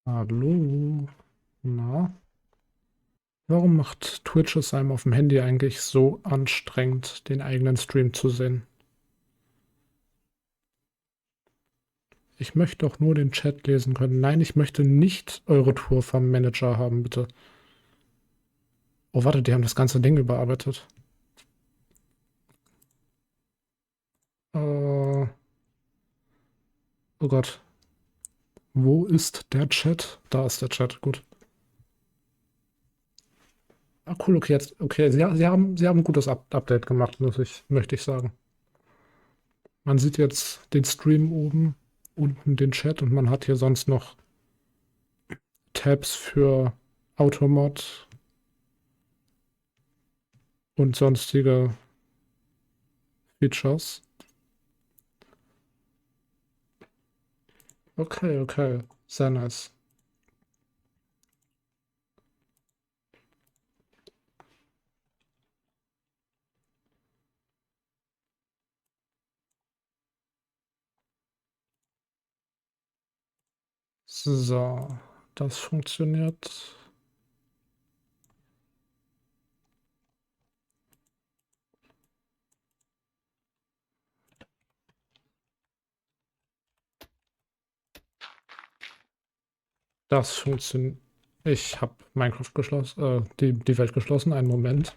Hallo. Na, warum macht Twitch es einem auf dem Handy eigentlich so anstrengend, den eigenen Stream zu sehen? Ich möchte doch nur den Chat lesen können. Nein, ich möchte nicht eure Tour vom Manager haben, bitte. Oh, warte, die haben das ganze Ding überarbeitet. Oh Gott. Wo ist der Chat? Da ist der Chat, gut. Ah, cool, okay, jetzt, okay, sie haben ein gutes Update gemacht, möchte ich sagen. Man sieht jetzt den Stream oben, unten den Chat und man hat hier sonst noch Tabs für Automod und sonstige Features. Okay, okay. Sehr nice. So, das funktioniert. Das funktioniert. Ich habe Minecraft geschlossen, die Welt geschlossen. Einen Moment.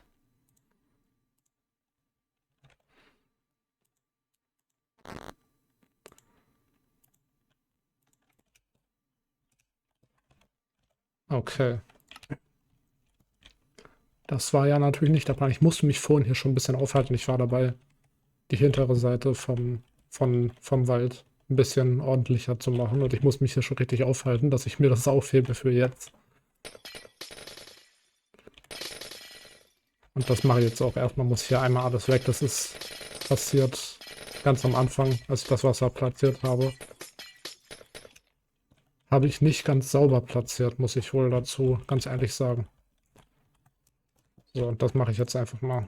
Okay. Das war ja natürlich nicht der Plan. Ich musste mich vorhin hier schon ein bisschen aufhalten. Ich war dabei, die hintere Seite vom Wald ein bisschen ordentlicher zu machen. Und ich muss mich hier schon richtig aufhalten, dass ich mir das aufhebe für jetzt. Und das mache ich jetzt auch. Erstmal muss hier einmal alles weg. Das ist passiert ganz am Anfang, als ich das Wasser platziert habe. Habe ich nicht ganz sauber platziert, muss ich wohl dazu ganz ehrlich sagen. So, und das mache ich jetzt einfach mal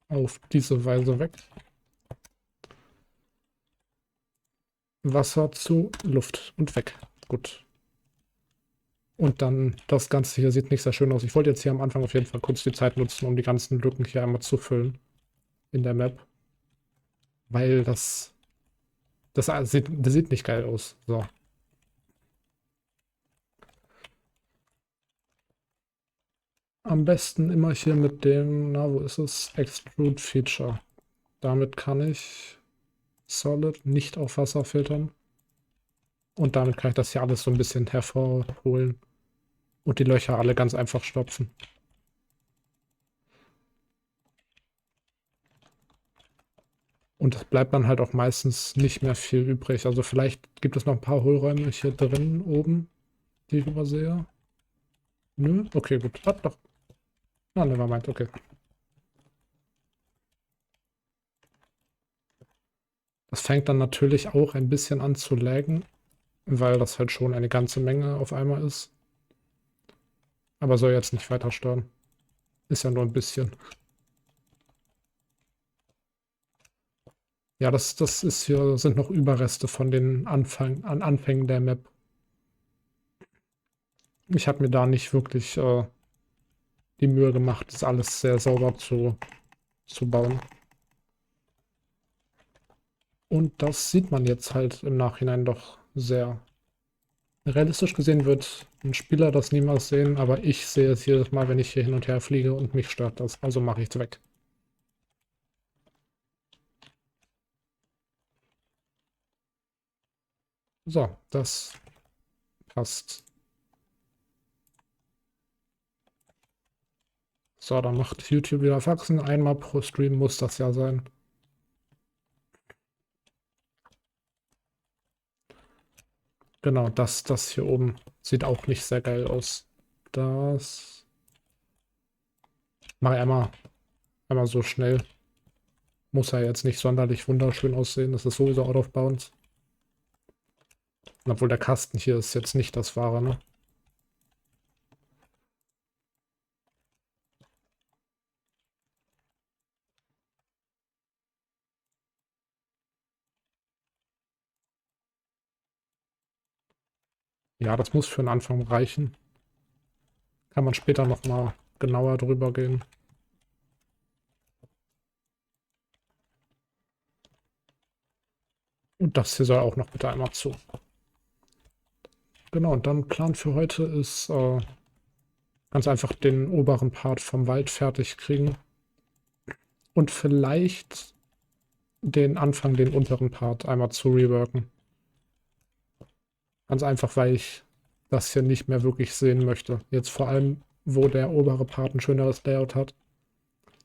auf diese Weise weg. Wasser zu Luft und weg. Gut. Und dann, das Ganze hier sieht nicht sehr schön aus. Ich wollte jetzt hier am Anfang auf jeden Fall kurz die Zeit nutzen, um die ganzen Lücken hier einmal zu füllen in der Map. Weil das sieht nicht geil aus. So. Am besten immer hier mit dem, na, wo ist es? Extrude Feature. Damit kann ich Solid nicht auf Wasser filtern. Und damit kann ich das hier alles so ein bisschen hervorholen und die Löcher alle ganz einfach stopfen. Und es bleibt dann halt auch meistens nicht mehr viel übrig. Also vielleicht gibt es noch ein paar Hohlräume hier drin oben, die ich übersehe. Nö? Okay, gut. Ah, doch. Ah, nevermind, okay. Das fängt dann natürlich auch ein bisschen an zu laggen, weil das halt schon eine ganze Menge auf einmal ist. Aber soll jetzt nicht weiter stören. Ist ja nur ein bisschen. Ja, das ist hier, sind noch Überreste von den Anfängen der Map. Ich habe mir da nicht wirklich die Mühe gemacht, das alles sehr sauber zu bauen. Und das sieht man jetzt halt im Nachhinein doch sehr. Realistisch gesehen wird ein Spieler das niemals sehen, aber ich sehe es jedes Mal, wenn ich hier hin und her fliege und mich stört das. Also mache ich es weg. So, das passt. So, dann macht YouTube wieder Faxen. Einmal pro Stream muss das ja sein. Genau, das hier oben sieht auch nicht sehr geil aus. Das mache ich einmal so schnell. Muss ja jetzt nicht sonderlich wunderschön aussehen. Das ist sowieso out of bounds. Obwohl der Kasten hier ist jetzt nicht das wahre, ne? Ja, das muss für den Anfang reichen. Kann man später nochmal genauer drüber gehen. Und das hier soll auch noch bitte einmal zu. Genau, und dann Plan für heute ist ganz einfach den oberen Part vom Wald fertig kriegen. Und vielleicht den Anfang, den unteren Part einmal zu reworken. Ganz einfach, weil ich das hier nicht mehr wirklich sehen möchte. Jetzt vor allem, wo der obere Part ein schöneres Layout hat,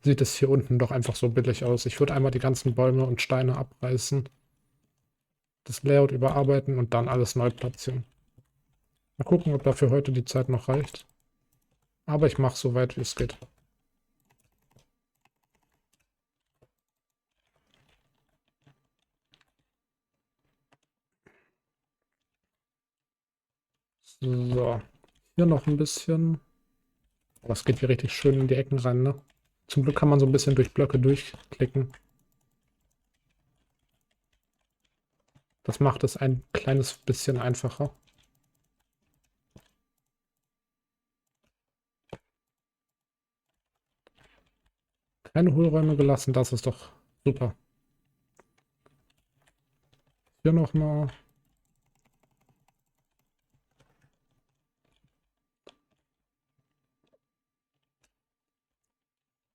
sieht es hier unten doch einfach so billig aus. Ich würde einmal die ganzen Bäume und Steine abreißen, das Layout überarbeiten und dann alles neu platzieren. Mal gucken, ob dafür heute die Zeit noch reicht. Aber ich mache so weit, wie es geht. So, hier noch ein bisschen. Aber es geht hier richtig schön in die Ecken rein, ne? Zum Glück kann man so ein bisschen durch Blöcke durchklicken. Das macht es ein kleines bisschen einfacher. Keine Hohlräume gelassen, das ist doch super. Hier nochmal.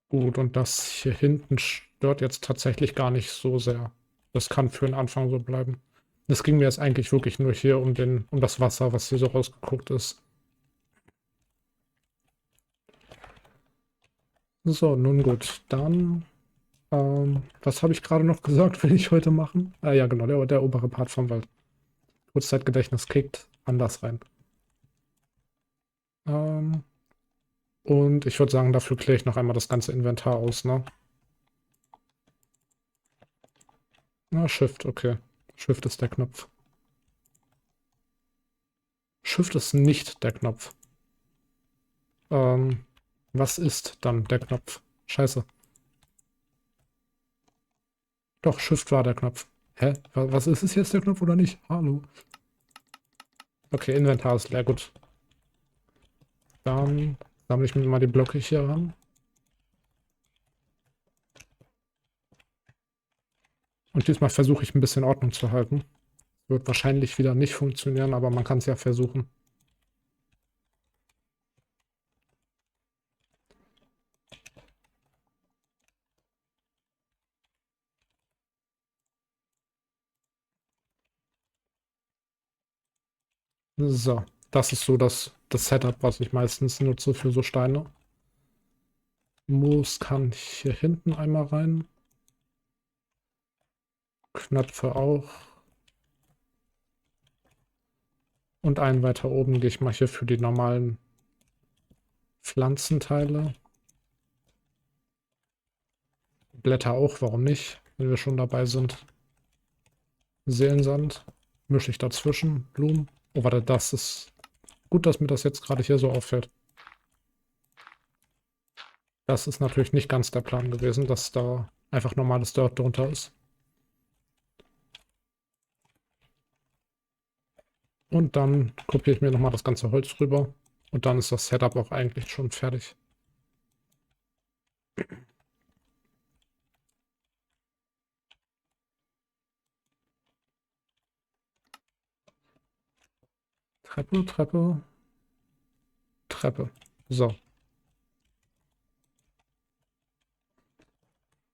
Gut, und das hier hinten stört jetzt tatsächlich gar nicht so sehr. Das kann für den Anfang so bleiben. Es ging mir jetzt eigentlich wirklich nur hier um das Wasser, was hier so rausgeguckt ist. So, nun gut, dann, was habe ich gerade noch gesagt, will ich heute machen? Ah ja, genau, der obere Part vom Wald. Kurzzeitgedächtnis kickt anders rein. Ähm, und ich würde sagen, dafür kläre ich noch einmal das ganze Inventar aus, ne? Na, Shift, okay. Shift ist der Knopf. Shift ist nicht der Knopf. Ähm, was ist dann der Knopf? Scheiße. Doch, Shift war der Knopf. Hä? Was ist es jetzt, der Knopf oder nicht? Hallo. Okay, Inventar ist leer, gut. Dann sammle ich mir mal die Blöcke hier ran. Und diesmal versuche ich ein bisschen Ordnung zu halten. Wird wahrscheinlich wieder nicht funktionieren, aber man kann es ja versuchen. So, das ist so das Setup, was ich meistens nutze für so Steine. Moos kann hier hinten einmal rein. Knöpfe auch. Und einen weiter oben gehe ich mal hier für die normalen Pflanzenteile. Blätter auch, warum nicht, wenn wir schon dabei sind. Seelensand mische ich dazwischen. Blumen. Oh, warte, das ist gut, dass mir das jetzt gerade hier so auffällt. Das ist natürlich nicht ganz der Plan gewesen, dass da einfach normales Dirt drunter ist. Und dann kopiere ich mir nochmal das ganze Holz rüber. Und dann ist das Setup auch eigentlich schon fertig. Treppe, Treppe, Treppe. So,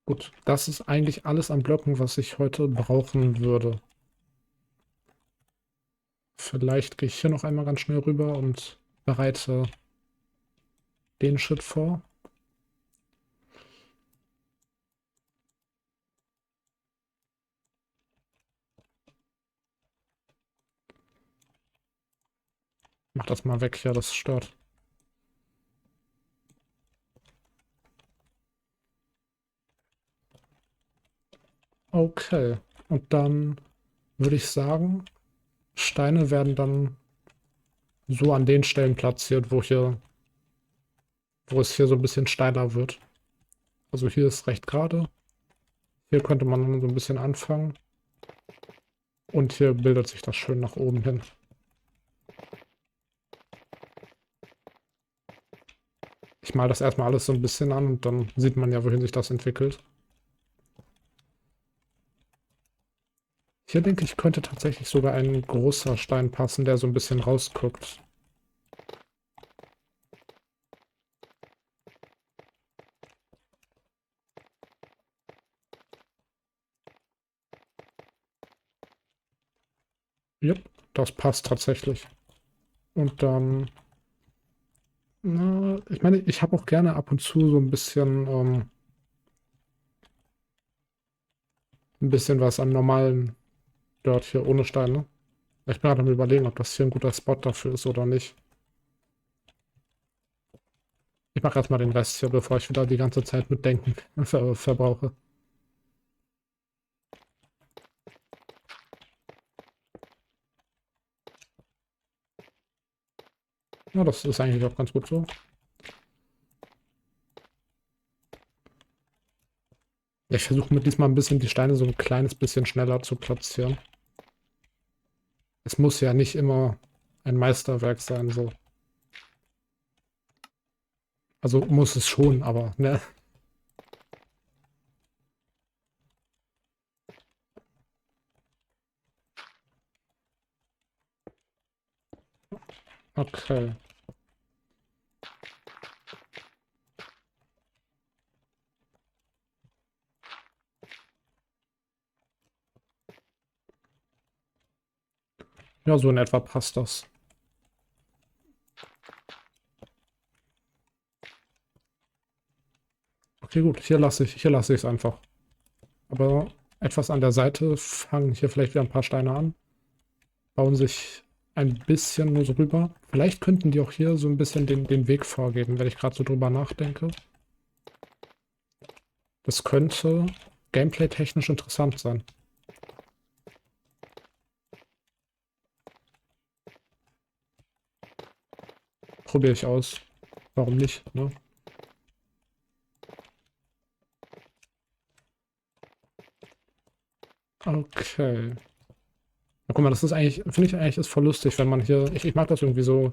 gut. Das ist eigentlich alles an Blöcken, was ich heute brauchen würde. Vielleicht gehe ich hier noch einmal ganz schnell rüber und bereite den Schritt vor. Mach das mal weg hier, das stört. Okay, und dann würde ich sagen, Steine werden dann so an den Stellen platziert, wo es hier so ein bisschen steiler wird. Also hier ist recht gerade. Hier könnte man dann so ein bisschen anfangen. Und hier bildet sich das schön nach oben hin. Ich male das erstmal alles so ein bisschen an und dann sieht man ja, wohin sich das entwickelt. Hier denke ich, könnte tatsächlich sogar ein großer Stein passen, der so ein bisschen rausguckt. Jupp, das passt tatsächlich. Und dann, na, ich meine, ich habe auch gerne ab und zu so ein bisschen was an normalen Dirt hier ohne Steine. Ich bin gerade am Überlegen, ob das hier ein guter Spot dafür ist oder nicht. Ich mache erstmal den Rest hier, bevor ich wieder die ganze Zeit mit Denken verbrauche. Ja, das ist eigentlich auch ganz gut so. Ich versuche mit diesmal ein bisschen die Steine so ein kleines bisschen schneller zu platzieren. Es muss ja nicht immer ein Meisterwerk sein, so. Also muss es schon, aber, ne? Okay. Ja, so in etwa passt das. Okay, gut, hier lasse ich es einfach. Aber etwas an der Seite fangen hier vielleicht wieder ein paar Steine an, bauen sich ein bisschen nur so rüber. Vielleicht könnten die auch hier so ein bisschen den Weg vorgeben, wenn ich gerade so drüber nachdenke. Das könnte gameplay-technisch interessant sein. Probiere ich aus. Warum nicht, ne? Okay. Na, guck mal, das ist eigentlich, finde ich eigentlich ist voll lustig, wenn man hier, ich mag das irgendwie so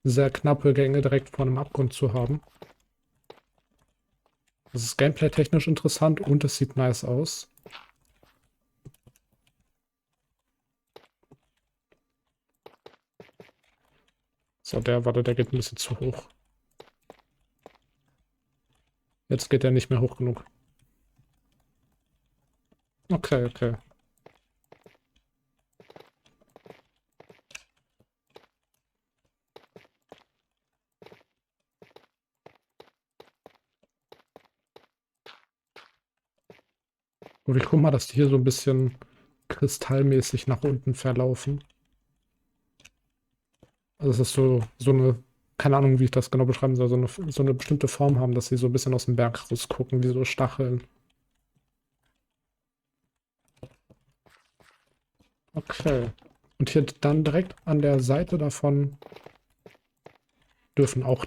sehr knappe Gänge direkt vor einem Abgrund zu haben. Das ist gameplay-technisch interessant und es sieht nice aus. So, warte, der geht ein bisschen zu hoch. Jetzt geht er nicht mehr hoch genug. Okay, okay. Und ich guck mal, dass die hier so ein bisschen kristallmäßig nach unten verlaufen. Also es ist so eine, keine Ahnung, wie ich das genau beschreiben soll, so eine bestimmte Form haben, dass sie so ein bisschen aus dem Berg rausgucken, wie so Stacheln. Okay. Und hier dann direkt an der Seite davon dürfen auch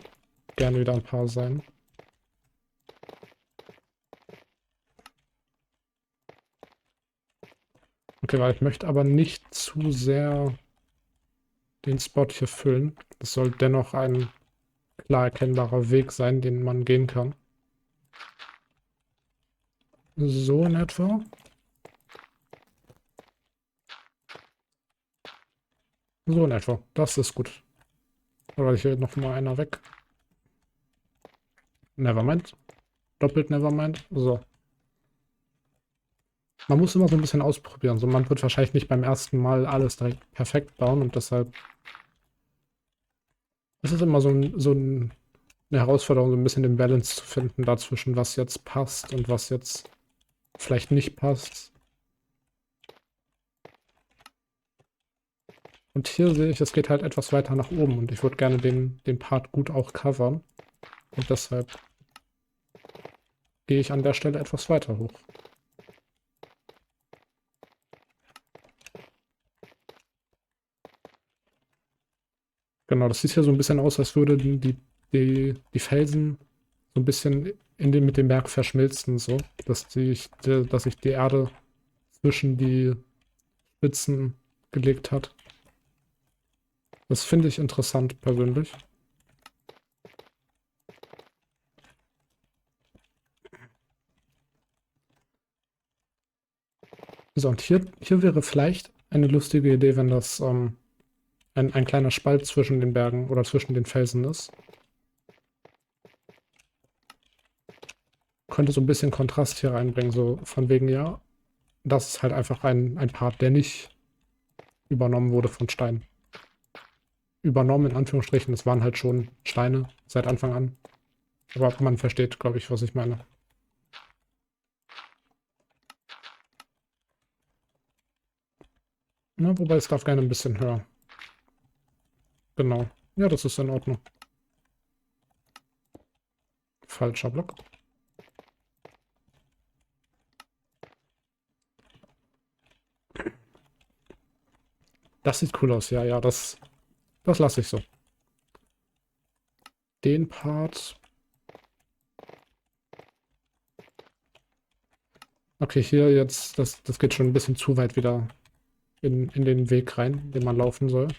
gerne wieder ein paar sein. Okay, weil ich möchte aber nicht zu sehr den Spot hier füllen. Es soll dennoch ein klar erkennbarer Weg sein, den man gehen kann. So in etwa. So in etwa. Das ist gut. Oder hier noch mal einer weg. Nevermind. Doppelt Nevermind. So. Man muss immer so ein bisschen ausprobieren. So, man wird wahrscheinlich nicht beim ersten Mal alles direkt perfekt bauen und deshalb ist es immer eine Herausforderung, so ein bisschen den Balance zu finden dazwischen, was jetzt passt und was jetzt vielleicht nicht passt. Und hier sehe ich, es geht halt etwas weiter nach oben und ich würde gerne den Part gut auch covern. Und deshalb gehe ich an der Stelle etwas weiter hoch. Genau, das sieht hier so ein bisschen aus, als würde die Felsen so ein bisschen mit dem Berg verschmilzen, so, dass sich die Erde zwischen die Spitzen gelegt hat. Das finde ich interessant persönlich. So, und hier wäre vielleicht eine lustige Idee, wenn das ein kleiner Spalt zwischen den Bergen oder zwischen den Felsen ist. Könnte so ein bisschen Kontrast hier reinbringen, so von wegen, ja, das ist halt einfach ein Part, der nicht übernommen wurde von Stein. Übernommen in Anführungsstrichen, es waren halt schon Steine seit Anfang an. Aber man versteht, glaube ich, was ich meine. Na, wobei es darf gerne ein bisschen höher. Genau. Ja, das ist in Ordnung. Falscher Block. Das sieht cool aus, ja, ja, das lasse ich so. Den Part. Okay, hier jetzt, das geht schon ein bisschen zu weit wieder in den Weg rein, den man laufen soll.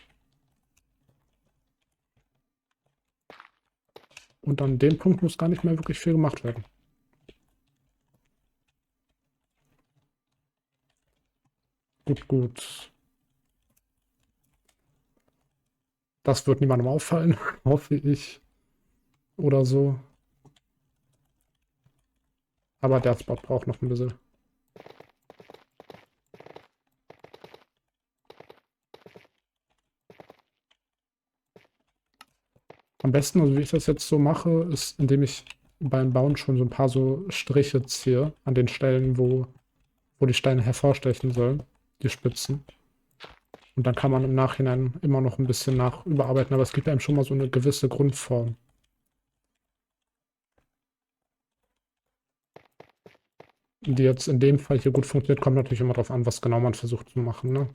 Und an dem Punkt muss gar nicht mehr wirklich viel gemacht werden. Gut, gut. Das wird niemandem auffallen, hoffe ich. Oder so. Aber der Spot braucht noch ein bisschen. Am besten, also wie ich das jetzt so mache, ist, indem ich beim Bauen schon so ein paar so Striche ziehe an den Stellen, wo die Steine hervorstechen sollen, die Spitzen. Und dann kann man im Nachhinein immer noch ein bisschen nach überarbeiten, aber es gibt einem schon mal so eine gewisse Grundform. Die jetzt in dem Fall hier gut funktioniert, kommt natürlich immer darauf an, was genau man versucht zu machen, ne?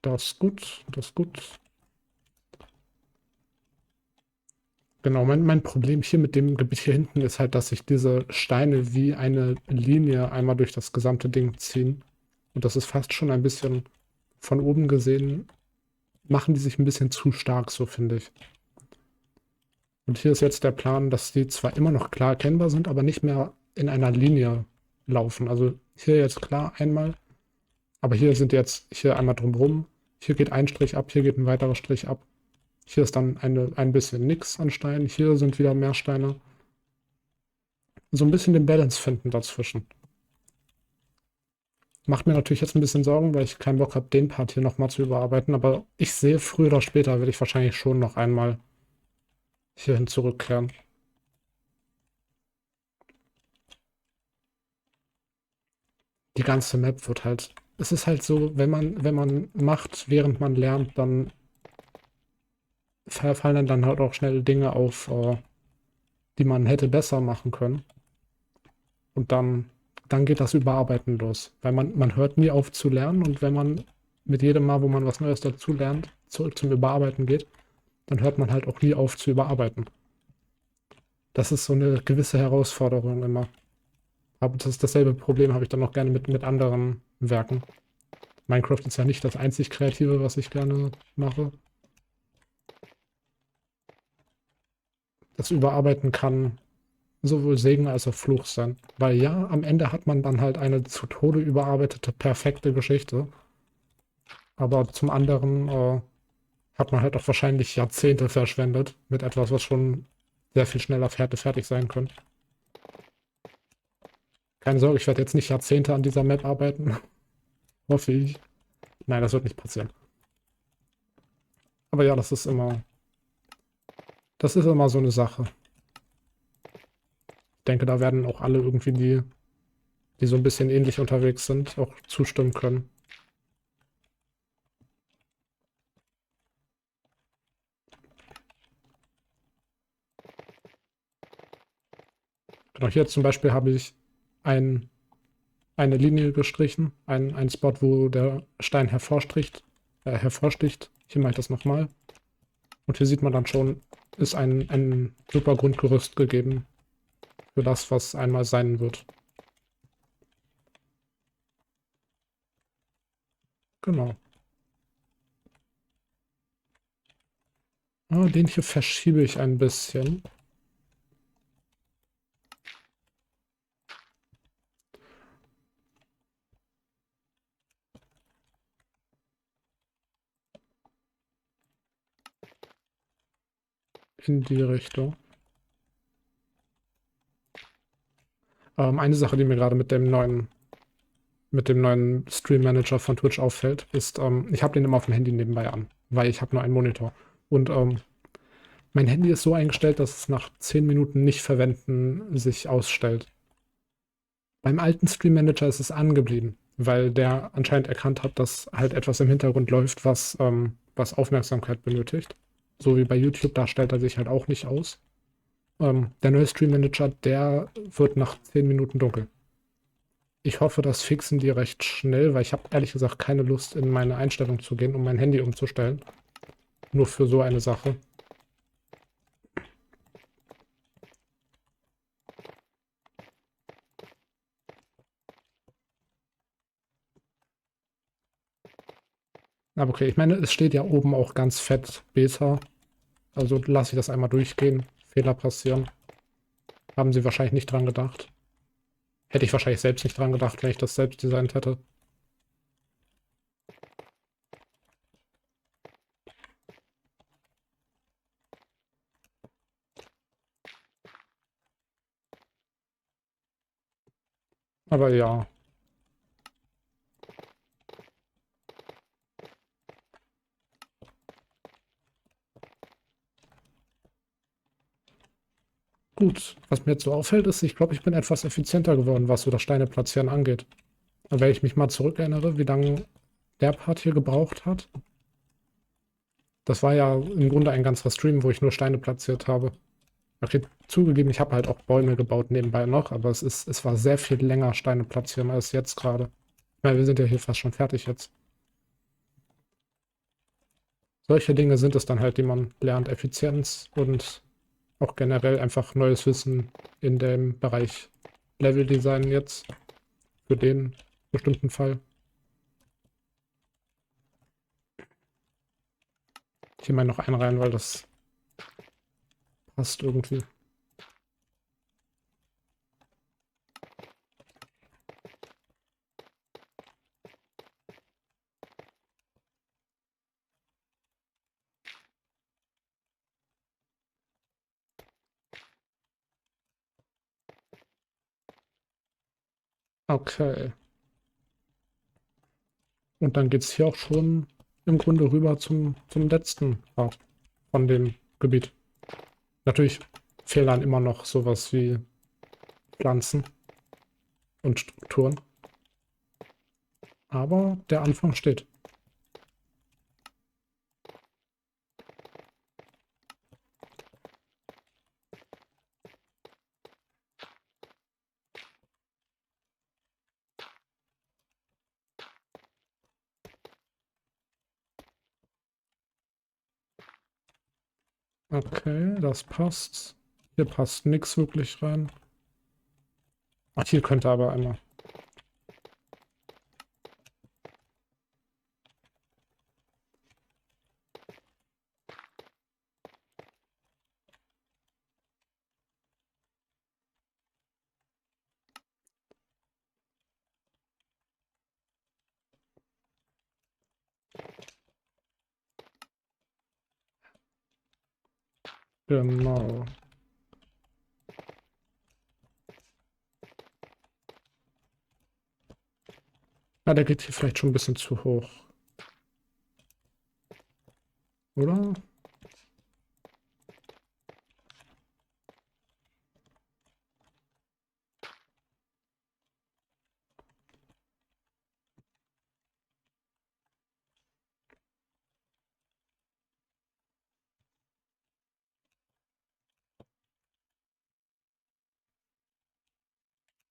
Das ist gut, das ist gut. Genau, mein Problem hier mit dem Gebiet hier hinten ist halt, dass sich diese Steine wie eine Linie einmal durch das gesamte Ding ziehen. Und das ist fast schon ein bisschen von oben gesehen, machen die sich ein bisschen zu stark, so finde ich. Und hier ist jetzt der Plan, dass die zwar immer noch klar erkennbar sind, aber nicht mehr in einer Linie laufen. Also hier jetzt klar einmal, aber hier sind jetzt hier einmal drumherum. Hier geht ein Strich ab, hier geht ein weiterer Strich ab. Hier ist dann ein bisschen nix an Steinen. Hier sind wieder mehr Steine. So ein bisschen den Balance finden dazwischen. Macht mir natürlich jetzt ein bisschen Sorgen, weil ich keinen Bock habe, den Part hier nochmal zu überarbeiten. Aber ich sehe, früher oder später werde ich wahrscheinlich schon noch einmal hierhin zurückkehren. Die ganze Map wird halt. Es ist halt so, wenn man macht, während man lernt, dann fallen dann halt auch schnell Dinge auf, die man hätte besser machen können. Und dann geht das Überarbeiten los. Weil man hört nie auf zu lernen und wenn man mit jedem Mal, wo man was Neues dazu lernt, zurück zum Überarbeiten geht, dann hört man halt auch nie auf zu überarbeiten. Das ist so eine gewisse Herausforderung immer. Aber dasselbe Problem habe ich dann auch gerne mit anderen Werken. Minecraft ist ja nicht das einzig Kreative, was ich gerne mache. Das Überarbeiten kann sowohl Segen als auch Fluch sein. Weil ja, am Ende hat man dann halt eine zu Tode überarbeitete, perfekte Geschichte. Aber zum anderen hat man halt auch wahrscheinlich Jahrzehnte verschwendet mit etwas, was schon sehr viel schneller fertig sein könnte. Keine Sorge, ich werde jetzt nicht Jahrzehnte an dieser Map arbeiten. Hoffe ich. Nein, das wird nicht passieren. Aber ja, das ist immer so eine Sache. Ich denke, da werden auch alle irgendwie, die so ein bisschen ähnlich unterwegs sind, auch zustimmen können. Genau, hier zum Beispiel habe ich ein, eine Linie gestrichen, ein Spot, wo der Stein hervorsticht. Hier mache ich das nochmal. Und hier sieht man dann schon, ist ein super Grundgerüst gegeben für das, was einmal sein wird. Genau. Den hier verschiebe ich ein bisschen. In die Richtung. Eine Sache, die mir gerade mit dem neuen Stream Manager von Twitch auffällt, ist, ich habe den immer auf dem Handy nebenbei an, weil ich habe nur einen Monitor. Und mein Handy ist so eingestellt, dass es nach 10 Minuten nicht verwenden sich ausstellt. Beim alten Stream Manager ist es angeblieben, weil der anscheinend erkannt hat, dass halt etwas im Hintergrund läuft, was Aufmerksamkeit benötigt. So wie bei YouTube, da stellt er sich halt auch nicht aus. Der neue Stream Manager, der wird nach 10 Minuten dunkel. Ich hoffe, das fixen die recht schnell, weil ich habe ehrlich gesagt keine Lust, in meine Einstellung zu gehen, um mein Handy umzustellen. Nur für so eine Sache. Aber okay, ich meine, es steht ja oben auch ganz fett Beta. Also lasse ich das einmal durchgehen. Fehler passieren. Haben sie wahrscheinlich nicht dran gedacht. Hätte ich wahrscheinlich selbst nicht dran gedacht, wenn ich das selbst designt hätte. Aber ja, gut. Was mir jetzt so auffällt, ist, ich glaube, ich bin etwas effizienter geworden, was so das Steine platzieren angeht. Aber wenn ich mich mal zurückerinnere, wie lange der Part hier gebraucht hat, das war ja im Grunde ein ganzer Stream, wo ich nur Steine platziert habe. Okay, zugegeben, ich habe halt auch Bäume gebaut nebenbei noch, aber es war sehr viel länger Steine platzieren als jetzt gerade. Ich meine, wir sind ja hier fast schon fertig jetzt. Solche Dinge sind es dann halt, die man lernt. Effizienz und auch generell einfach neues Wissen in dem Bereich Leveldesign jetzt für den bestimmten Fall. Hier mal noch einen rein, weil das passt irgendwie. Okay. Und dann geht es hier auch schon im Grunde rüber zum letzten Part von dem Gebiet. Natürlich fehlen dann immer noch sowas wie Pflanzen und Strukturen. Aber der Anfang steht. Okay, das passt. Hier passt nichts wirklich rein. Ach, hier könnte aber einmal. Genau. Ja, der geht hier vielleicht schon ein bisschen zu hoch, oder?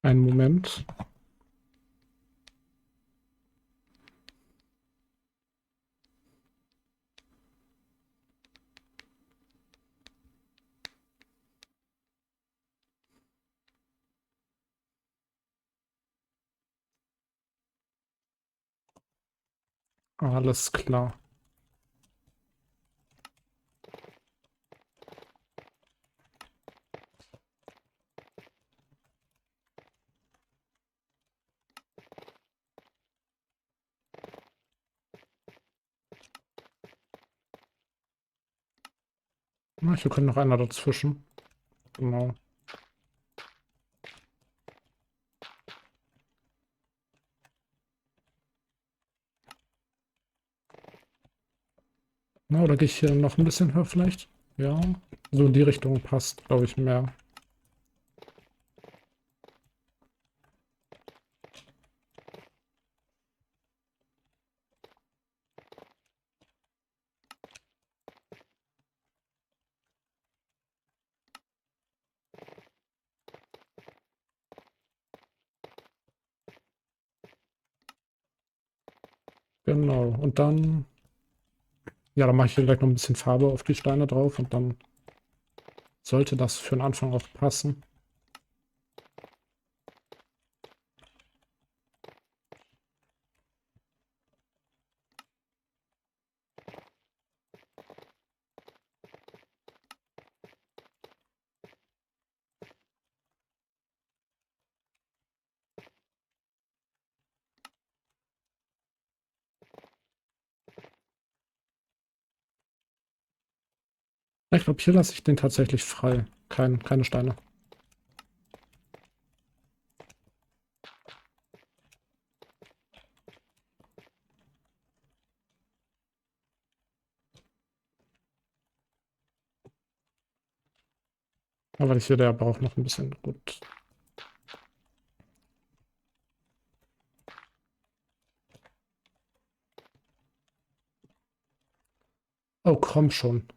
Einen Moment. Alles klar. Na, hier könnte noch einer dazwischen. Genau. Na, oder gehe ich hier noch ein bisschen höher vielleicht? Ja. So in die Richtung passt, glaube ich, mehr. Genau. Und dann, ja, dann mache ich hier gleich noch ein bisschen Farbe auf die Steine drauf und dann sollte das für den Anfang auch passen. Ich glaube, hier lasse ich den tatsächlich frei. Keine Steine. Aber ich sehe, der braucht noch ein bisschen. Gut. Oh, komm schon.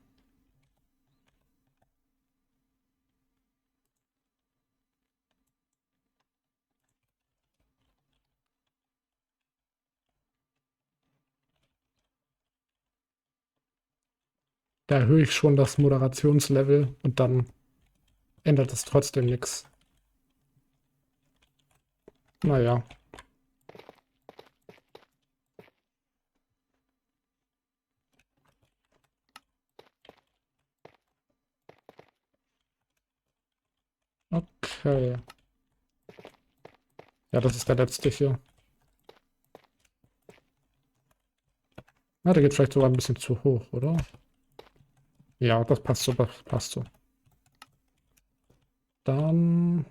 Da erhöhe ich schon das Moderationslevel und dann ändert es trotzdem nichts. Naja. Okay. Ja, das ist der letzte hier. Na, der geht vielleicht sogar ein bisschen zu hoch, oder? Ja, das passt so, das passt so. Dann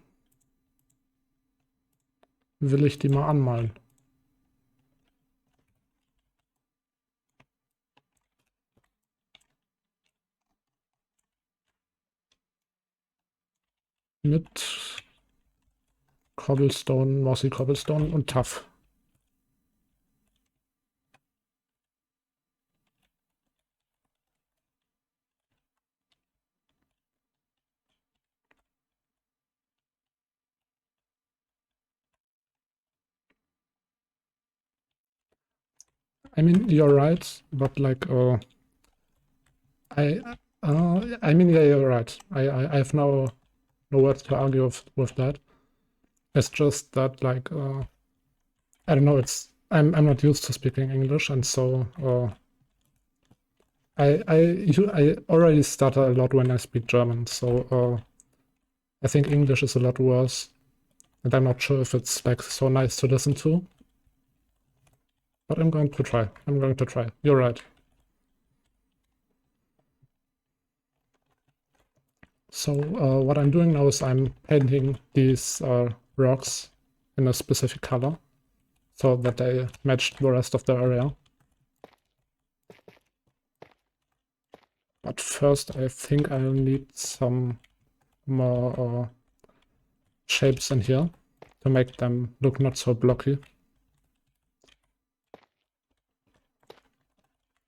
will ich die mal anmalen. Mit Cobblestone, Mossy Cobblestone und Tough. I mean, you're right, but like, I, I mean, yeah, you're right. I have no words to argue with that. It's just that, like, I don't know. I'm not used to speaking English, and so I already stutter a lot when I speak German. So I think English is a lot worse, and I'm not sure if it's like so nice to listen to. But I'm going to try. I'm going to try. You're right. So what I'm doing now is I'm painting these rocks in a specific color so that they match the rest of the area. But first I think I'll need some more shapes in here to make them look not so blocky.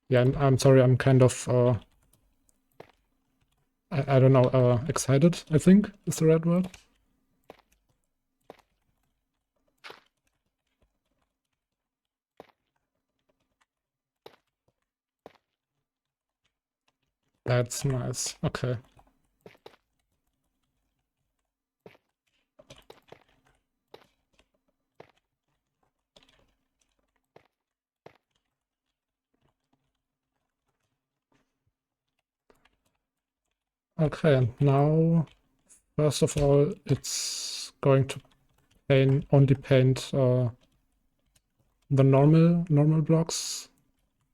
Yeah, I'm sorry, I'm kind of, I don't know, excited, I think is the right word. That's nice. Okay. Okay, now, first of all, it's going to only paint the normal blocks.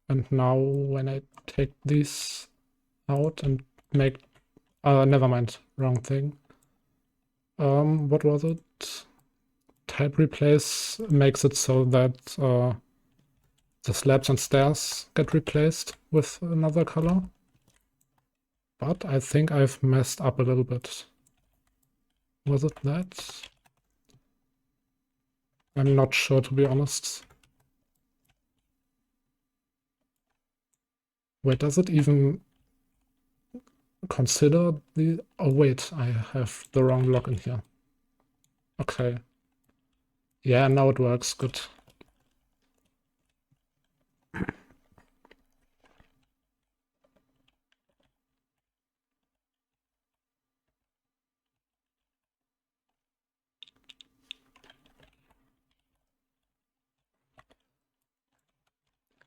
And now when I take these out and make, never mind, wrong thing. What was it? Type replace makes it so that the slabs and stairs get replaced with another color. But I think I've messed up a little bit. Was it that? I'm not sure, to be honest. Wait, does it even consider the... Oh, wait, I have the wrong login here. Okay. Yeah, now it works. Good.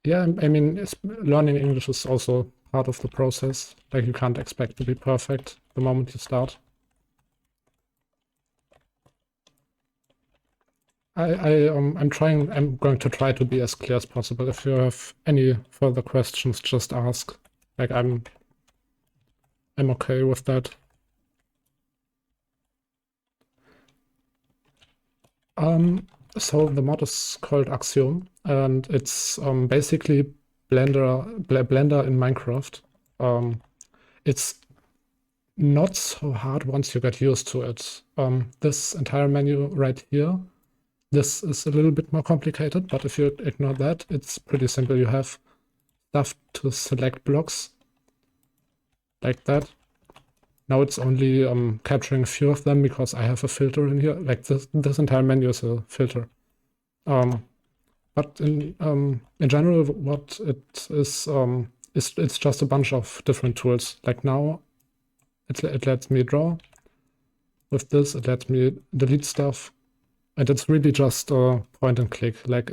Yeah, I mean, learning English is also part of the process. Like, you can't expect to be perfect the moment you start. I'm going to try to be as clear as possible. If you have any further questions, just ask. Like, I'm okay with that. So the mod is called Axiom, and it's basically Blender in Minecraft. It's not so hard once you get used to it. This entire menu right here, this is a little bit more complicated, but if you ignore that, it's pretty simple. You have stuff to select blocks like that. Now it's only capturing a few of them because I have a filter in here. Like this entire menu is a filter. But in general, what it is it's just a bunch of different tools. Like now, it lets me draw. With this, it lets me delete stuff, and it's really just point and click. Like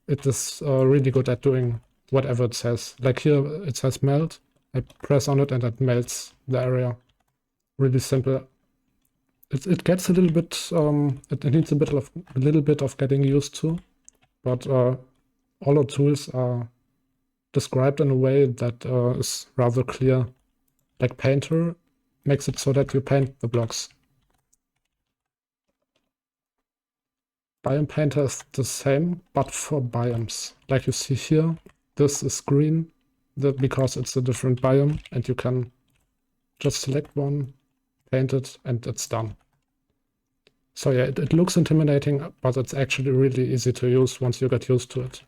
it is really good at doing whatever it says. Like here, it says melt. I press on it, and it melts the area. Really simple. It gets a little bit. It needs a little bit of getting used to, but all the tools are described in a way that is rather clear. Like Painter makes it so that you paint the blocks. Biome Painter is the same, but for biomes. Like you see here, this is green because it's a different biome, and you can just select one, paint it, and it's done. So yeah, it looks intimidating, but it's actually really easy to use once you get used to it.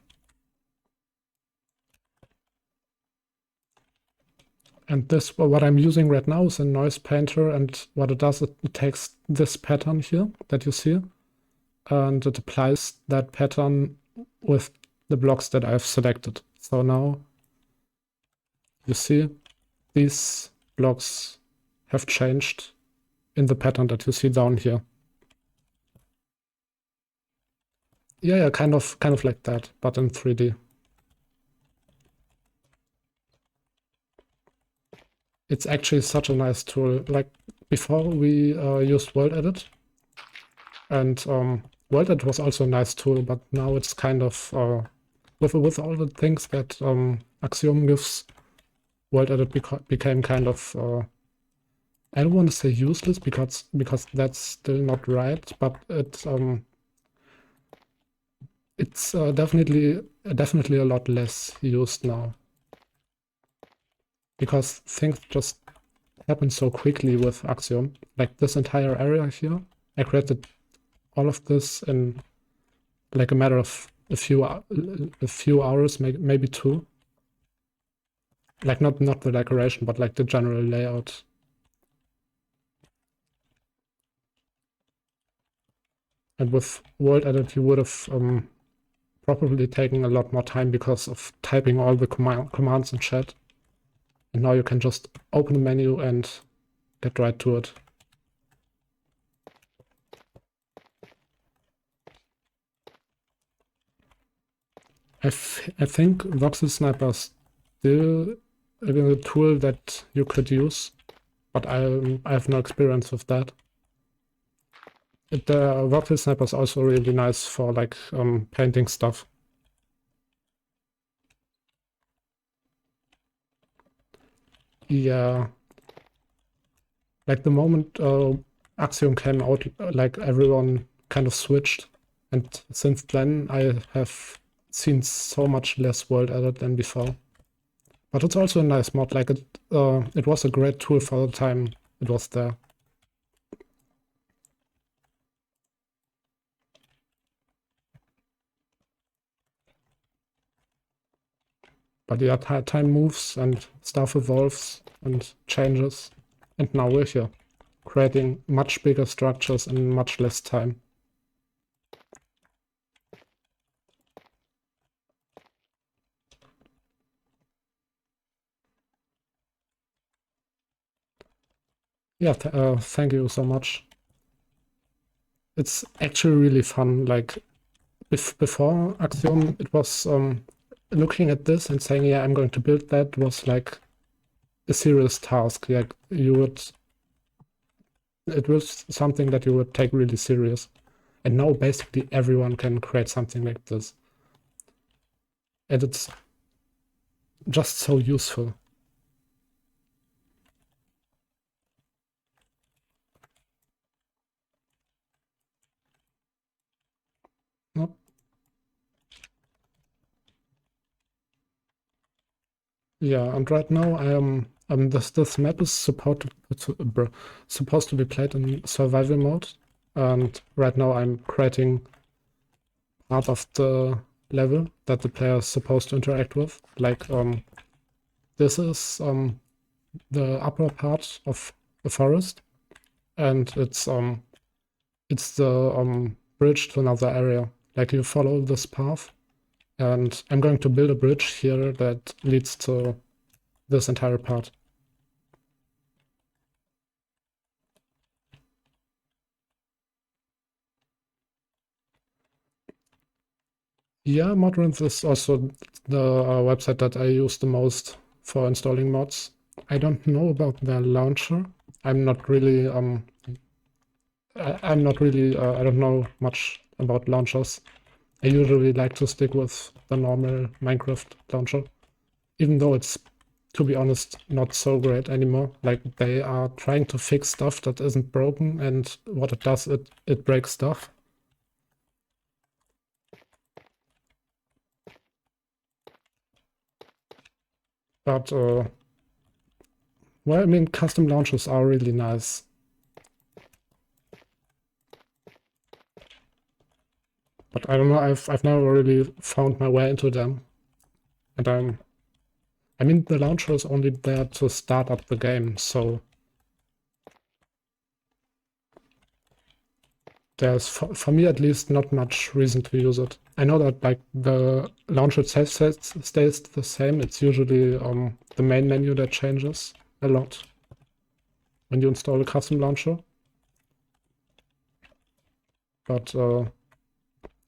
And this, what I'm using right now is a noise painter, and what it does, it takes this pattern here that you see, and it applies that pattern with the blocks that I've selected. So now you see these blocks have changed in the pattern that you see down here. Yeah, kind of like that, but in 3D. It's actually such a nice tool. Like before we used World Edit, and World Edit was also a nice tool, but now it's kind of with all the things that Axiom gives, World Edit became kind of I don't want to say useless because that's still not right, but it's definitely a lot less used now because things just happen so quickly with Axiom. Like this entire area here, I created all of this in like a matter of a few hours, maybe two. Like not the decoration, but like the general layout. And with World Edit, you would have probably taken a lot more time because of typing all the commands in chat. And now you can just open the menu and get right to it. I think Voxel Sniper is still a tool that you could use, but I have no experience with that. The Voxel Sniper is also really nice for like painting stuff. Yeah, Like the moment Axiom came out, like everyone kind of switched. And since then, I have seen so much less world edit than before. But it's also a nice mod. Like it was a great tool for the time it was there. But yeah, time moves and stuff evolves and changes. And now we're here, creating much bigger structures in much less time. Yeah, thank you so much. It's actually really fun. Like before Axiom, it was looking at this and saying, yeah, I'm going to build that was like a serious task. Like it was something that you would take really serious. And now basically everyone can create something like this. And it's just so useful. Nope. Yeah, and right now I am this map is supposed to be played in survival mode, and right now I'm creating part of the level that the player is supposed to interact with. Like this is the upper part of the forest, and it's the bridge to another area. Like you follow this path, and I'm going to build a bridge here that leads to this entire part. Yeah, Modrinth is also the website that I use the most for installing mods. I don't know about their launcher. I'm not really I'm not really I don't know much about launchers. I usually like to stick with the normal Minecraft launcher, even though it's, to be honest, not so great anymore. Like they are trying to fix stuff that isn't broken, and what it does, it breaks stuff. But well, I mean, custom launchers are really nice. But I don't know, I've never really found my way into them. And I mean, the launcher is only there to start up the game, so there's, for me at least, not much reason to use it. I know that like the launcher itself stays the same. It's usually the main menu that changes a lot when you install a custom launcher. But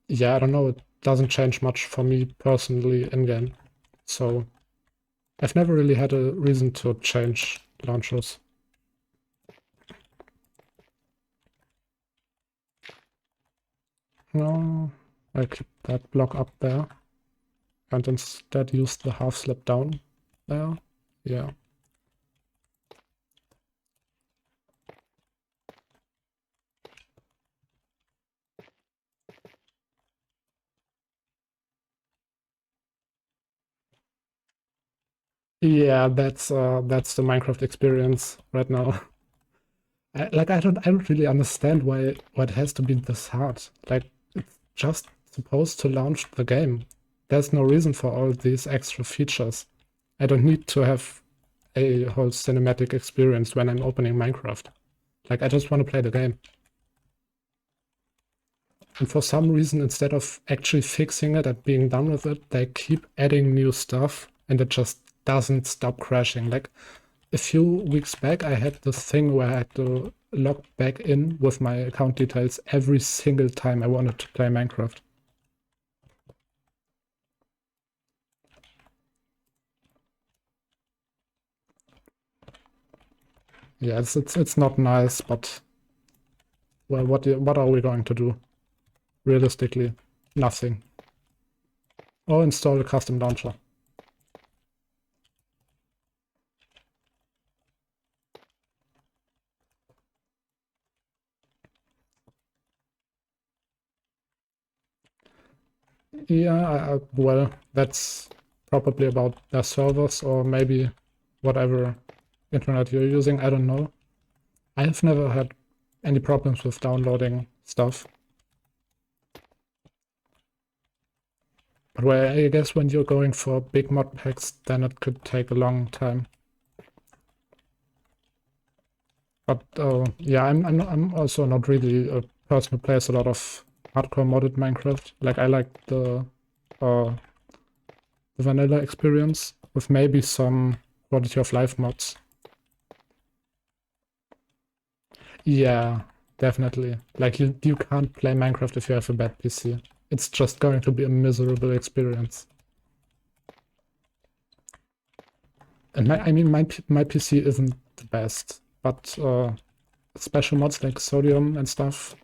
yeah, I don't know, it doesn't change much for me personally in-game. So I've never really had a reason to change launchers. No, I keep that block up there and instead use the half slip down there. Yeah. Yeah, that's the Minecraft experience right now. I don't really understand why it has to be this hard. Like it's just supposed to launch the game. There's no reason for all these extra features. I don't need to have a whole cinematic experience when I'm opening Minecraft. Like I just want to play the game. And for some reason, instead of actually fixing it and being done with it, they keep adding new stuff and it just doesn't stop crashing. Like a few weeks back, I had this thing where I had to log back in with my account details every single time I wanted to play Minecraft. Yeah, it's not nice, but well, what are we going to do? Realistically, nothing. Or install a custom launcher. Yeah, well, that's probably about their servers or maybe whatever internet you're using. I don't know. I've never had any problems with downloading stuff. But well, I guess when you're going for big mod packs, then it could take a long time. But yeah, I'm also not really a person who plays a lot of hardcore modded Minecraft. Like I like the vanilla experience with maybe some quality of life mods. Yeah, definitely. Like you can't play Minecraft if you have a bad PC. It's just going to be a miserable experience. And I mean, my PC isn't the best, but special mods like Sodium and stuff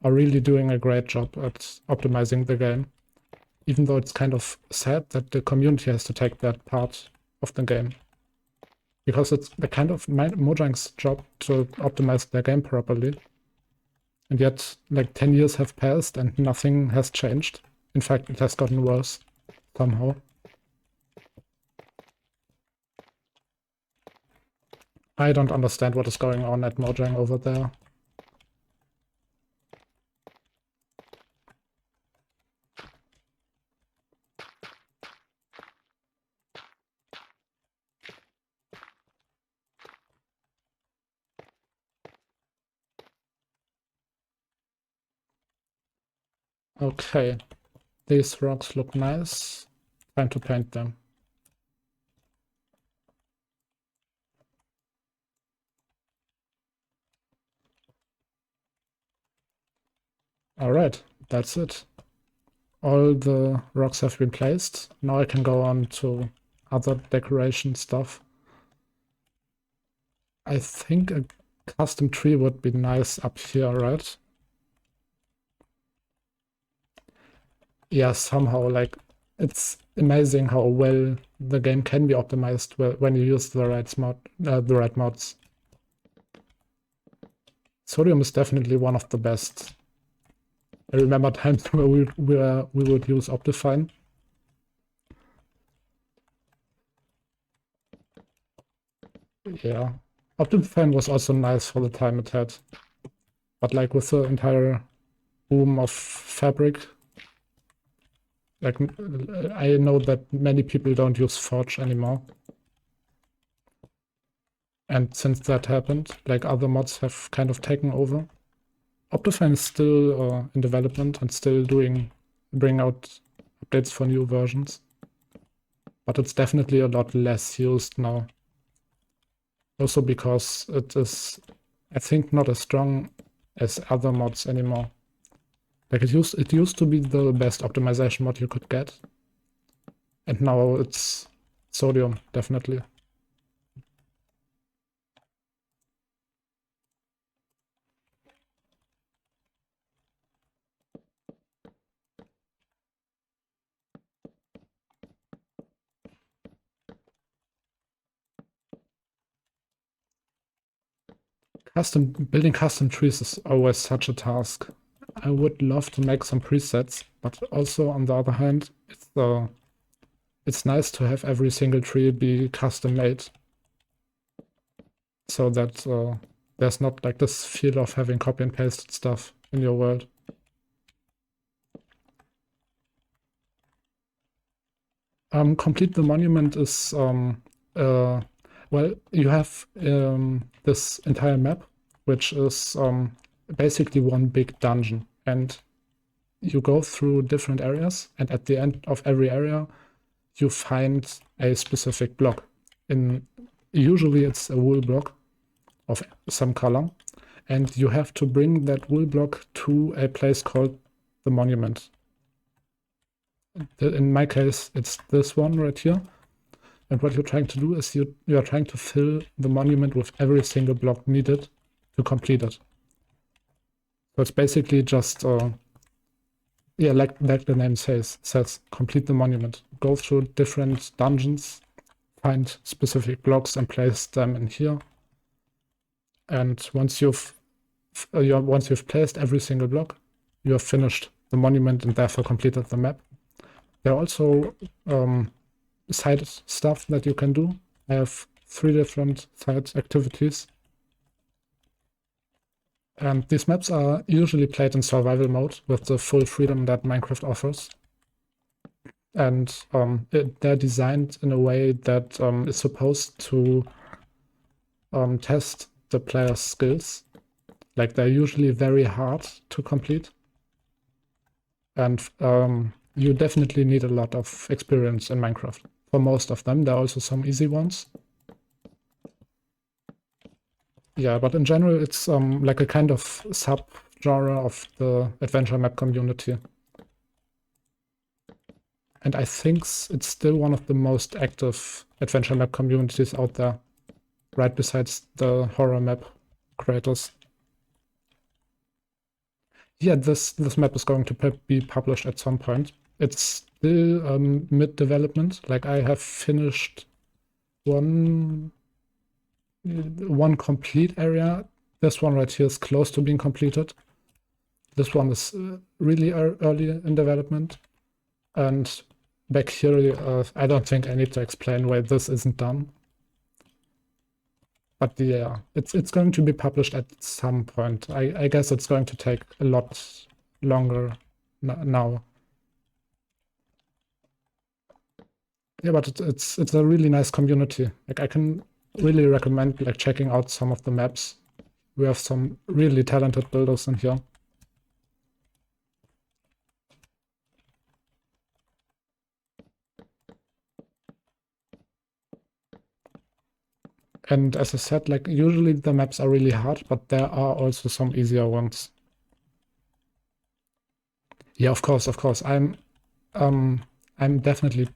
are really doing a great job at optimizing the game. Even though it's kind of sad that the community has to take that part of the game. Because it's the kind of Mojang's job to optimize their game properly. And yet, like 10 years have passed and nothing has changed. In fact, it has gotten worse somehow. I don't understand what is going on at Mojang over there. Okay, these rocks look nice. Time to paint them. All right, that's it. All the rocks have been placed. Now I can go on to other decoration stuff. I think a custom tree would be nice up here, right? Yeah, somehow, like, it's amazing how well the game can be optimized when you use the right mods. Sodium is definitely one of the best. I remember times where we would use Optifine. Yeah, Optifine was also nice for the time it had, but like with the entire boom of Fabric, like I know that many people don't use Forge anymore. And since that happened, like other mods have kind of taken over. Optifine is still in development and still bring out updates for new versions. But it's definitely a lot less used now. Also because it is, I think, not as strong as other mods anymore. Like it used to be the best optimization mod you could get. And now it's Sodium, definitely. Building custom trees is always such a task. I would love to make some presets, but also on the other hand, it's nice to have every single tree be custom made, so that there's not like this feel of having copy and pasted stuff in your world. Complete the monument is well, you have this entire map, which is basically one big dungeon, and you go through different areas, and at the end of every area, you find a specific block. Usually it's a wool block of some color, and you have to bring that wool block to a place called the monument. In my case, it's this one right here. And what you're trying to do is you're trying to fill the monument with every single block needed to complete it. So it's basically just, yeah, like the name says, complete the monument. Go through different dungeons, find specific blocks and place them in here. And once you've placed every single block, you have finished the monument and therefore completed the map. There are also side stuff that you can do. I have 3 different side activities. And these maps are usually played in survival mode with the full freedom that Minecraft offers. And they're designed in a way that is supposed to test the player's skills. Like, they're usually very hard to complete. And you definitely need a lot of experience in Minecraft. For most of them, there are also some easy ones. Yeah, but in general, it's like a kind of sub-genre of the adventure map community. And I think it's still one of the most active adventure map communities out there, right besides the horror map creators. Yeah, this map is going to be published at some point. It's still mid-development. Like, I have finished one complete area. This one right here is close to being completed. This one is really early in development. And back here, I don't think I need to explain why this isn't done. But yeah, it's going to be published at some point. I guess it's going to take a lot longer now. Yeah, but it's a really nice community. Like, I can really recommend like checking out some of the maps. We have some really talented builders in here. And as I said, like, usually the maps are really hard, but there are also some easier ones. Yeah, of course. I'm definitely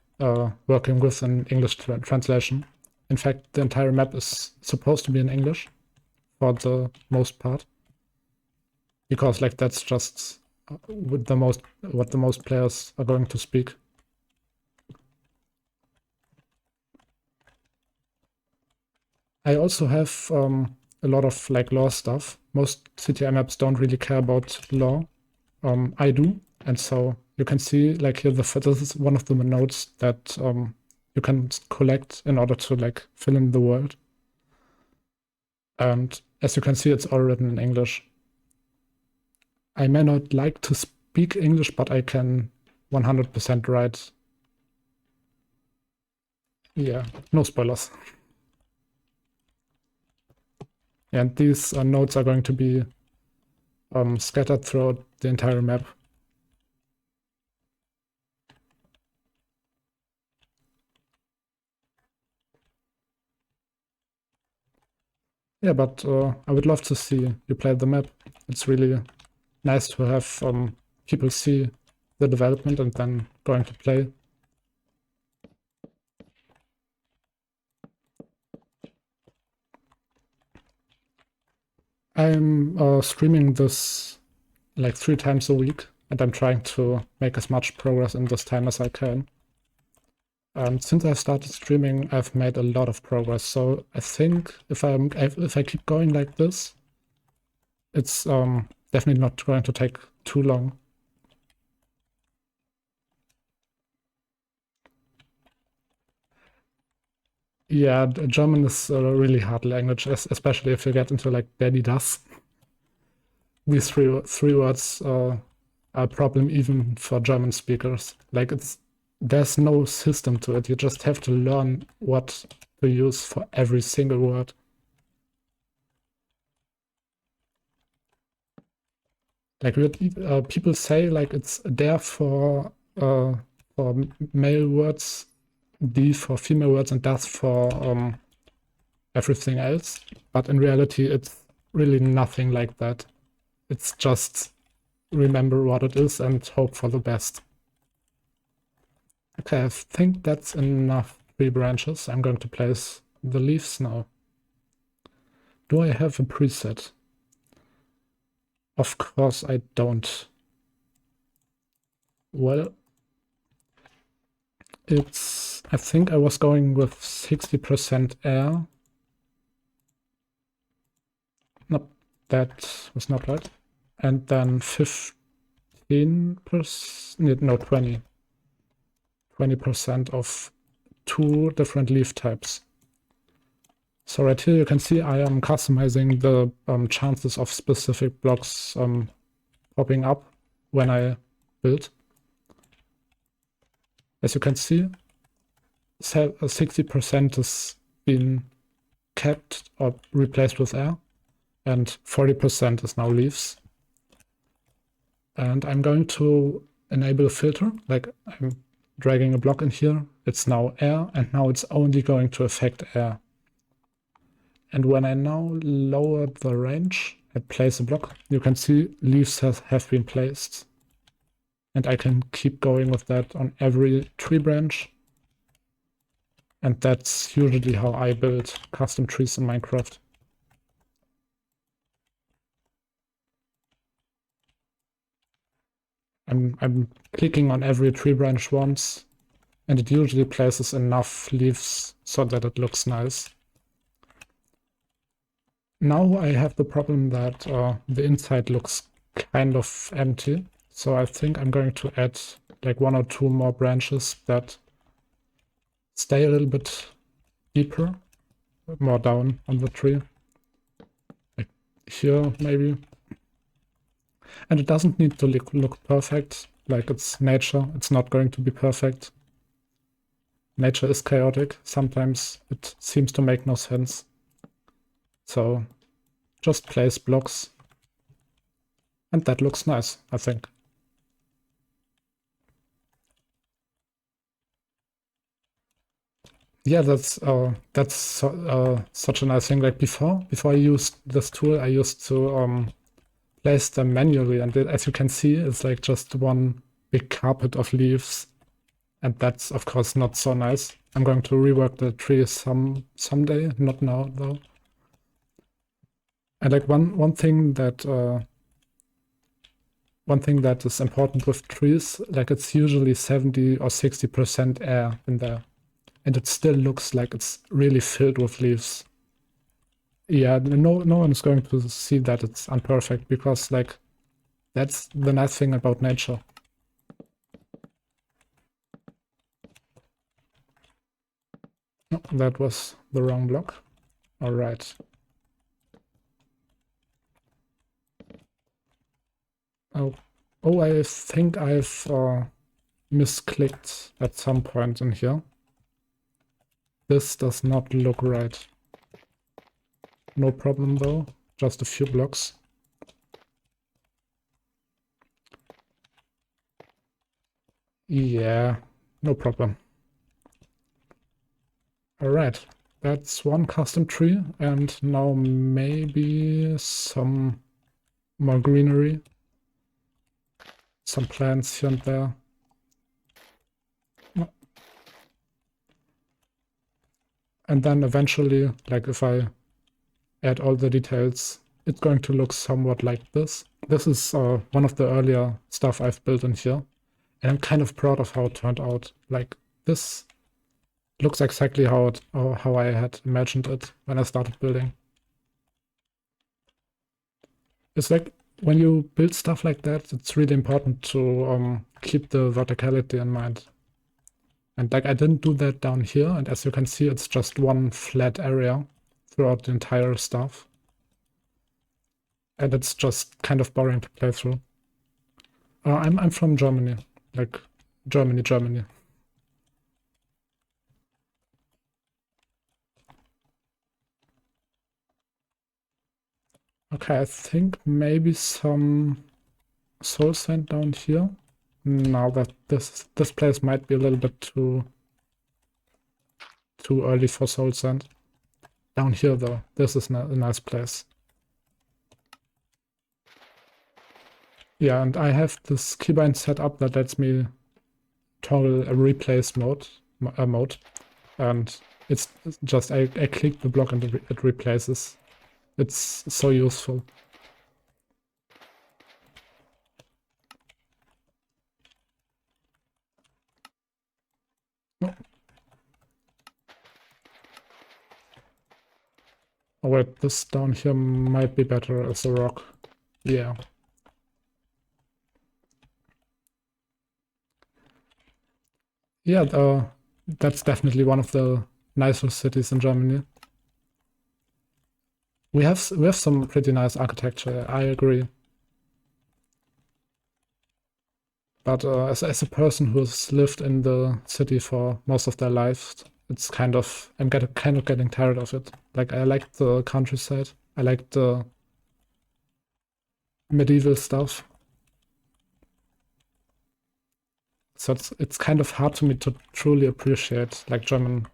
working with an English translation. In fact, the entire map is supposed to be in English for the most part, because like that's just what the most players are going to speak. I also have a lot of like lore stuff. Most CTM maps don't really care about lore. I do, and so you can see like here this is one of the nodes that you can collect in order to like fill in the world. And as you can see, it's all written in English. I may not like to speak English, but I can 100% write. Yeah, no spoilers. And these nodes are going to be scattered throughout the entire map. Yeah, but I would love to see you play the map. It's really nice to have people see the development and then going to play. I'm streaming this like 3 times a week, and I'm trying to make as much progress in this time as I can. Since I started streaming, I've made a lot of progress. So I think if I keep going like this, it's definitely not going to take too long. Yeah, German is a really hard language, especially if you get into like Daddy Das. These three words are a problem even for German speakers. Like, there's no system to it. You just have to learn what to use for every single word. Like, people say like it's there for male words, D for female words, and das for everything else. But in reality, it's really nothing like that. It's just remember what it is and hope for the best. Okay, I think that's enough tree branches. I'm going to place the leaves now. Do I have a preset? Of course I don't. Well, I think I was going with 60% air. Nope, that was not right. And then 15%, no, 20. 20% of 2 different leaf types. So right here you can see I am customizing the chances of specific blocks popping up when I build. As you can see, 60% is being kept or replaced with air, and 40% is now leaves. And I'm going to enable a filter, like I'm dragging a block in here, it's now air, and now it's only going to affect air. And when I now lower the range and place a block, you can see leaves have been placed. And I can keep going with that on every tree branch. And that's usually how I build custom trees in Minecraft. I'm clicking on every tree branch once, and it usually places enough leaves so that it looks nice. Now I have the problem that the inside looks kind of empty, so I think I'm going to add like 1 or 2 more branches that stay a little bit deeper, more down on the tree, like here maybe. And it doesn't need to look perfect, like it's nature, it's not going to be perfect. Nature is chaotic, sometimes it seems to make no sense. So just place blocks, and that looks nice, I think. Yeah, that's such a nice thing. Like before I used this tool, I used to place them manually, and as you can see, it's like just one big carpet of leaves, and that's of course not so nice. I'm going to rework the tree someday, not now though. And like one thing that is important with trees, like it's usually 70 or 60% air in there, and it still looks like it's really filled with leaves. Yeah, no one is going to see that it's imperfect, because like that's the nice thing about nature. Oh, that was the wrong block. All right. Oh, I think I've misclicked at some point in here. This does not look right. No problem though, just a few blocks. Yeah, no problem. All right, that's one custom tree, and now maybe some more greenery. Some plants here and there. And then eventually, like if I add all the details, it's going to look somewhat like this. This is one of the earlier stuff I've built in here. And I'm kind of proud of how it turned out. Like this looks exactly how I had imagined it when I started building. It's like when you build stuff like that, it's really important to keep the verticality in mind. And like I didn't do that down here, and as you can see, it's just one flat area throughout the entire stuff. And it's just kind of boring to play through. I'm from Germany, like Germany. Okay, I think maybe some soul sand down here. Now that this place might be a little bit too early for soul sand. Down here though, this is a nice place. Yeah, and I have this keybind set up that lets me toggle a replace mode, and it's just I click the block and it replaces. It's so useful. Oh wait, this down here might be better as a rock. Yeah. Yeah, that's definitely one of the nicer cities in Germany. We have some pretty nice architecture, I agree. But as a person who's lived in the city for most of their life, it's kind of getting tired of it. Like I like the countryside. I like the medieval stuff. So it's kind of hard to me to truly appreciate like German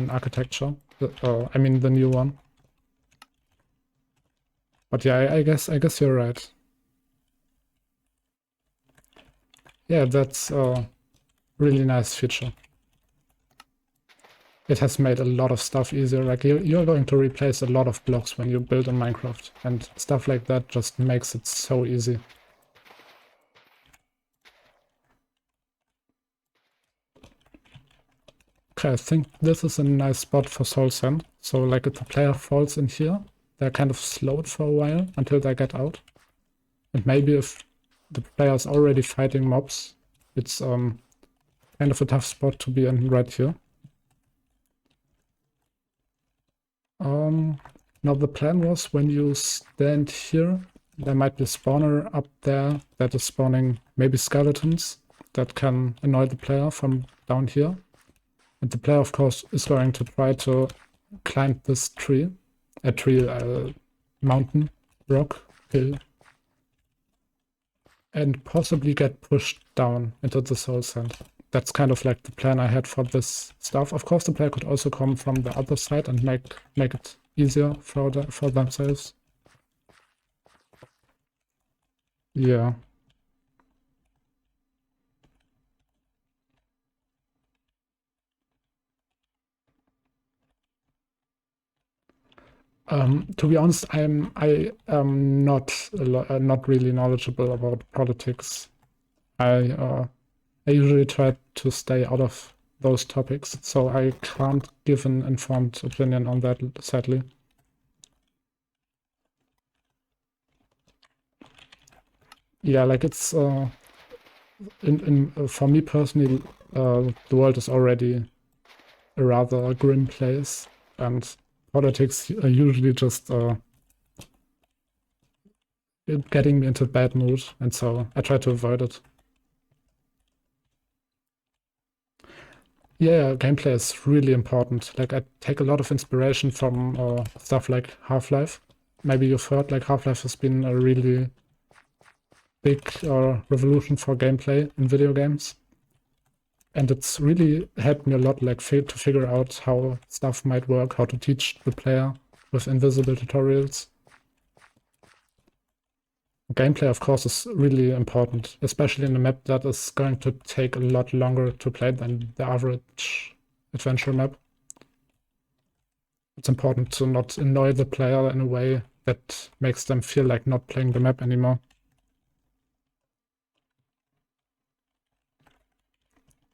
architecture. I mean the new one. But yeah, I guess you're right. Yeah, that's a really nice feature. It has made a lot of stuff easier. Like you're going to replace a lot of blocks when you build in Minecraft, and stuff like that just makes it so easy. Okay, I think this is a nice spot for soul sand. So like if the player falls in here, they're kind of slowed for a while until they get out. And maybe if the player is already fighting mobs, it's kind of a tough spot to be in right here. Um, Now the plan was when you stand here, there might be a spawner up there that is spawning maybe skeletons that can annoy the player from down here. And the player, of course, is going to try to climb this mountain, rock, hill, and possibly get pushed down into the soul sand. That's kind of like the plan I had for this stuff. Of course, the player could also come from the other side and make it easier for themselves. Yeah. To be honest, I am not really knowledgeable about politics. I usually try to stay out of those topics, so I can't give an informed opinion on that, sadly. Yeah, like it's in for me personally, the world is already a rather grim place, and politics are usually just getting me into a bad mood, and so I try to avoid it. Yeah, gameplay is really important. Like I take a lot of inspiration from stuff like Half-Life. Maybe you've heard like Half-Life has been a really big revolution for gameplay in video games. And it's really helped me a lot, like to figure out how stuff might work, how to teach the player with invisible tutorials. Gameplay, of course, is really important, especially in a map that is going to take a lot longer to play than the average adventure map. It's important to not annoy the player in a way that makes them feel like not playing the map anymore.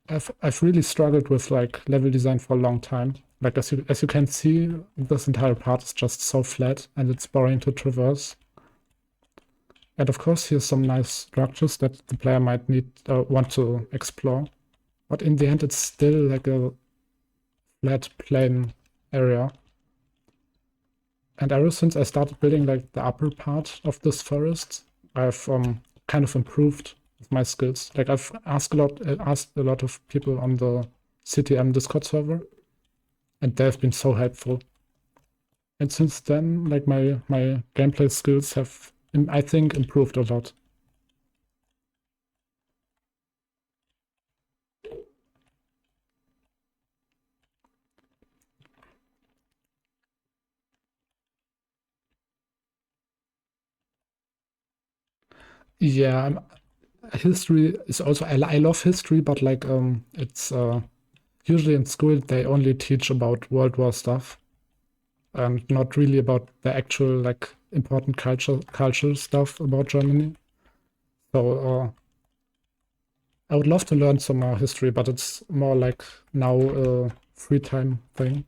I've really struggled with like level design for a long time. Like as you can see, this entire part is just so flat and it's boring to traverse. And of course, here's some nice structures that the player might want to explore. But in the end, it's still like a flat, plain area. And ever since I started building like the upper part of this forest, I've kind of improved my skills. Like I've asked a lot of people on the CTM Discord server, and they've been so helpful. And since then, like my gameplay skills have, I think, improved a lot. Yeah, history is also I love history, but like it's usually in school they only teach about World War stuff and not really about the actual like important cultural stuff about Germany. So I would love to learn some more history, but it's more like now a free time thing.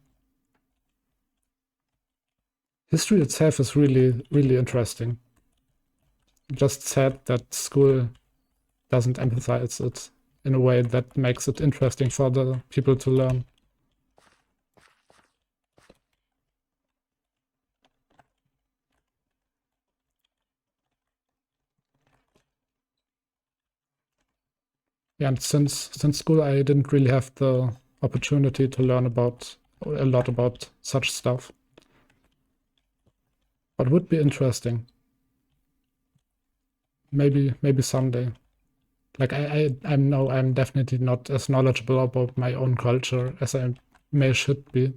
History itself is really interesting. Just sad that school doesn't emphasize it in a way that makes it interesting for the people to learn. Yeah, and since school, I didn't really have the opportunity to learn a lot about such stuff. But would be interesting. Maybe someday. Like I'm definitely not as knowledgeable about my own culture as I should be.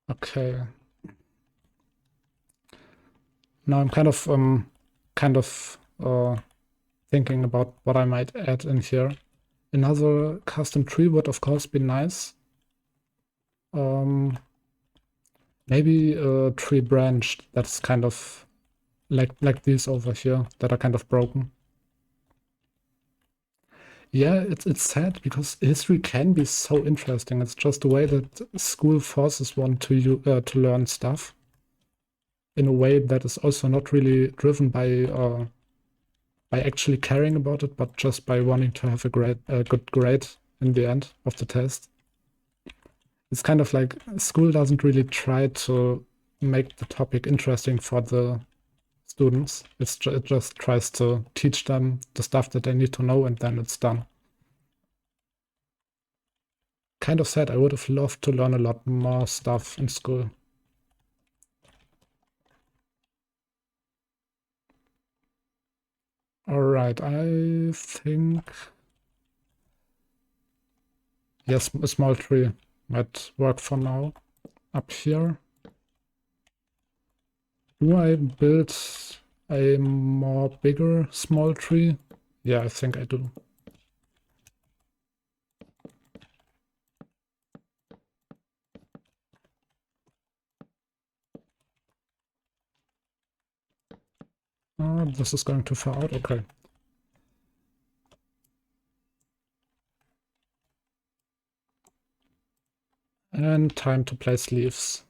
Okay. Now I'm kind of thinking about what I might add in here. Another custom tree would of course be nice. Maybe a tree branch that's kind of like these over here that are kind of broken. Yeah, it's sad because history can be so interesting. It's just the way that school forces one to learn stuff in a way that is also not really driven by actually caring about it, but just by wanting to have a good grade in the end of the test. It's kind of like school doesn't really try to make the topic interesting for the students. It just tries to teach them the stuff that they need to know, and then it's done. Kind of sad. I would have loved to learn a lot more stuff in school. All right, I think yes, a small tree might work for now. Up here. Do I build a more bigger small tree? Yeah, I think I do. This is going too far out. Okay. And time to place leaves.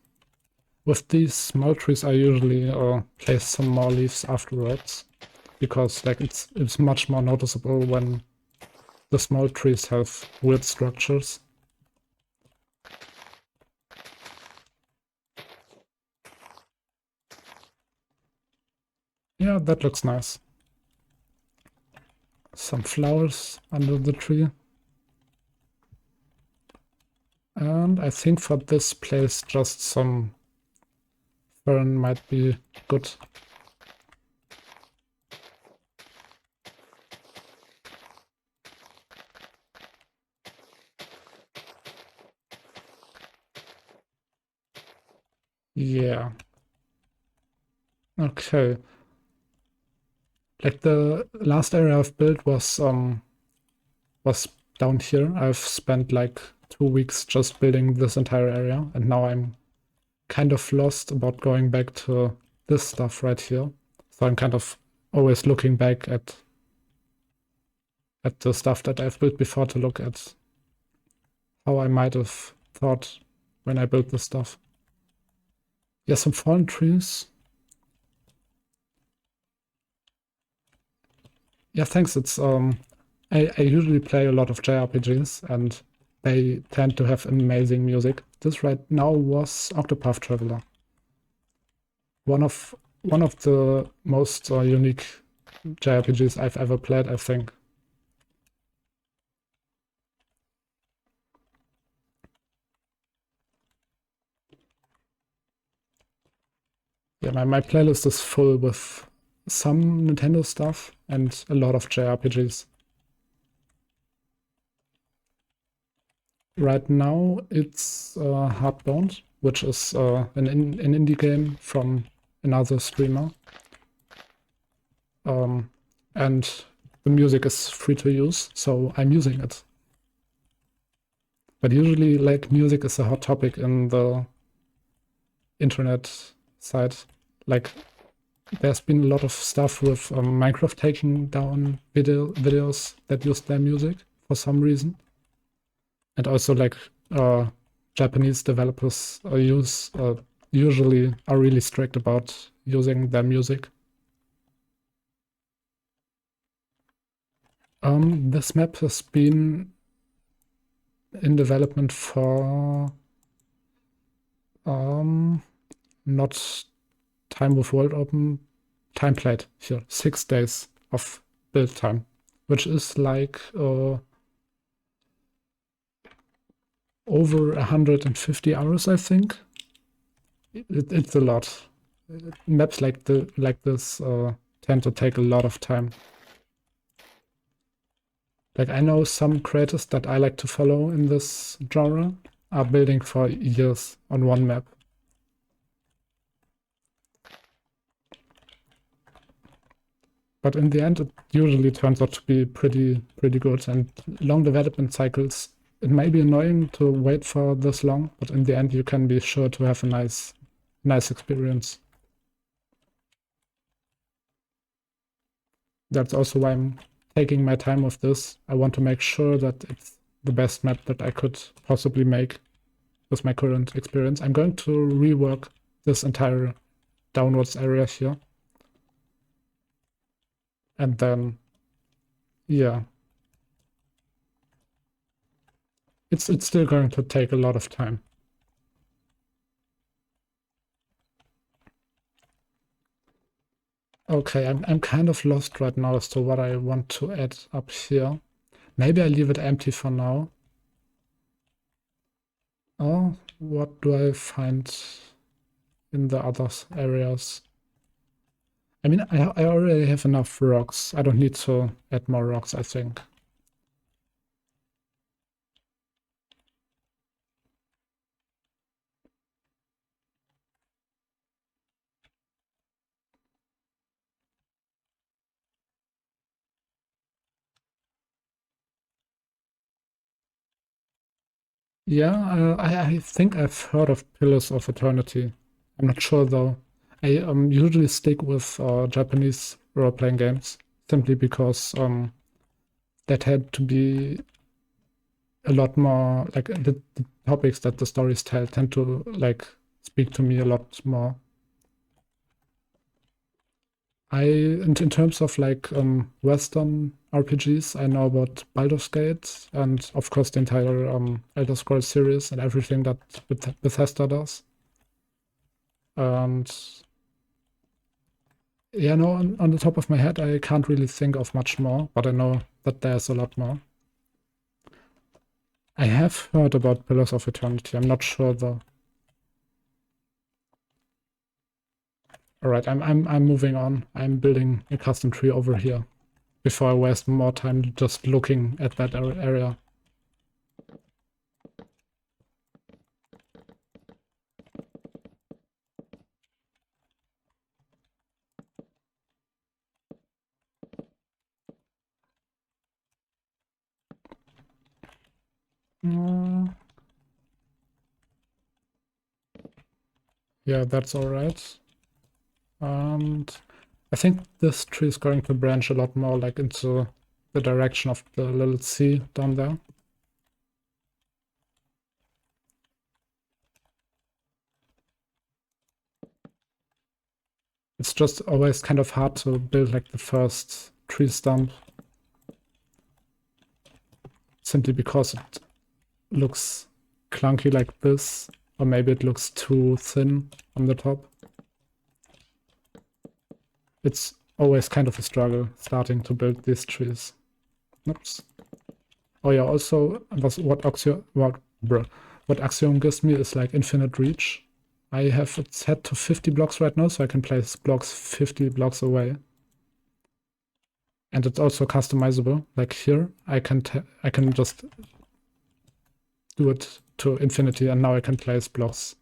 With these small trees, I usually place some more leaves afterwards, because like it's much more noticeable when the small trees have weird structures. Yeah, that looks nice. Some flowers under the tree. And I think for this place, just some fern might be good. Yeah. Okay. Like the last area I've built was down here. I've spent like 2 weeks just building this entire area, and now I'm kind of lost about going back to this stuff right here. So I'm kind of always looking back at the stuff that I've built before to look at how I might have thought when I built this stuff. Yeah, some fallen trees. Yeah, thanks. It's I usually play a lot of JRPGs, and they tend to have amazing music. This right now was Octopath Traveler. One of the most unique JRPGs I've ever played, I think. Yeah, my playlist is full with some Nintendo stuff and a lot of JRPGs. Right now, it's Hardbound, which is an indie game from another streamer. And the music is free to use, so I'm using it. But usually, like, music is a hot topic in the internet side. Like, there's been a lot of stuff with Minecraft taking down videos that use their music for some reason. And also, like, Japanese developers use usually are really strict about using their music. This map has been in development for not time with world open, time played here, 6 days of build time, which is like over 150 hours, I think. It's a lot. Maps like this tend to take a lot of time. Like I know some creators that I like to follow in this genre are building for years on one map. But in the end, it usually turns out to be pretty good. And long development cycles, it may be annoying to wait for this long, but in the end, you can be sure to have a nice experience. That's also why I'm taking my time with this. I want to make sure that it's the best map that I could possibly make with my current experience. I'm going to rework this entire downwards area here. And then, yeah. It's still going to take a lot of time. Okay, I'm kind of lost right now as to what I want to add up here. Maybe I leave it empty for now. Oh, what do I find in the other areas? I mean, I already have enough rocks. I don't need to add more rocks, I think. Yeah, I think I've heard of Pillars of Eternity. I'm not sure though. I usually stick with Japanese role-playing games simply because that had to be a lot more like the topics that the stories tend to like speak to me a lot more. In terms of like Western RPGs, I know about Baldur's Gate and of course the entire Elder Scrolls series and everything that Bethesda does. And yeah, no, on the top of my head, I can't really think of much more, but I know that there's a lot more. I have heard about Pillars of Eternity. I'm not sure though. All right, I'm moving on. I'm building a custom tree over here before I waste more time just looking at that area. Yeah, that's all right. And I think this tree is going to branch a lot more like into the direction of the little sea down there. It's just always kind of hard to build like the first tree stump simply because it looks clunky like this, or maybe it looks too thin on the top. It's always kind of a struggle starting to build these trees. Oops. Oh yeah, also what Axiom gives me is like infinite reach. I have it set to 50 blocks right now, so I can place blocks 50 blocks away. And it's also customizable. Like here, I can just do it to infinity, and now I can place blocks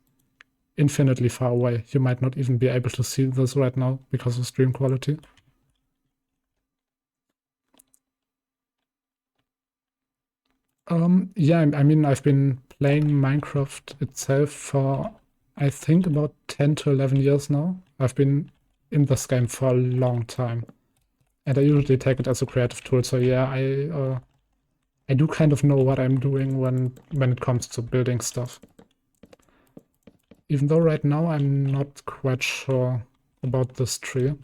infinitely far away. You might not even be able to see this right now because of stream quality. Yeah, I mean, I've been playing Minecraft itself for, I think, about 10 to 11 years now. I've been in this game for a long time. And I usually take it as a creative tool. So yeah, I do kind of know what I'm doing when it comes to building stuff. even though right now I'm not quite sure about this tree.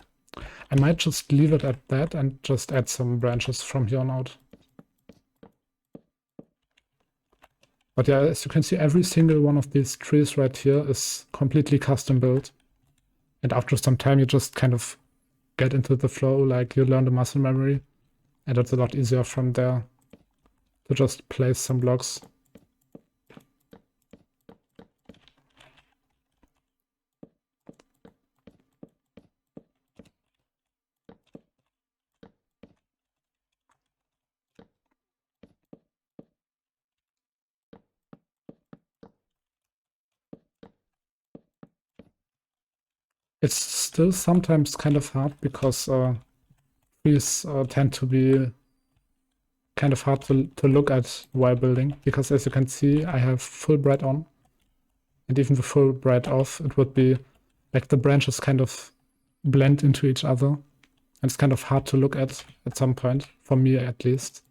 I might just leave it at that and just add some branches from here on out. But yeah, as you can see, every single one of these trees right here is completely custom built. And after some time, you just kind of get into the flow, like you learn the muscle memory. And it's a lot easier from there to just place some blocks. It's still sometimes kind of hard because trees tend to be kind of hard to look at while building. Because as you can see, I have full bright on. And even with full bright off, it would be like the branches kind of blend into each other. And it's kind of hard to look at some point, for me at least.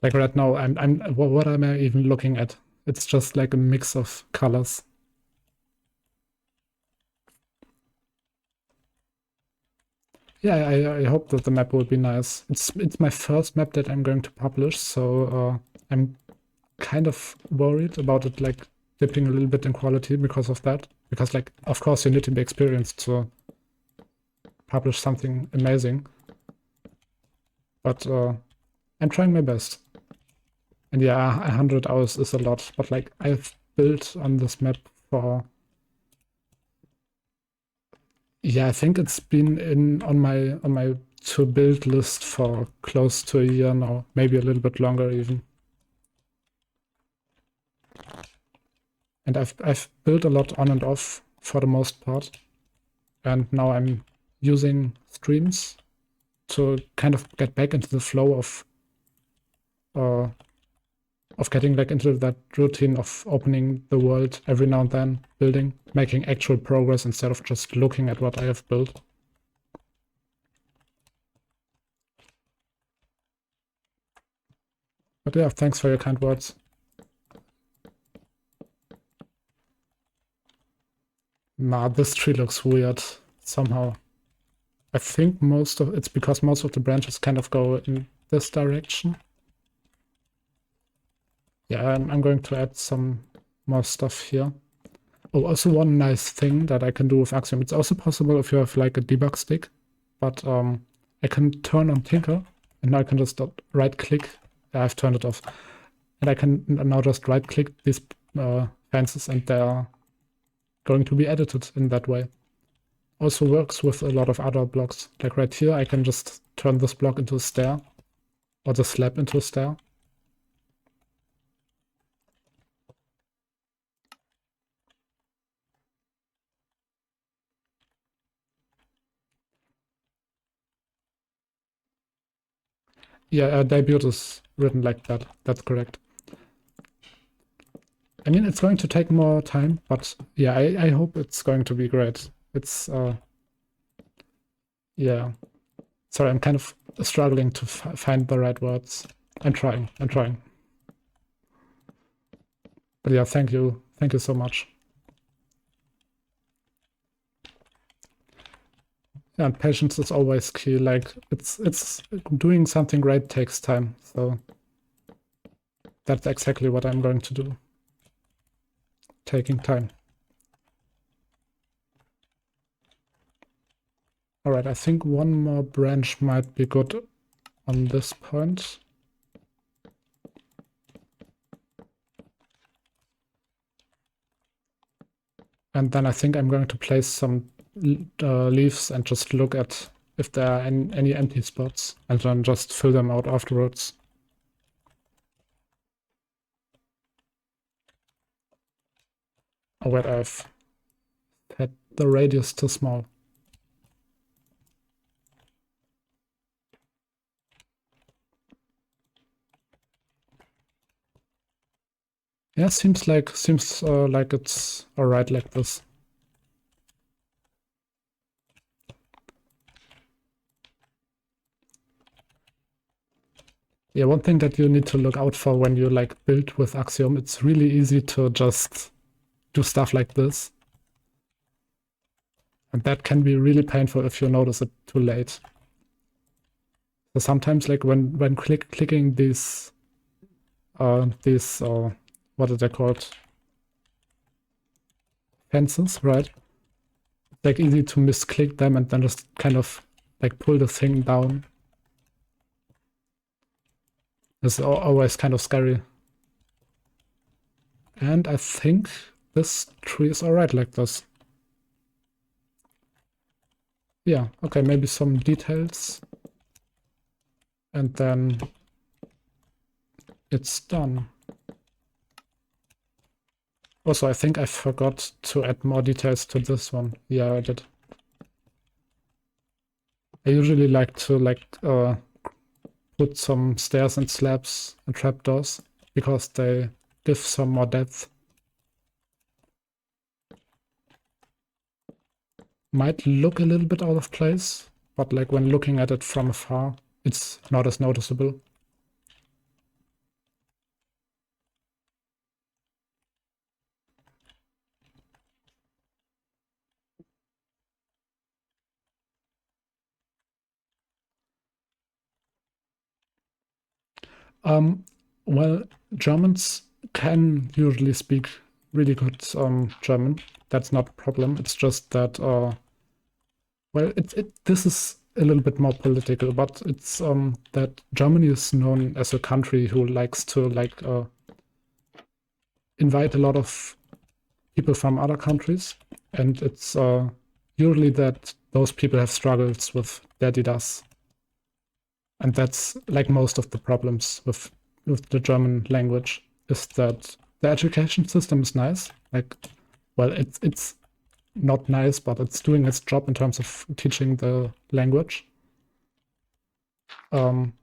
Like right now, what am I even looking at? It's just like a mix of colors. Yeah, I hope that the map will be nice. It's my first map that I'm going to publish, so I'm kind of worried about it like dipping a little bit in quality because of that. Because like, of course, you need to be experienced to publish something amazing. But I'm trying my best. And yeah, 100 hours is a lot, but like I've built on this map for, yeah, I think it's been on my to build list for close to a year now, maybe a little bit longer even. And I've built a lot on and off for the most part. And now I'm using streams to kind of get back into the flow of getting back into that routine of opening the world every now and then, building, making actual progress instead of just looking at what I have built. But yeah, thanks for your kind words. Nah, this tree looks weird somehow. I think it's because most of the branches kind of go in this direction. Yeah, I'm going to add some more stuff here. Oh, also one nice thing that I can do with Axiom. It's also possible if you have like a debug stick, but I can turn on Tinker, and now I can just right click. I've turned it off. And I can now just right click these fences and they're going to be edited in that way. Also works with a lot of other blocks. Like right here, I can just turn this block into a stair or the slab into a stair. Yeah, debut is written like that. That's correct. I mean, it's going to take more time, but yeah, I hope it's going to be great. It's, yeah. Sorry, I'm kind of struggling to find the right words. I'm trying. But yeah, thank you. Thank you so much. Yeah, and patience is always key. Like, it's doing something great takes time. So that's exactly what I'm going to do. Taking time. All right, I think one more branch might be good on this point. And then I think I'm going to place some leaves and just look at if there are any empty spots and then just fill them out afterwards. Oh wait, I've had the radius too small. Yeah, seems like it's all right like this. Yeah, one thing that you need to look out for when you like build with Axiom, it's really easy to just do stuff like this. And that can be really painful if you notice it too late. So sometimes like when clicking these what are they called? Fences, right? It's like easy to misclick them and then just kind of like pull the thing down. It's always kind of scary. And I think this tree is alright like this. Yeah, okay, maybe some details. And then it's done. Also, I think I forgot to add more details to this one. Yeah, I did. I usually like to put some stairs and slabs and trapdoors because they give some more depth. Might look a little bit out of place, but like when looking at it from afar, it's not as noticeable. Well, Germans can usually speak really good German. That's not a problem. It's just that well, this is a little bit more political, but it's that Germany is known as a country who likes to invite a lot of people from other countries, and it's usually that those people have struggles with their DDoS, and that's like most of the problems with the German language is that the education system is nice. Like, well, it's not nice, but it's doing its job in terms of teaching the language. Um,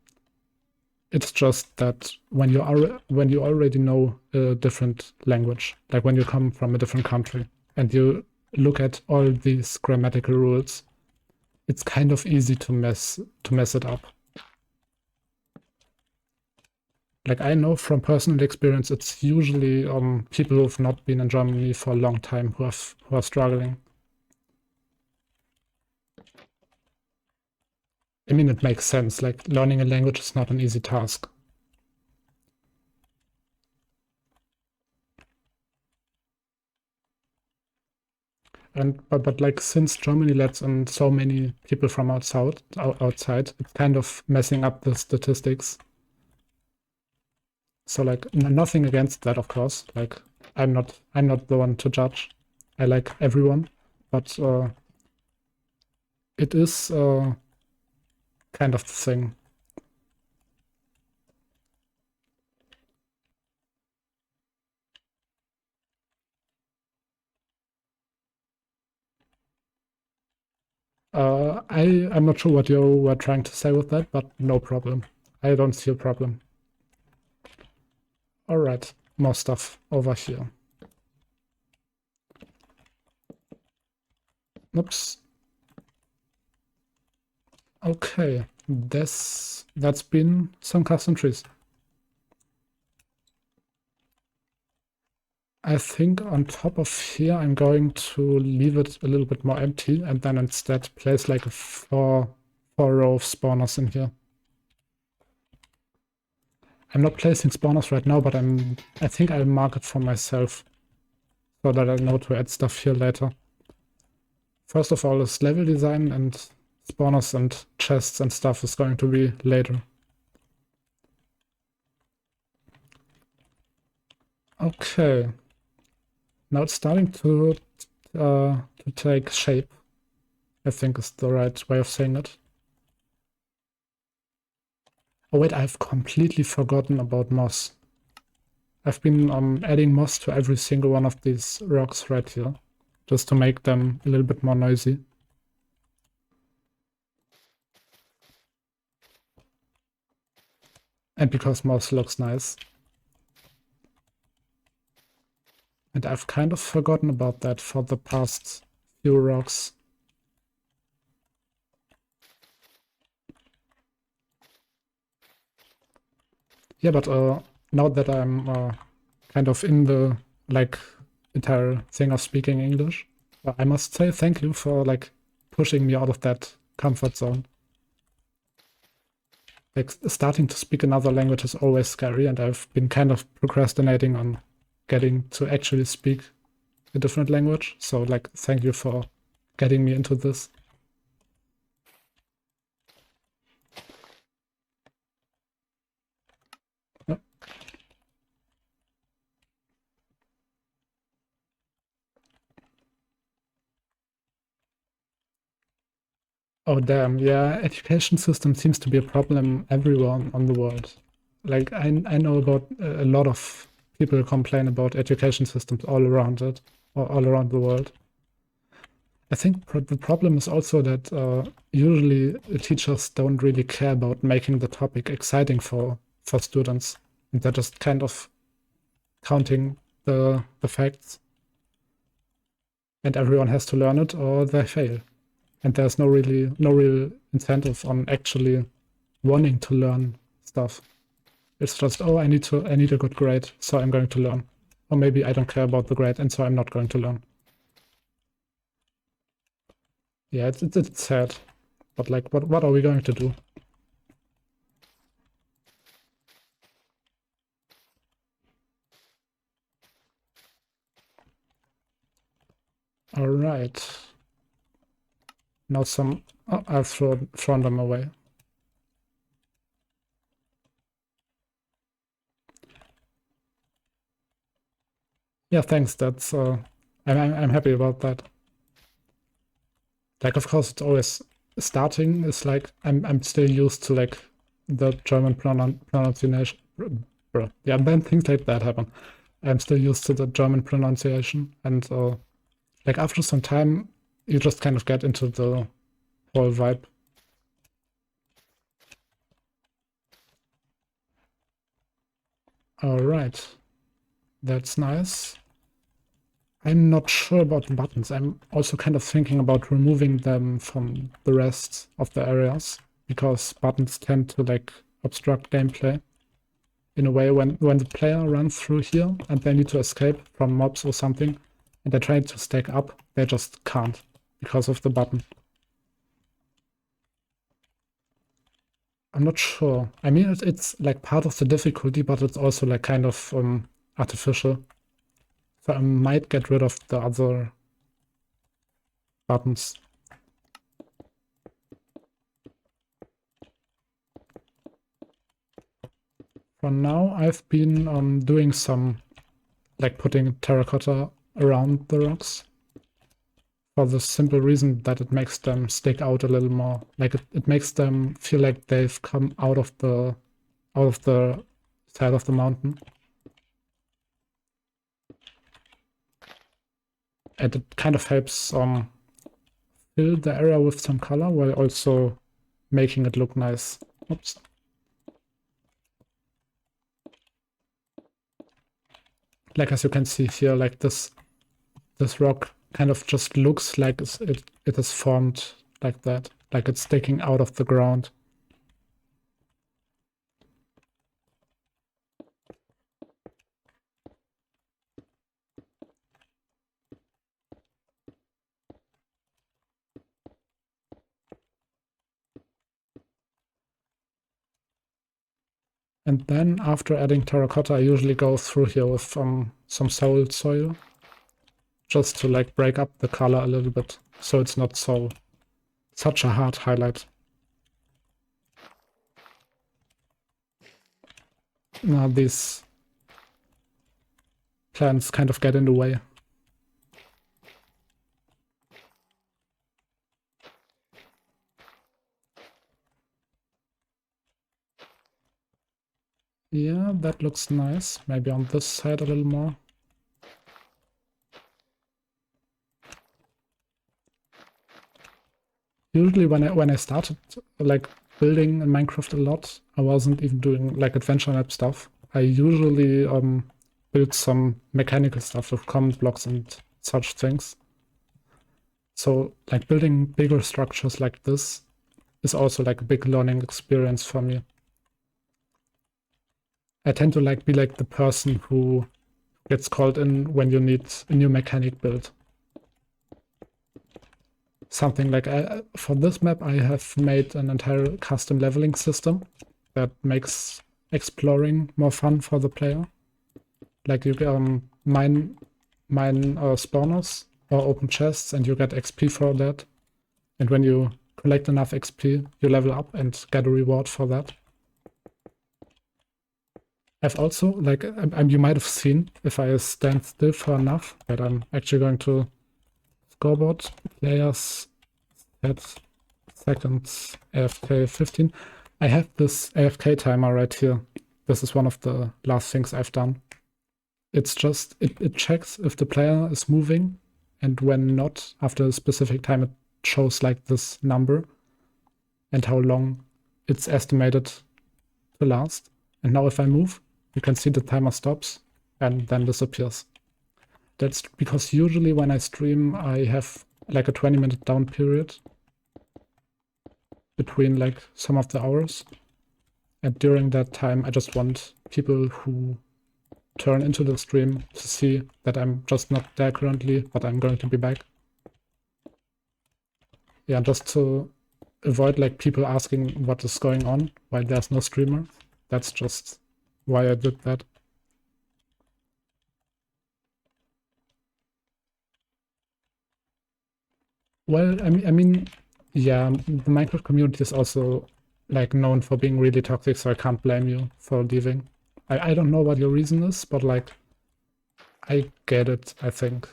it's just that when you already know a different language, like when you come from a different country and you look at all these grammatical rules, it's kind of easy to mess it up. Like I know from personal experience, it's usually people who've not been in Germany for a long time who are struggling. I mean, it makes sense. Like learning a language is not an easy task. And but like since Germany lets in so many people from outside, it's kind of messing up the statistics. So like nothing against that, of course. Like I'm not the one to judge. I like everyone, but it is kind of the thing. I'm not sure what you were trying to say with that, but no problem. I don't see a problem. All right, more stuff over here. Oops. Okay, that's been some custom trees. I think on top of here, I'm going to leave it a little bit more empty and then instead place like a four row of spawners in here. I'm not placing spawners right now, but I think I'll mark it for myself so that I know to add stuff here later. First of all is level design, and spawners and chests and stuff is going to be later. Okay. Now it's starting to take shape, I think is the right way of saying it. Oh wait, I've completely forgotten about moss. I've been adding moss to every single one of these rocks right here, just to make them a little bit more noisy. And because moss looks nice. And I've kind of forgotten about that for the past few rocks. Yeah, but now that I'm kind of in the like entire thing of speaking English, I must say thank you for like pushing me out of that comfort zone. Like starting to speak another language is always scary, and I've been kind of procrastinating on getting to actually speak a different language. So like thank you for getting me into this. Yeah. Oh damn, yeah, education system seems to be a problem everywhere on the world. Like I know about a lot of people complain about education systems all around it, or all around the world. I think the problem is also that usually teachers don't really care about making the topic exciting for students. And they're just kind of counting the facts, and everyone has to learn it or they fail. And there's no real incentive on actually wanting to learn stuff. It's just, oh, I need a good grade, so I'm going to learn. Or maybe I don't care about the grade, and so I'm not going to learn. Yeah, it's sad. But like, what are we going to do? All right. Now some. Oh, I've thrown them away. Yeah, thanks. That's I'm happy about that. Like, of course, it's always starting is like I'm still used to like the German pronunciation. Yeah, then things like that happen. I'm still used to the German pronunciation, and like after some time, you just kind of get into the whole vibe. All right, that's nice. I'm not sure about the buttons. I'm also kind of thinking about removing them from the rest of the areas because buttons tend to like obstruct gameplay in a way when the player runs through here and they need to escape from mobs or something and they're trying to stack up, they just can't because of the button. I'm not sure. I mean, it's like part of the difficulty, but it's also like kind of artificial. So I might get rid of the other buttons. For now, I've been doing some, like putting terracotta around the rocks for the simple reason that it makes them stick out a little more. Like it makes them feel like they've come out of the side of the mountain. And it kind of helps fill the area with some color while also making it look nice. Oops. Like as you can see here, like this rock kind of just looks like it is formed like that, like it's sticking out of the ground. And then after adding terracotta, I usually go through here with some soul soil, just to like break up the color a little bit, so it's not such a hard highlight. Now these plants kind of get in the way. Yeah, that looks nice. Maybe on this side a little more. Usually when I started like building in Minecraft a lot, I wasn't even doing like adventure map stuff. I usually built some mechanical stuff with command blocks and such things. So like building bigger structures like this is also like a big learning experience for me. I tend to like be like the person who gets called in when you need a new mechanic built. Something like for this map, I have made an entire custom leveling system that makes exploring more fun for the player. Like you mine spawners or open chests, and you get XP for that. And when you collect enough XP, you level up and get a reward for that. I've also, like, you might have seen, if I stand still for enough, that I'm actually going to scoreboard players at seconds AFK 15. I have this AFK timer right here. This is one of the last things I've done. It's just, it checks if the player is moving, and when not, after a specific time, it shows like this number and how long it's estimated to last. And now if I move, you can see the timer stops and then disappears. That's because usually when I stream, I have like a 20-minute down period between like some of the hours. And during that time, I just want people who turn into the stream to see that I'm just not there currently, but I'm going to be back. Yeah, just to avoid like people asking what is going on while there's no streamer. That's just why I did that. Well, I mean, yeah, the Minecraft community is also like known for being really toxic, so I can't blame you for leaving. I don't know what your reason is, but like, I get it, I think.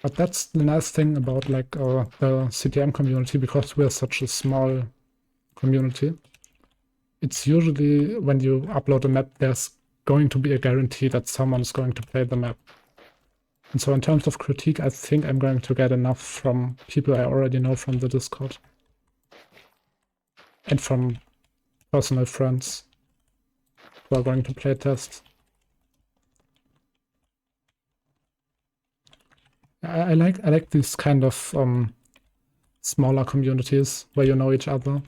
But that's the nice thing about like the CTM community, because we're such a small community. It's usually when you upload a map, there's going to be a guarantee that someone's going to play the map. And so in terms of critique, I think I'm going to get enough from people I already know from the Discord. And from personal friends who are going to play test. I like these kind of smaller communities where you know each other.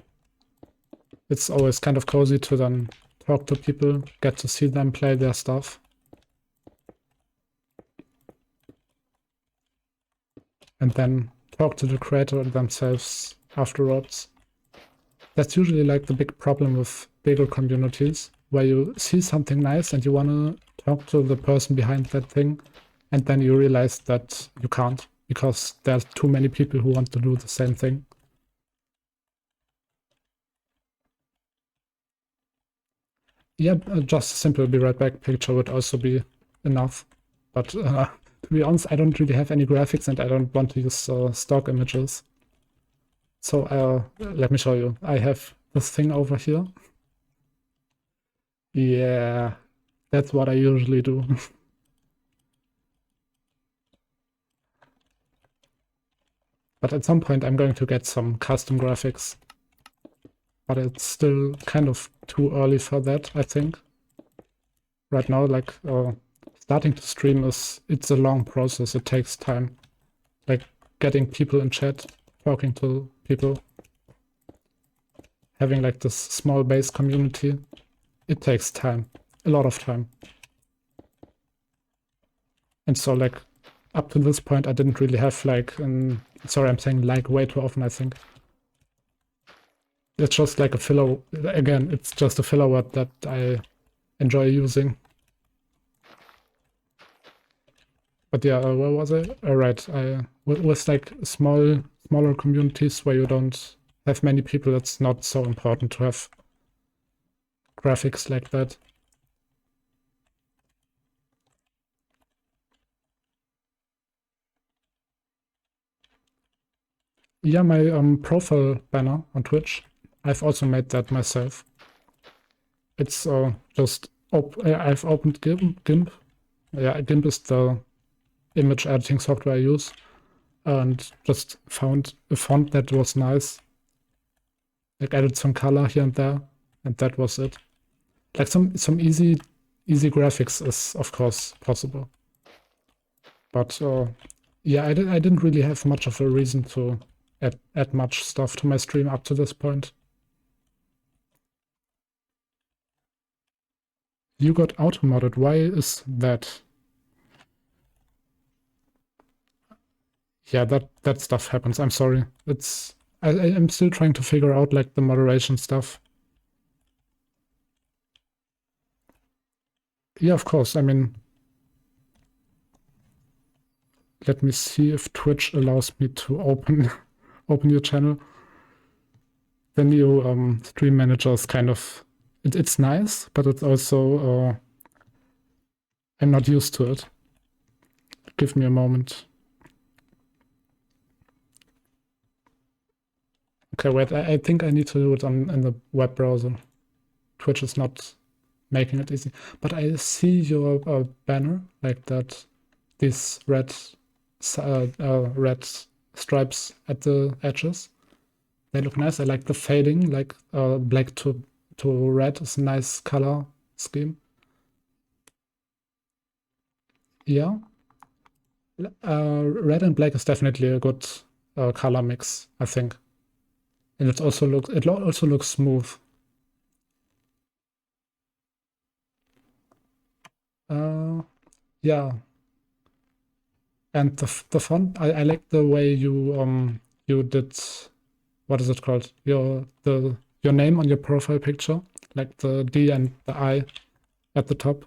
It's always kind of cozy to then talk to people, get to see them play their stuff. And then talk to the creator themselves afterwards. That's usually like the big problem with bigger communities, where you see something nice and you want to talk to the person behind that thing, and then you realize that you can't, because there's too many people who want to do the same thing. Yeah, just a simple be right back picture would also be enough. But to be honest, I don't really have any graphics and I don't want to use stock images. So let me show you. I have this thing over here. Yeah, that's what I usually do. But at some point I'm going to get some custom graphics. But it's still kind of too early for that, I think. Right now, like starting to stream it's a long process. It takes time. Like getting people in chat, talking to people, having like this small base community, it takes time, a lot of time. And so like up to this point, I didn't really have like sorry, I'm saying like way too often, I think. It's just like a filler. Again, it's just a filler word that I enjoy using. But yeah, where was I? Right, with like smaller communities where you don't have many people, it's not so important to have graphics like that. Yeah, my profile banner on Twitch, I've also made that myself. It's just I've opened GIMP. Yeah, GIMP is the image editing software I use, and just found a font that was nice. Like added some color here and there, and that was it. Like some easy easy graphics is, of course, possible. But yeah, I didn't really have much of a reason to add much stuff to my stream up to this point. You got auto-modded. Why is that? Yeah, that stuff happens. I'm sorry. I'm still trying to figure out like the moderation stuff. Yeah, of course. I mean, let me see if Twitch allows me to open your channel. The new stream manager is kind of it's nice, but it's also I'm not used to it. Give me a moment. Okay, wait. I think I need to do it in the web browser. Twitch is not making it easy. But I see your banner like that. These red stripes at the edges. They look nice. I like the fading, like black to red is a nice color scheme. Yeah. Red and black is definitely a good color mix, I think. And it also looks smooth. Yeah. And the font, I like the way you did, what is it called? Your name on your profile picture, like the D and the I at the top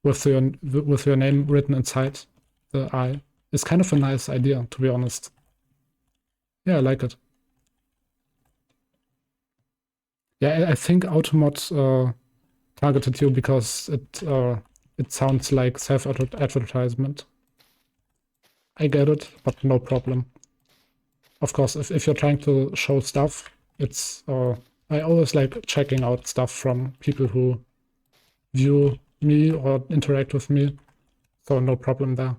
with your name written inside the I. It's kind of a nice idea, to be honest. Yeah, I like it. Yeah, I think Automod targeted you because it sounds like self-advertisement. I get it, but no problem. Of course, if you're trying to show stuff, it's I always like checking out stuff from people who view me or interact with me, so no problem there.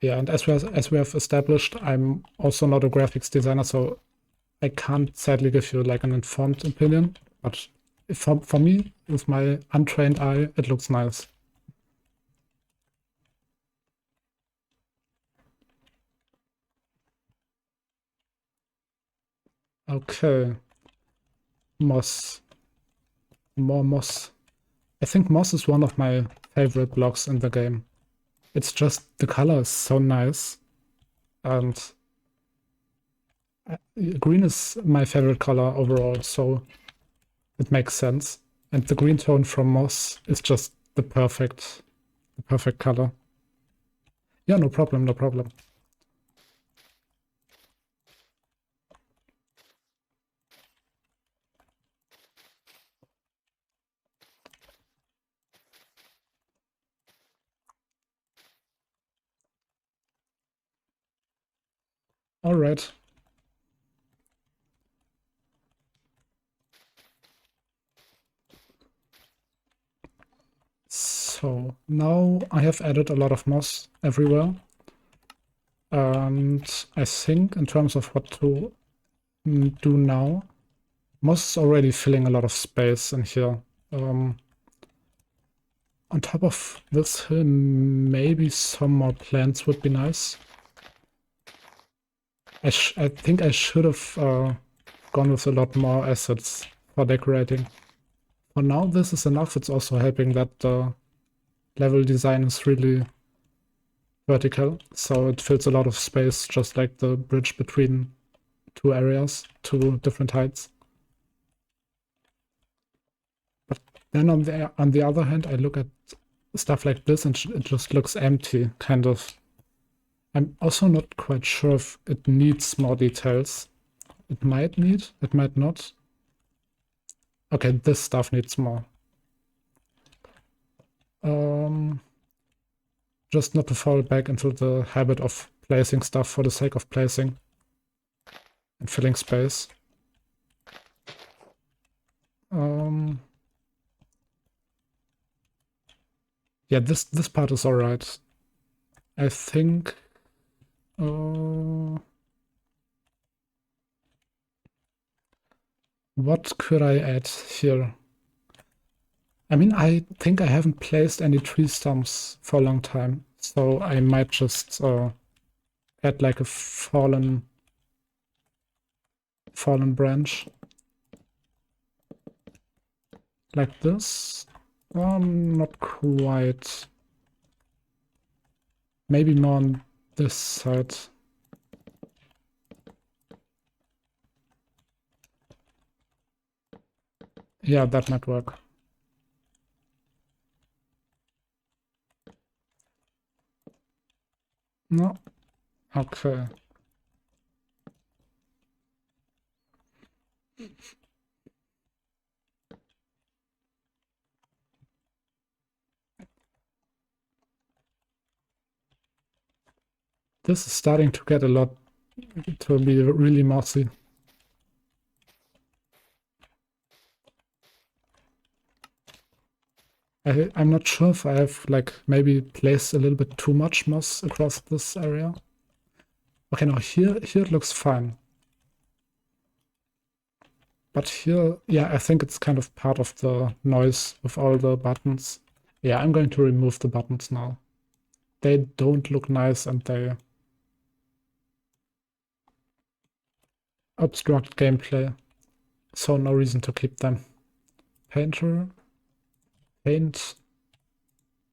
Yeah, and as we have established, I'm also not a graphics designer, so I can't sadly give you like an informed opinion. But for me, with my untrained eye, it looks nice. Okay, moss, more moss. I think moss is one of my favorite blocks in the game. It's just the color is so nice, and green is my favorite color overall, so it makes sense. And the green tone from moss is just the perfect color. Yeah, no problem, no problem. All right. So now I have added a lot of moss everywhere. And I think in terms of what to do now, moss is already filling a lot of space in here. On top of this hill, maybe some more plants would be nice. I think I should have gone with a lot more assets for decorating. For now, this is enough. It's also helping that the level design is really vertical, so it fills a lot of space, just like the bridge between two areas, two different heights. But then on the other hand, I look at stuff like this and it just looks empty, kind of. I'm also not quite sure if it needs more details. It might need, it might not. Okay, this stuff needs more. Just not to fall back into the habit of placing stuff for the sake of placing and filling space. Yeah, this part is all right. I think. What could I add here? I mean, I think I haven't placed any tree stumps for a long time, so I might just add like a fallen branch like this. Not quite. Maybe more on this side. Yeah, that might work. No. Okay. This is starting to get a lot to be really mossy. I'm not sure if I have like maybe placed a little bit too much moss across this area. Okay, now here it looks fine. But here, yeah, I think it's kind of part of the noise with all the buttons. Yeah, I'm going to remove the buttons now. They don't look nice and they obstruct gameplay. So no reason to keep them. Painter. Paint.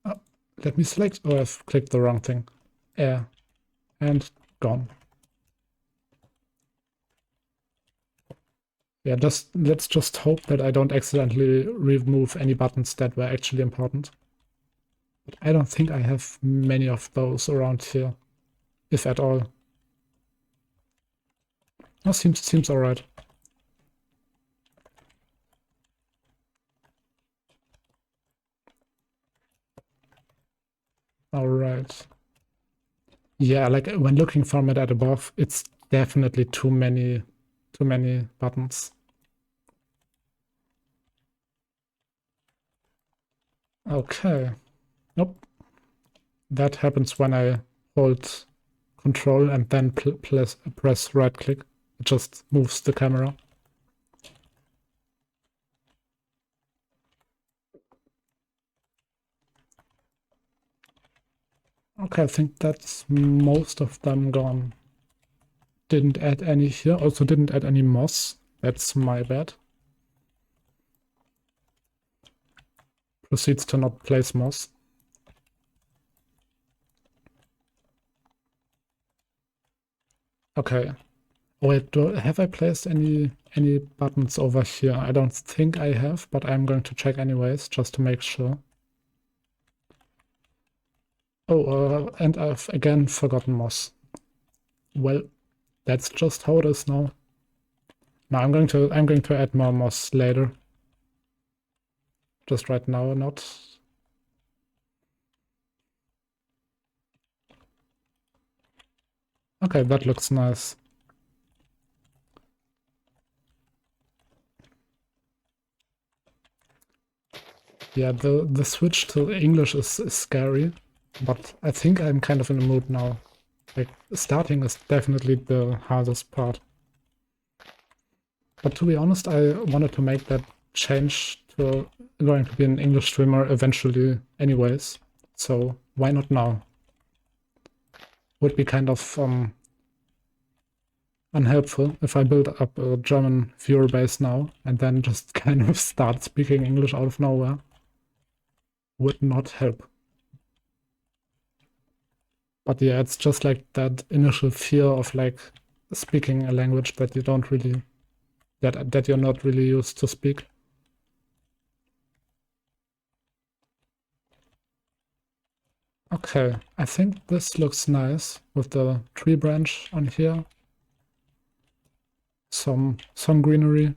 Oh, let me select. Oh, I've clicked the wrong thing. Air. And gone. Yeah, let's just hope that I don't accidentally remove any buttons that were actually important. But I don't think I have many of those around here, if at all. Oh, seems alright. Alright. Yeah, like when looking from it at above, it's definitely too many buttons. Okay. Nope. That happens when I hold control and then press right click. It just moves the camera. Okay, I think that's most of them gone. Didn't add any here. Also didn't add any moss. That's my bad. Proceeds to not place moss. Okay. Wait, have I placed any buttons over here? I don't think I have, but I'm going to check anyways, just to make sure. Oh, and I've again forgotten moss. Well, that's just how it is now. Now I'm going to add more moss later. Just right now, not. Okay, that looks nice. Yeah, the switch to English is scary, but I think I'm kind of in the mood now. Like, starting is definitely the hardest part. But to be honest, I wanted to make that change to going to be an English streamer eventually anyways. So why not now? Would be kind of unhelpful if I build up a German viewer base now and then just kind of start speaking English out of nowhere. Would not help. But yeah, it's just like that initial fear of like speaking a language that you don't really that you're not really used to speak. Okay, I think this looks nice with the tree branch on here. Some greenery.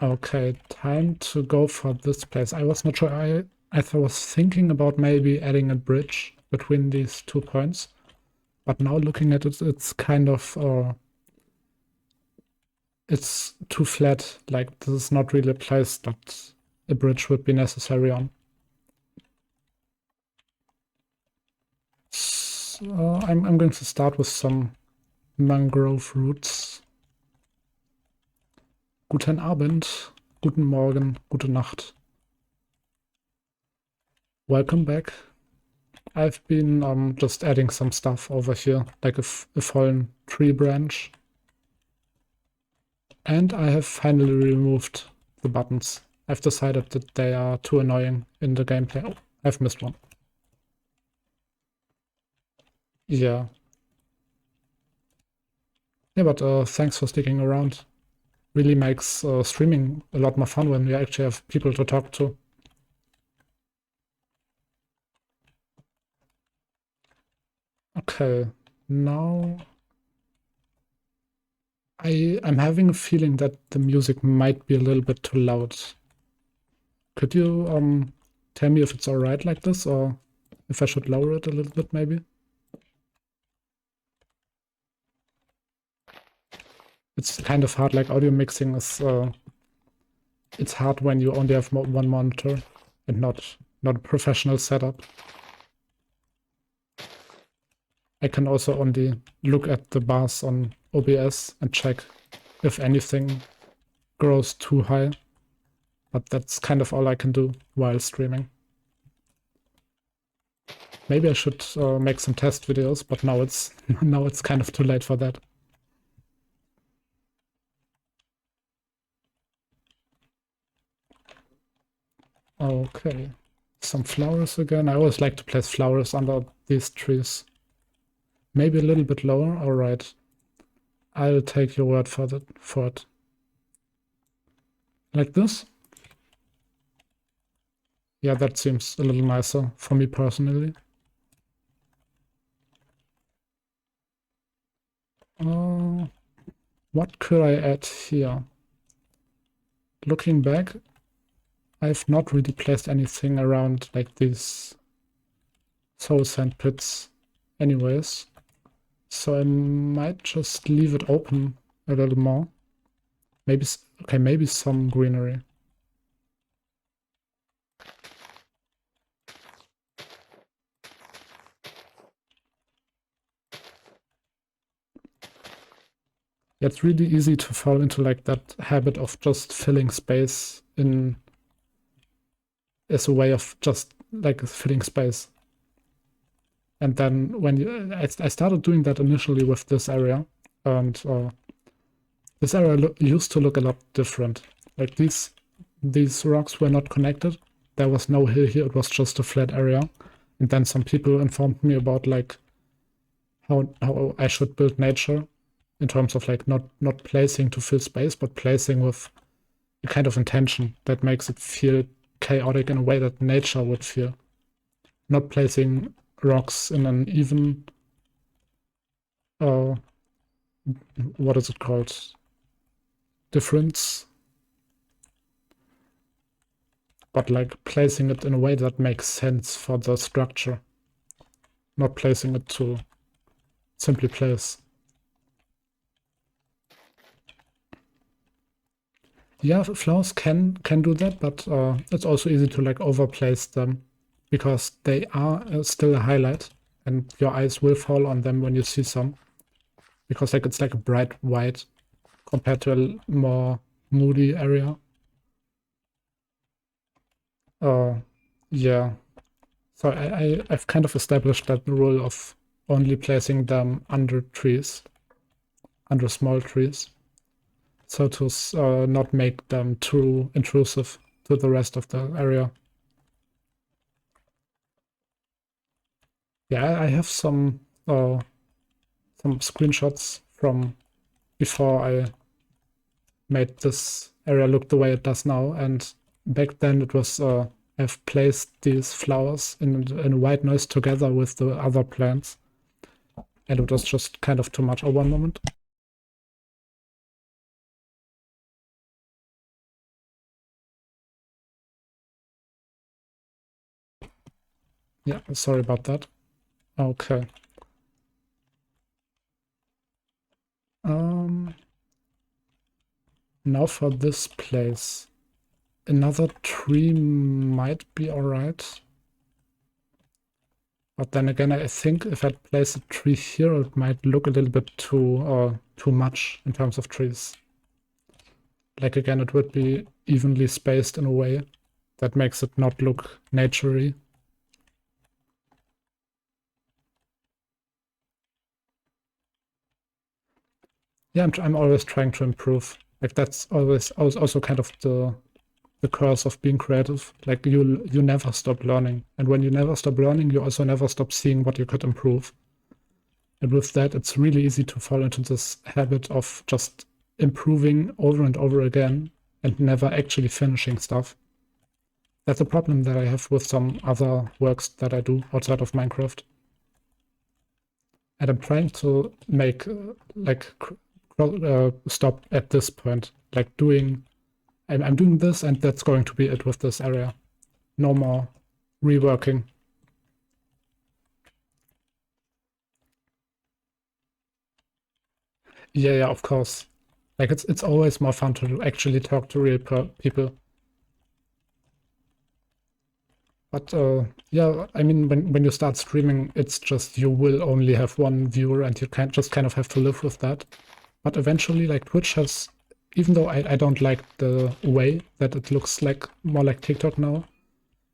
Okay, time to go for this place. I was not sure. I was thinking about maybe adding a bridge between these 2 points, but now looking at it, it's kind of it's too flat. Like this is not really a place that a bridge would be necessary on. I'm going to start with some mangrove roots. Guten Abend, guten Morgen, gute Nacht. Welcome back. I've been just adding some stuff over here, like a fallen tree branch. And I have finally removed the buttons. I've decided that they are too annoying in the gameplay. Oh, I've missed one. Yeah. Yeah, but thanks for sticking around. Really makes streaming a lot more fun when you actually have people to talk to. Okay, now I'm having a feeling that the music might be a little bit too loud. Could you tell me if it's alright like this, or if I should lower it a little bit maybe? It's kind of hard, like audio mixing is it's hard when you only have one monitor and not a professional setup. I can also only look at the bars on OBS and check if anything grows too high, but that's kind of all I can do while streaming. Maybe I should make some test videos, but now it's now it's kind of too late for that. Okay, some flowers again. I always like to place flowers under these trees. Maybe a little bit lower. All right, I'll take your word for it. Like this? Yeah, that seems a little nicer for me personally. What could I add here? Looking back, I've not really placed anything around like these soul sand pits anyways. So I might just leave it open a little more. Maybe, okay, maybe some greenery. Yeah, it's really easy to fall into like that habit of just filling space in as a way of just like filling space. And then when I started doing that initially with this area, and this area used to look a lot different. Like these rocks were not connected. There was no hill here. It was just a flat area. And then some people informed me about like how I should build nature in terms of like not placing to fill space, but placing with a kind of intention that makes it feel chaotic in a way that nature would feel. Not placing rocks in an even what is it called? Difference. But like placing it in a way that makes sense for the structure. Not placing it to simply place. Yeah, flowers can do that, but it's also easy to like overplace them because they are still a highlight, and your eyes will fall on them when you see some, because like it's like a bright white compared to a more moody area. Yeah. So I've kind of established that rule of only placing them under trees, under small trees, so to not make them too intrusive to the rest of the area. Yeah, I have some screenshots from before I made this area look the way it does now, and back then it was I've placed these flowers in white noise together with the other plants, and it was just kind of too much at one moment. Yeah, sorry about that. Okay. Now for this place. Another tree might be alright. But then again, I think if I place a tree here, it might look a little bit too much in terms of trees. Like again, it would be evenly spaced in a way that makes it not look naturey. Yeah, I'm always trying to improve. Like that's always also kind of the curse of being creative. Like you never stop learning, and when you never stop learning, you also never stop seeing what you could improve. And with that, it's really easy to fall into this habit of just improving over and over again and never actually finishing stuff. That's a problem that I have with some other works that I do outside of Minecraft. And I'm trying to make stop at this point, like I'm doing this, and that's going to be it with this area. No more reworking. Yeah, of course. Like it's always more fun to actually talk to real people. But yeah, I mean, when you start streaming, it's just you will only have one viewer, and you can't just kind of have to live with that. But eventually, like Twitch has, even though I don't like the way that it looks like more like TikTok now,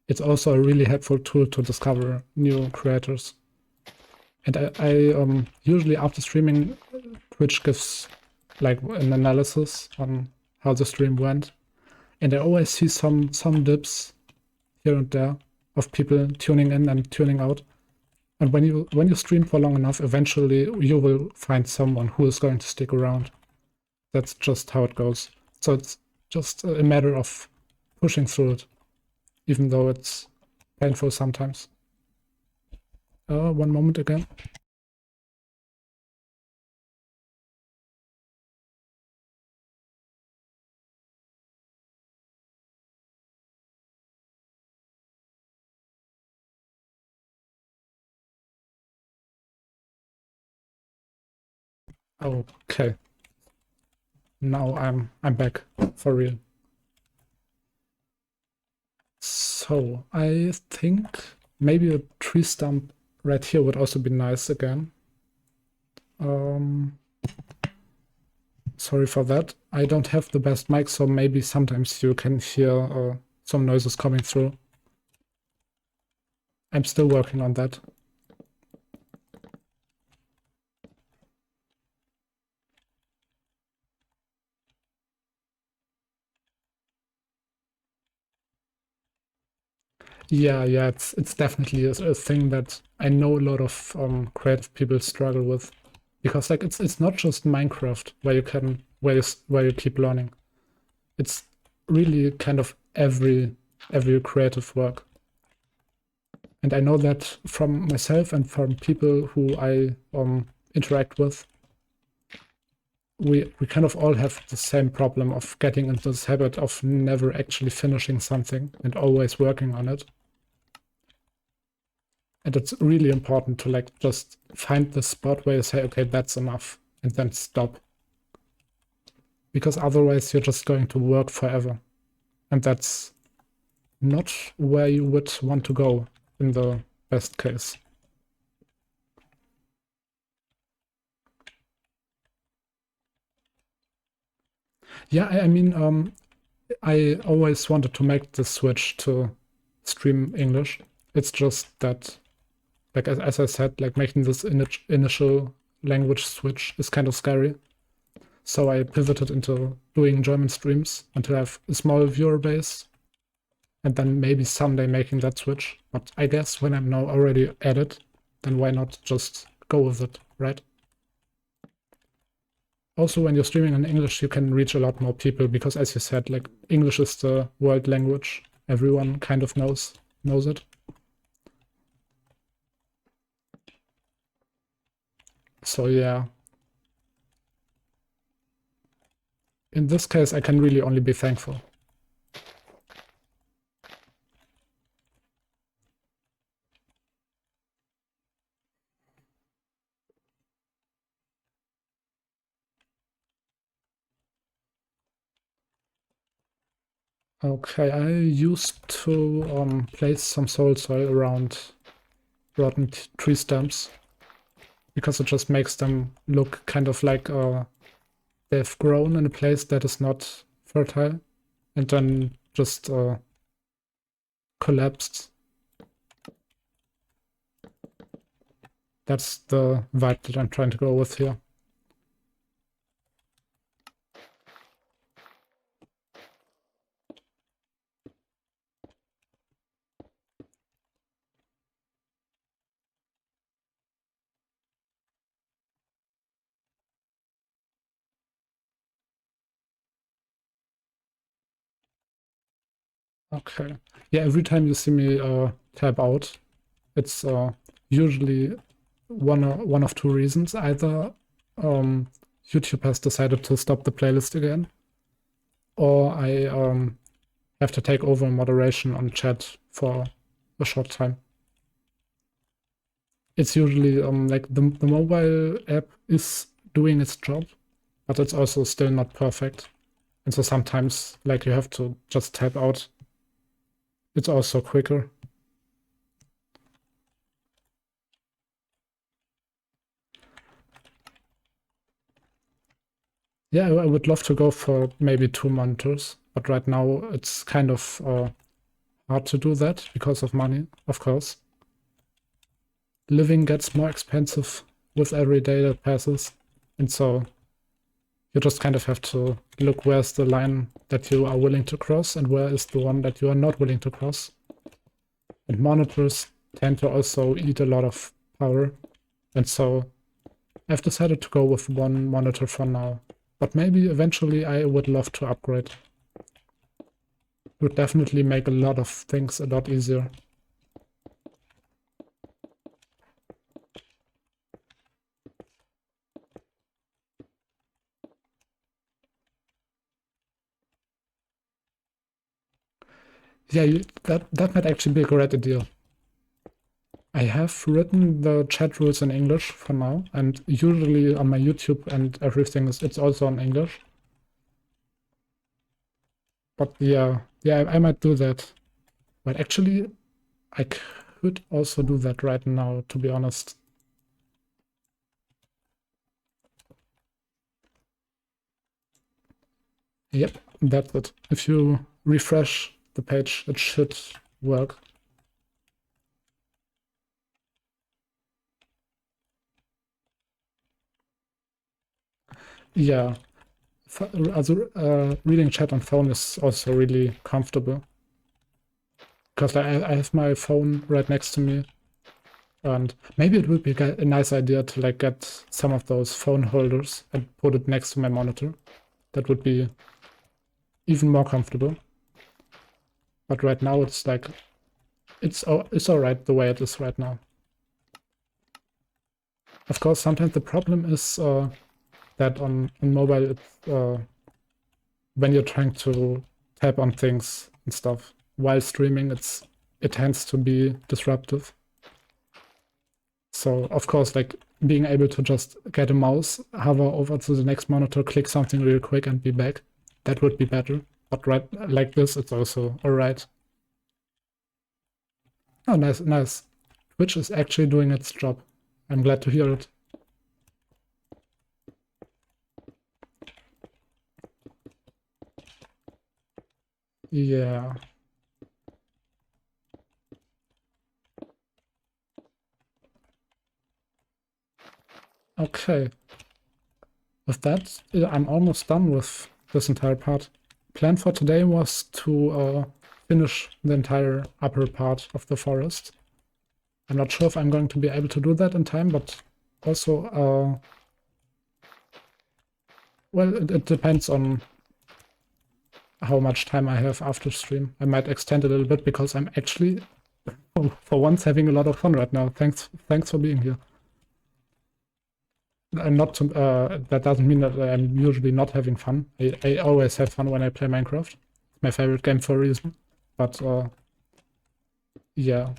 it's also a really helpful tool to discover new creators. And I usually after streaming, Twitch gives like an analysis on how the stream went, and I always see some dips here and there of people tuning in and tuning out. And when you stream for long enough, eventually you will find someone who is going to stick around. That's just how it goes. So it's just a matter of pushing through it, even though it's painful sometimes. One moment again. Okay. Now I'm back for real. So I think maybe a tree stump right here would also be nice again. Sorry for that. I don't have the best mic, so maybe sometimes you can hear some noises coming through. I'm still working on that. Yeah, it's definitely a thing that I know a lot of creative people struggle with, because like it's not just Minecraft where you can where you keep learning. It's really kind of every creative work. And I know that from myself and from people who I interact with, we kind of all have the same problem of getting into this habit of never actually finishing something and always working on it. And it's really important to like just find the spot where you say, okay, that's enough, and then stop. Because otherwise you're just going to work forever. And that's not where you would want to go in the best case. Yeah, I mean, I always wanted to make the switch to stream English. It's just that, like as I said, like making this initial language switch is kind of scary. So I pivoted into doing German streams until I have a small viewer base, and then maybe someday making that switch. But I guess when I'm now already at it, then why not just go with it, right? Also, when you're streaming in English, you can reach a lot more people because, as you said, like English is the world language. Everyone kind of knows it. So yeah, in this case, I can really only be thankful. Okay, I used to place some soul around rotten tree stumps, because it just makes them look kind of like they've grown in a place that is not fertile and then just collapsed. That's the vibe that I'm trying to go with here. Okay. Yeah, every time you see me tab out, it's usually one of two reasons. Either YouTube has decided to stop the playlist again, or I have to take over moderation on chat for a short time. It's usually like the mobile app is doing its job, but it's also still not perfect. And so sometimes like you have to just tap out. It's also quicker. Yeah, I would love to go for maybe 2 monitors, but right now it's kind of hard to do that because of money, of course. Living gets more expensive with every day that passes, and so you just kind of have to look where's the line that you are willing to cross and where is the one that you are not willing to cross. And monitors tend to also eat a lot of power, and so I've decided to go with one monitor for now. But maybe eventually I would love to upgrade. It would definitely make a lot of things a lot easier. Yeah, that might actually be a great idea. I have written the chat rules in English for now, and usually on my YouTube and everything it's also in English. But yeah, I might do that. But actually, I could also do that right now, to be honest. Yep, that's it. If you refresh the page, it should work. Yeah, also reading chat on phone is also really comfortable because I have my phone right next to me, and maybe it would be a nice idea to like get some of those phone holders and put it next to my monitor. That would be even more comfortable. But right now it's like it's all right the way it is right now. Of course, sometimes the problem is that on mobile, it's, when you're trying to tap on things and stuff while streaming, it tends to be disruptive. So of course, like being able to just get a mouse, hover over to the next monitor, click something real quick, and be back, that would be better. But right like this, it's also all right. Oh, nice, nice. Twitch is actually doing its job. I'm glad to hear it. Yeah. Okay. With that, I'm almost done with this entire part. Plan for today was to finish the entire upper part of the forest. I'm not sure if I'm going to be able to do that in time, but also, well, it depends on how much time I have after stream. I might extend a little bit because I'm actually, for once, having a lot of fun right now. Thanks for being here. Not to, that doesn't mean that I'm usually not having fun. I always have fun when I play Minecraft. My favorite game for a reason. But yeah.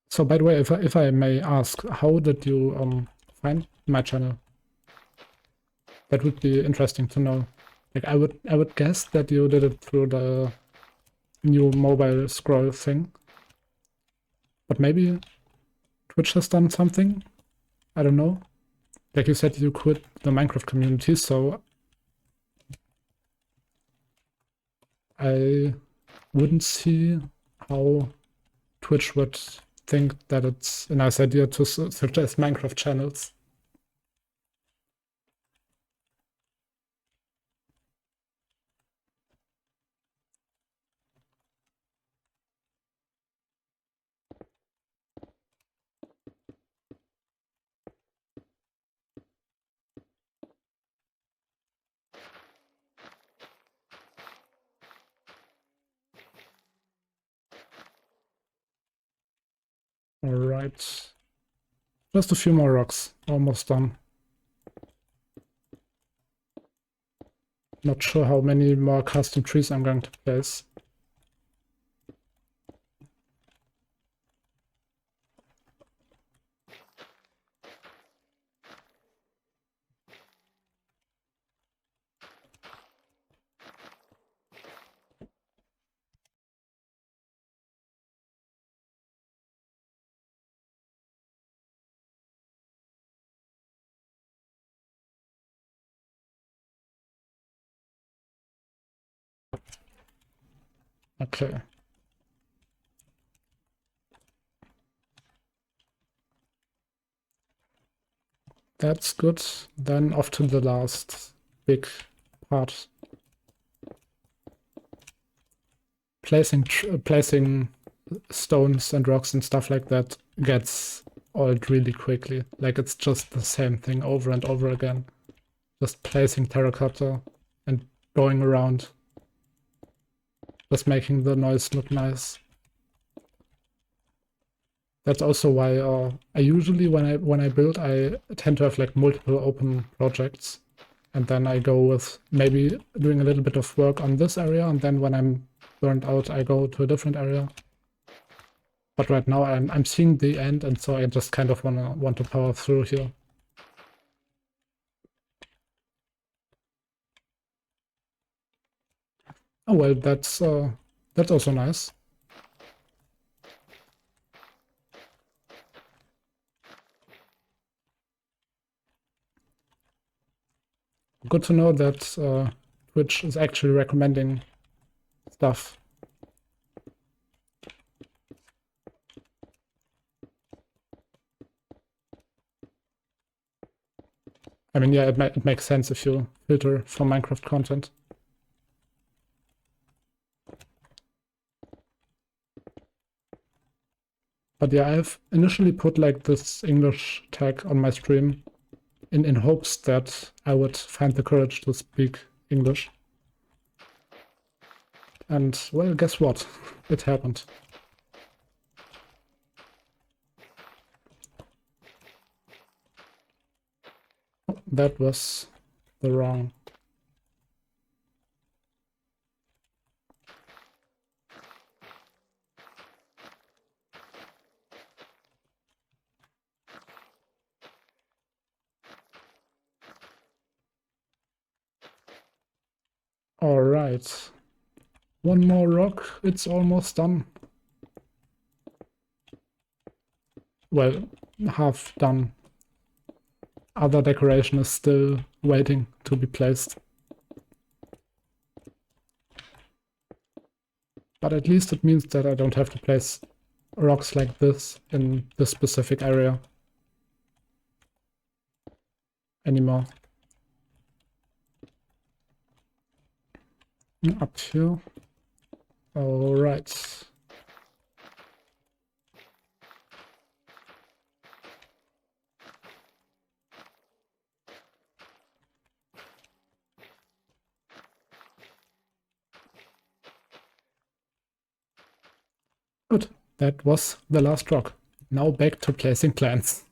So by the way, if I may ask, how did you find my channel? That would be interesting to know. Like I would guess that you did it through the new mobile scroll thing. But maybe Twitch has done something? I don't know. Like you said, you quit the Minecraft community, so I wouldn't see how Twitch would think that it's a nice idea to suggest Minecraft channels. All right. Just a few more rocks. Almost done. Not sure how many more custom trees I'm going to place. Okay. That's good. Then off to the last big part. Placing stones and rocks and stuff like that gets old really quickly. Like it's just the same thing over and over again. Just placing terracotta and going around. Just making the noise look nice. That's also why I usually when I build I tend to have like multiple open projects, and then I go with maybe doing a little bit of work on this area, and then when I'm burned out I go to a different area. But right now I'm seeing the end, and so I just kind of want to power through here. Oh well, that's also nice. Good to know that Twitch is actually recommending stuff. I mean, yeah, it makes sense if you filter for Minecraft content. But yeah, I've initially put like this English tag on my stream in hopes that I would find the courage to speak English. And well, guess what? It happened. Oh, that was the wrong. All right. One more rock. It's almost done. Well, half done. Other decoration is still waiting to be placed. But at least it means that I don't have to place rocks like this in this specific area anymore. Up here. All right. Good. That was the last rock. Now back to placing plants.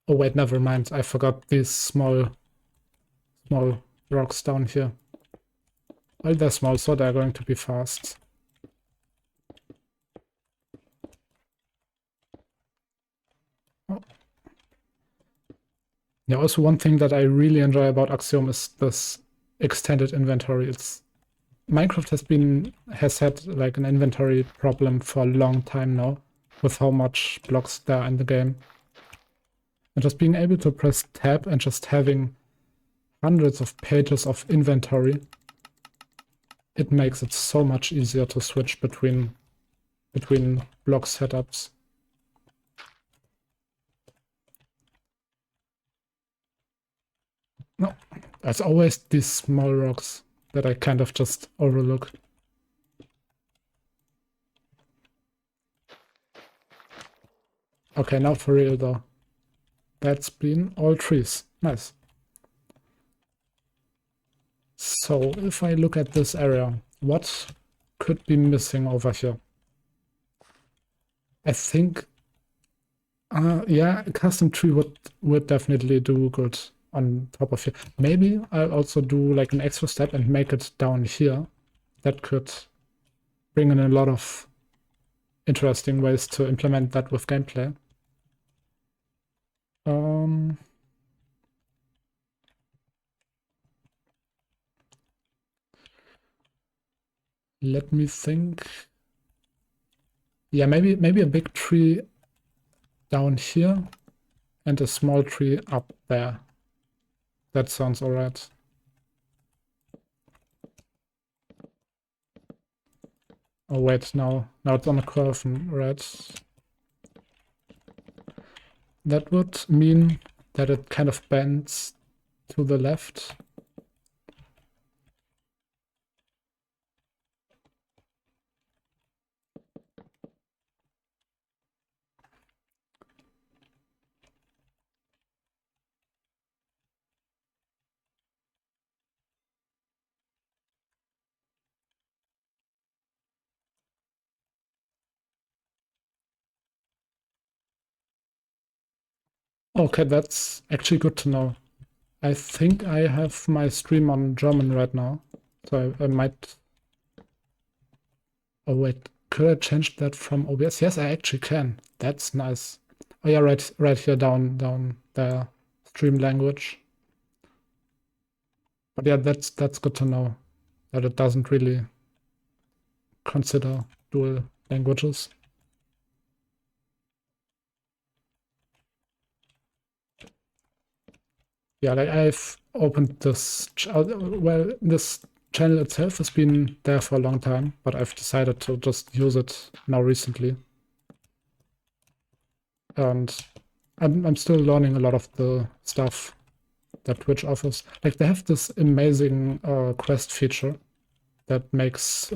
Oh wait, never mind. I forgot these small rocks down here. Well, they're small, so they're going to be fast. Yeah, also one thing that I really enjoy about Axiom is this extended inventory. Minecraft has had like an inventory problem for a long time now with how much blocks there are in the game. And just being able to press tab and just having hundreds of pages of inventory, it makes it so much easier to switch between block setups. No, there's always these small rocks that I kind of just overlook. Okay, now for real though. That's been all trees. Nice. So if I look at this area, what could be missing over here? I think, yeah, a custom tree would definitely do good on top of here. Maybe I'll also do like an extra step and make it down here. That could bring in a lot of interesting ways to implement that with gameplay. Let me think. Yeah, maybe a big tree down here and a small tree up there. That sounds all right. Oh wait, now it's on a curve, right? That would mean that it kind of bends to the left. Okay, that's actually good to know. I think I have my stream on German right now, so I might. Oh wait, could I change that from OBS? Yes, I actually can. That's nice. Oh yeah, right here down the stream language. But yeah, that's good to know that it doesn't really consider dual languages. Yeah, like I've opened this. Well, this channel itself has been there for a long time, but I've decided to just use it now recently. And I'm still learning a lot of the stuff that Twitch offers. Like they have this amazing quest feature that makes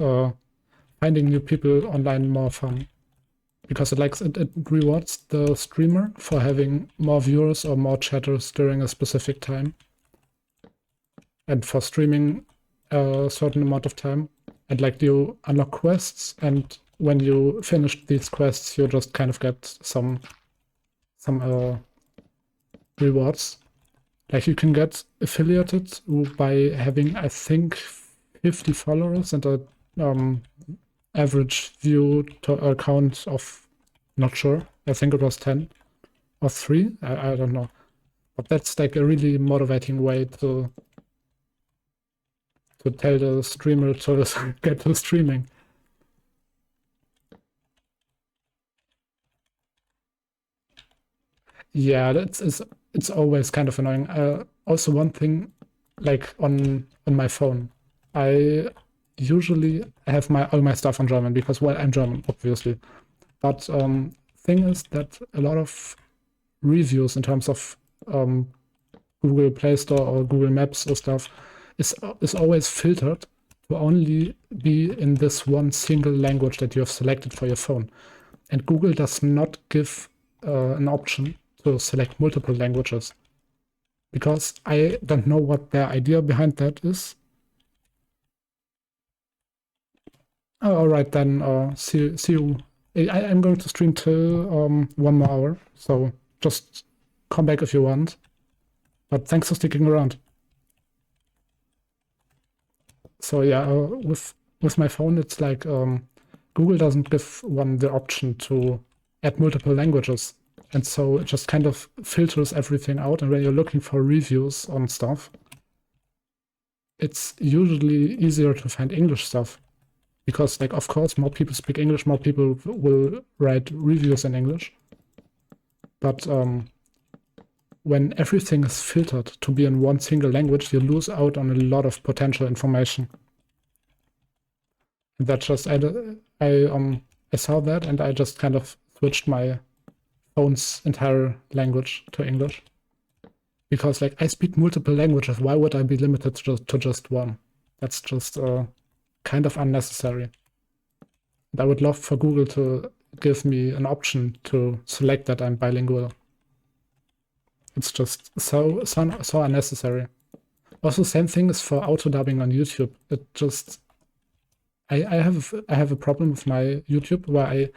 finding new people online more fun. Because it rewards the streamer for having more viewers or more chatters during a specific time. And for streaming a certain amount of time. And like you unlock quests, and when you finish these quests, you just kind of get some rewards. Like you can get affiliated by having, I think, 50 followers and a average view to account of, not sure, I think it was 10 or 3, I don't know. But that's like a really motivating way to tell the streamer to get to streaming. Yeah, it's always kind of annoying. Also, one thing, like on my phone, I usually have all my stuff in German because, well, I'm German, obviously. But thing is that a lot of reviews in terms of Google Play Store or Google Maps or stuff is always filtered to only be in this one single language that you have selected for your phone. And Google does not give an option to select multiple languages because I don't know what their idea behind that is. Oh, all right, then see you. I'm going to stream till 1 more hour, so just come back if you want. But thanks for sticking around. So yeah, with my phone, it's like Google doesn't give one the option to add multiple languages. And so it just kind of filters everything out. And when you're looking for reviews on stuff, it's usually easier to find English stuff. Because, like, of course, more people speak English, more people will write reviews in English. But when everything is filtered to be in one single language, you lose out on a lot of potential information. And that just, I saw that and I just kind of switched my phone's entire language to English. Because, like, I speak multiple languages. Why would I be limited to just one? That's just kind of unnecessary. And I would love for Google to give me an option to select that I'm bilingual. It's just so unnecessary. Also, same thing is for auto dubbing on YouTube. It just I have a problem with my YouTube where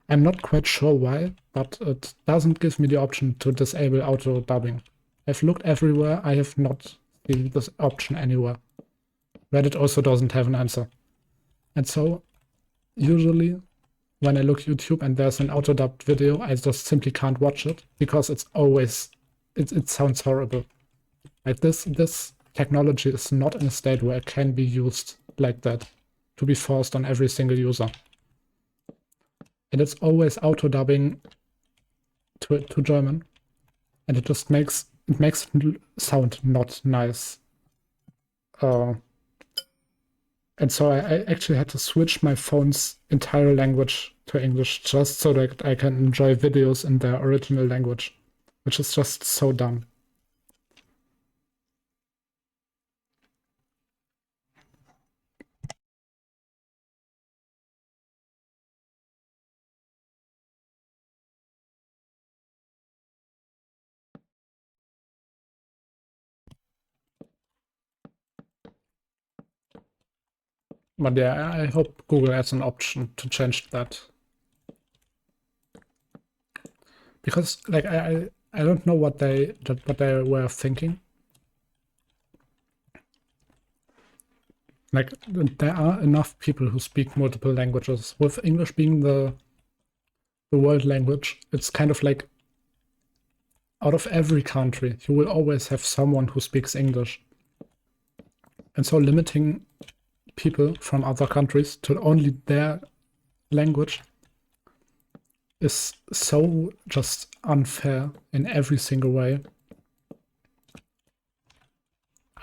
I'm not quite sure why, but it doesn't give me the option to disable auto dubbing. I've looked everywhere. I have not seen this option anywhere. Reddit also doesn't have an answer. And so usually when I look YouTube and there's an auto dubbed video, I just simply can't watch it because it's always it sounds horrible. Like this technology is not in a state where it can be used like that to be forced on every single user. And it's always auto dubbing to German, and it just makes it sound not nice. And so I actually had to switch my phone's entire language to English just so that I can enjoy videos in their original language, which is just so dumb. But yeah, I hope Google has an option to change that. Because, like, I don't know what they were thinking. Like, there are enough people who speak multiple languages. With English being the world language, it's kind of like out of every country, you will always have someone who speaks English. And so limiting people from other countries to only their language is so just unfair in every single way.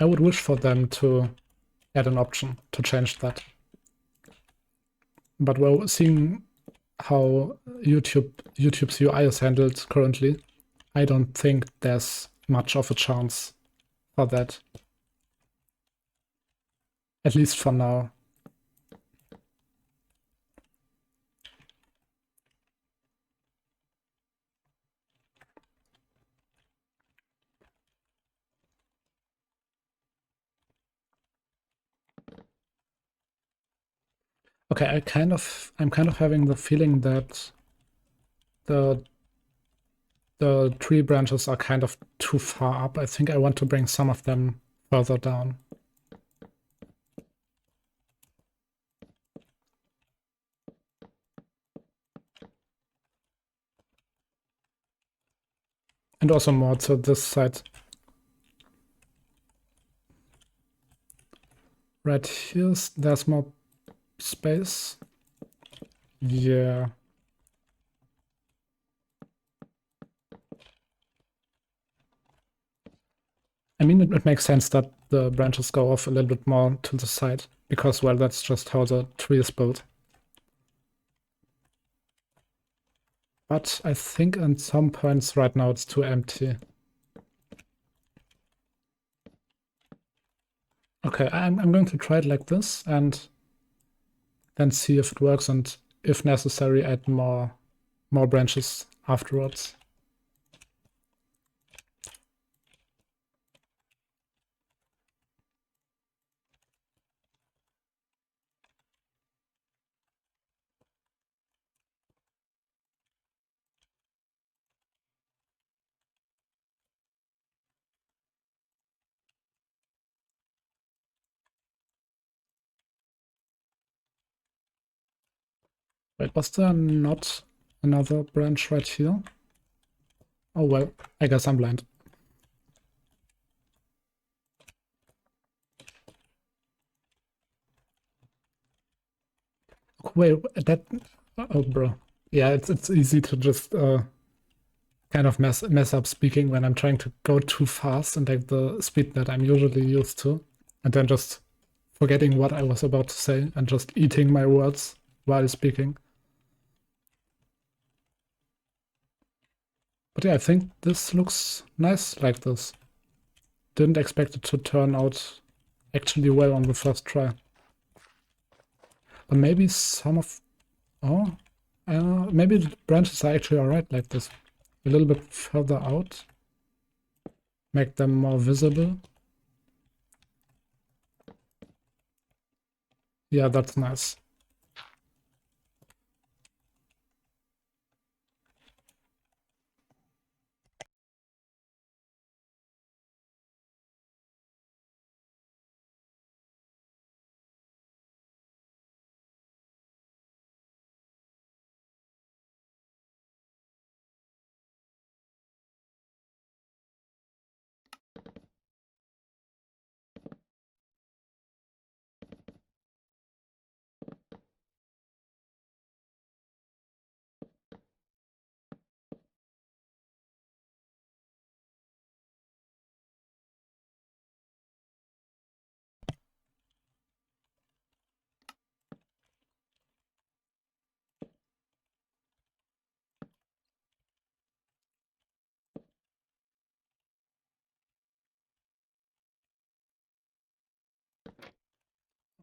I would wish for them to add an option to change that. But well, seeing how YouTube's UI is handled currently, I don't think there's much of a chance for that. At least for now. Okay, I'm kind of having the feeling that the tree branches are kind of too far up. I think I want to bring some of them further down. And also more to this side. Right here, there's more space. Yeah. I mean, it makes sense that the branches go off a little bit more to the side because, well, that's just how the tree is built. But I think at some points right now it's too empty. Okay, I'm going to try it like this and then see if it works and if necessary add more branches afterwards. Wait, was there not another branch right here? Oh well, I guess I'm blind. Wait, that... Oh, bro. Yeah, it's easy to just kind of mess up speaking when I'm trying to go too fast and like the speed that I'm usually used to, and then just forgetting what I was about to say and just eating my words while speaking. But yeah, I think this looks nice like this. Didn't expect it to turn out actually well on the first try. But maybe some of... Oh, maybe the branches are actually alright like this. A little bit further out. Make them more visible. Yeah, that's nice.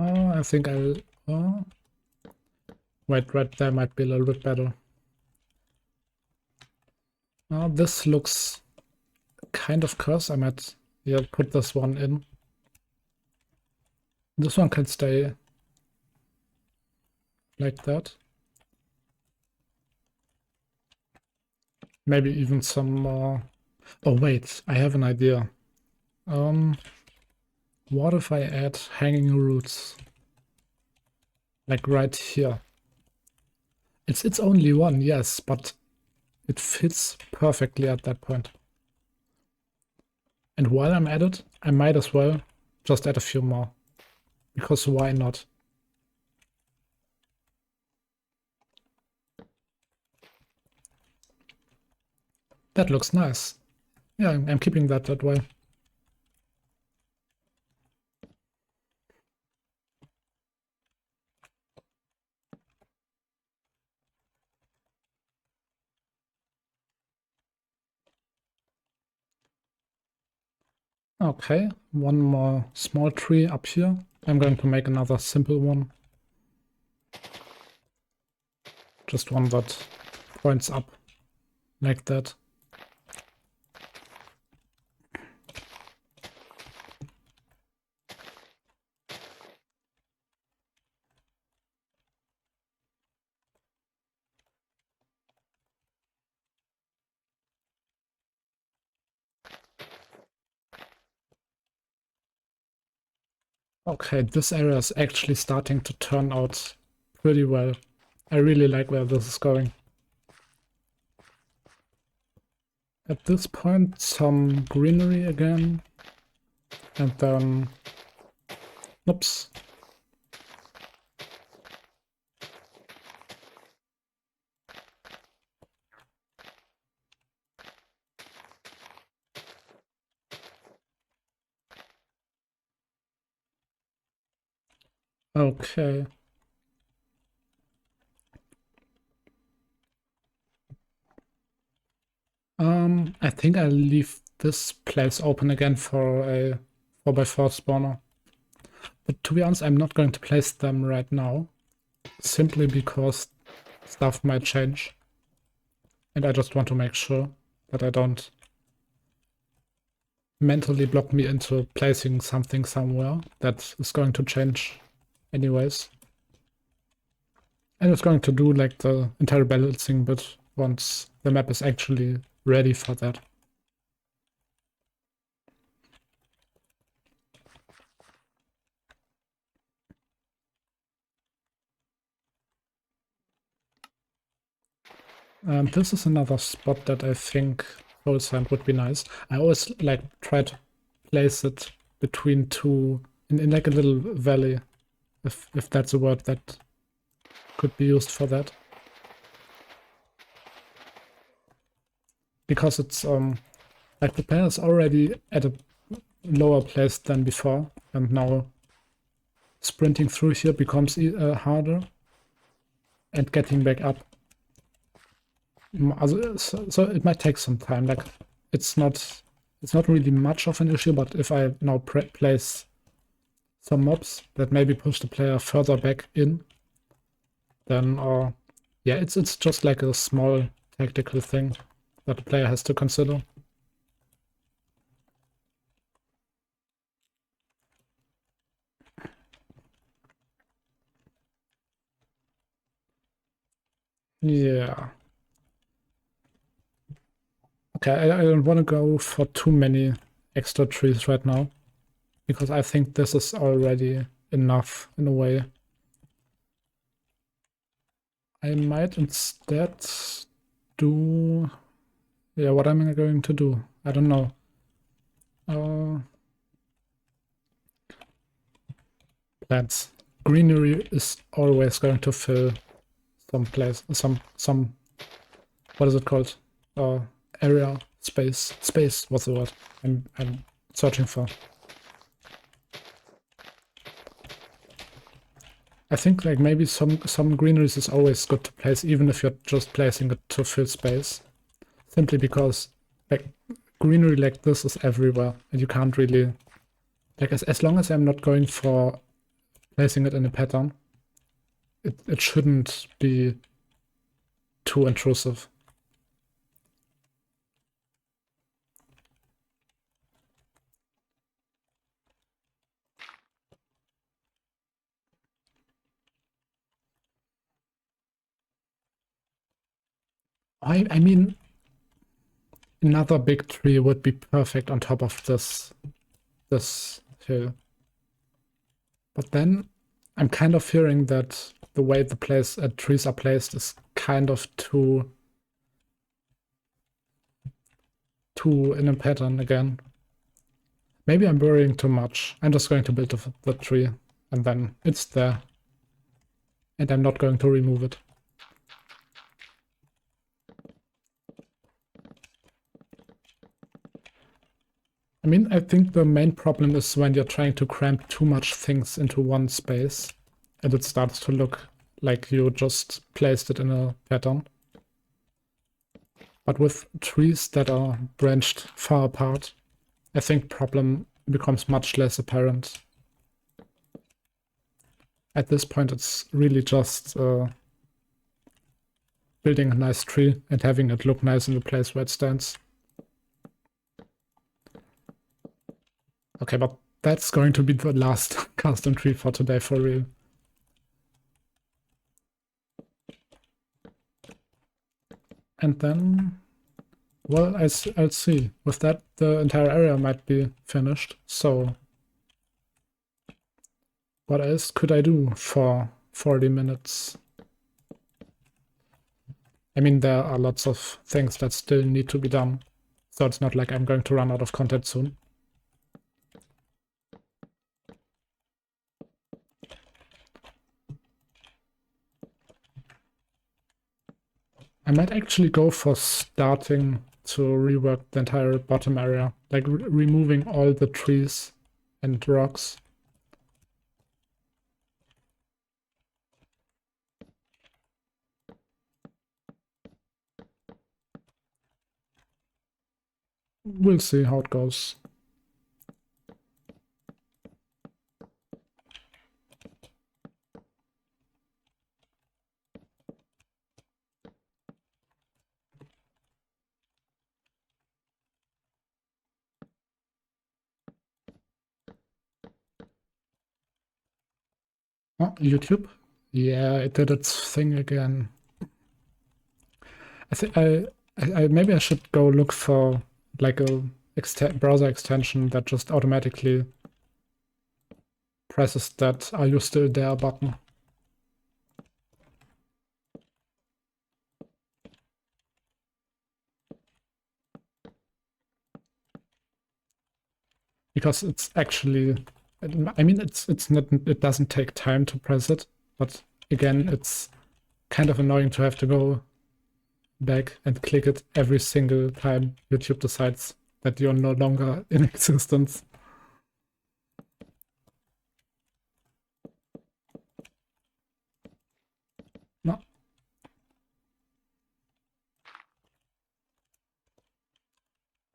I think I'll... Oh, wait, right there might be a little bit better. This looks kind of cursed. I might, yeah, put this one in. This one can stay like that. Maybe even some more... Oh wait, I have an idea. What if I add hanging roots? Like right here. It's only one, yes, but it fits perfectly at that point. And while I'm at it, I might as well just add a few more. Because why not? That looks nice. Yeah, I'm keeping that way. Okay, one more small tree up here. I'm going to make another simple one. Just one that points up like that. Okay, this area is actually starting to turn out pretty well. I really like where this is going. At this point, some greenery again. And then... Oops. Okay. I think I'll leave this place open again for a 4x4 spawner. But to be honest, I'm not going to place them right now. Simply because stuff might change. And I just want to make sure that I don't mentally block me into placing something somewhere that is going to change anyways. And it's going to do like the entire balancing bit once the map is actually ready for that. And this is another spot that I think Goal sand would be nice. I always like try to place it between two in like a little valley, if that's a word that could be used for that. Because it's like the player is already at a lower place than before, and now sprinting through here becomes harder, and getting back up. So it might take some time. Like it's not really much of an issue, but if I now place some mobs that maybe push the player further back in, then yeah, it's just like a small tactical thing that the player has to consider. Yeah. Okay, I don't want to go for too many extra trees right now, because I think this is already enough in a way. I might instead do... Yeah, what am I going to do? I don't know. Plants. Greenery is always going to fill some place, some what is it called? Area, space. Space, what's the word I'm searching for? I think like maybe some greeneries is always good to place, even if you're just placing it to fill space. Simply because like greenery like this is everywhere, and you can't really like as long as I'm not going for placing it in a pattern, it shouldn't be too intrusive. I mean, another big tree would be perfect on top of this hill. But then I'm kind of fearing that the way the trees are placed is kind of too in a pattern again. Maybe I'm worrying too much. I'm just going to build the tree, and then it's there. And I'm not going to remove it. I mean, I think the main problem is when you're trying to cram too much things into one space, and it starts to look like you just placed it in a pattern. But with trees that are branched far apart, I think problem becomes much less apparent. At this point, it's really just building a nice tree and having it look nice in the place where it stands. Okay, but that's going to be the last custom tree for today for real. And then, well, I'll see. With that, the entire area might be finished. So what else could I do for 40 minutes? I mean, there are lots of things that still need to be done. So it's not like I'm going to run out of content soon. I might actually go for starting to rework the entire bottom area, like removing all the trees and rocks. We'll see how it goes. Oh, YouTube? Yeah, it did its thing again. I think maybe I should go look for like a browser extension that just automatically presses that "Are you still there?" button. because it's actually, I mean, it's not, it doesn't take time to press it, but again, it's kind of annoying to have to go back and click it every single time YouTube decides that you're no longer in existence. No.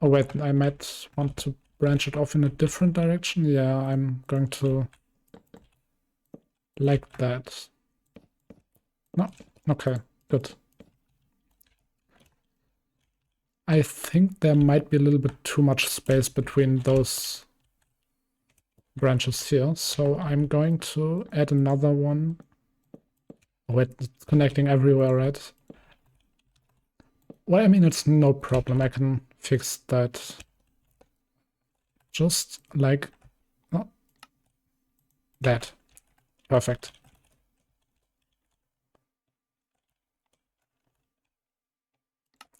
Oh wait, I might want to branch it off in a different direction. Yeah, I'm going to like that. No, okay, good. I think there might be a little bit too much space between those branches here, so I'm going to add another one. Oh, wait, it's connecting everywhere, right? Well, I mean, it's no problem. I can fix that just like oh, that. Perfect.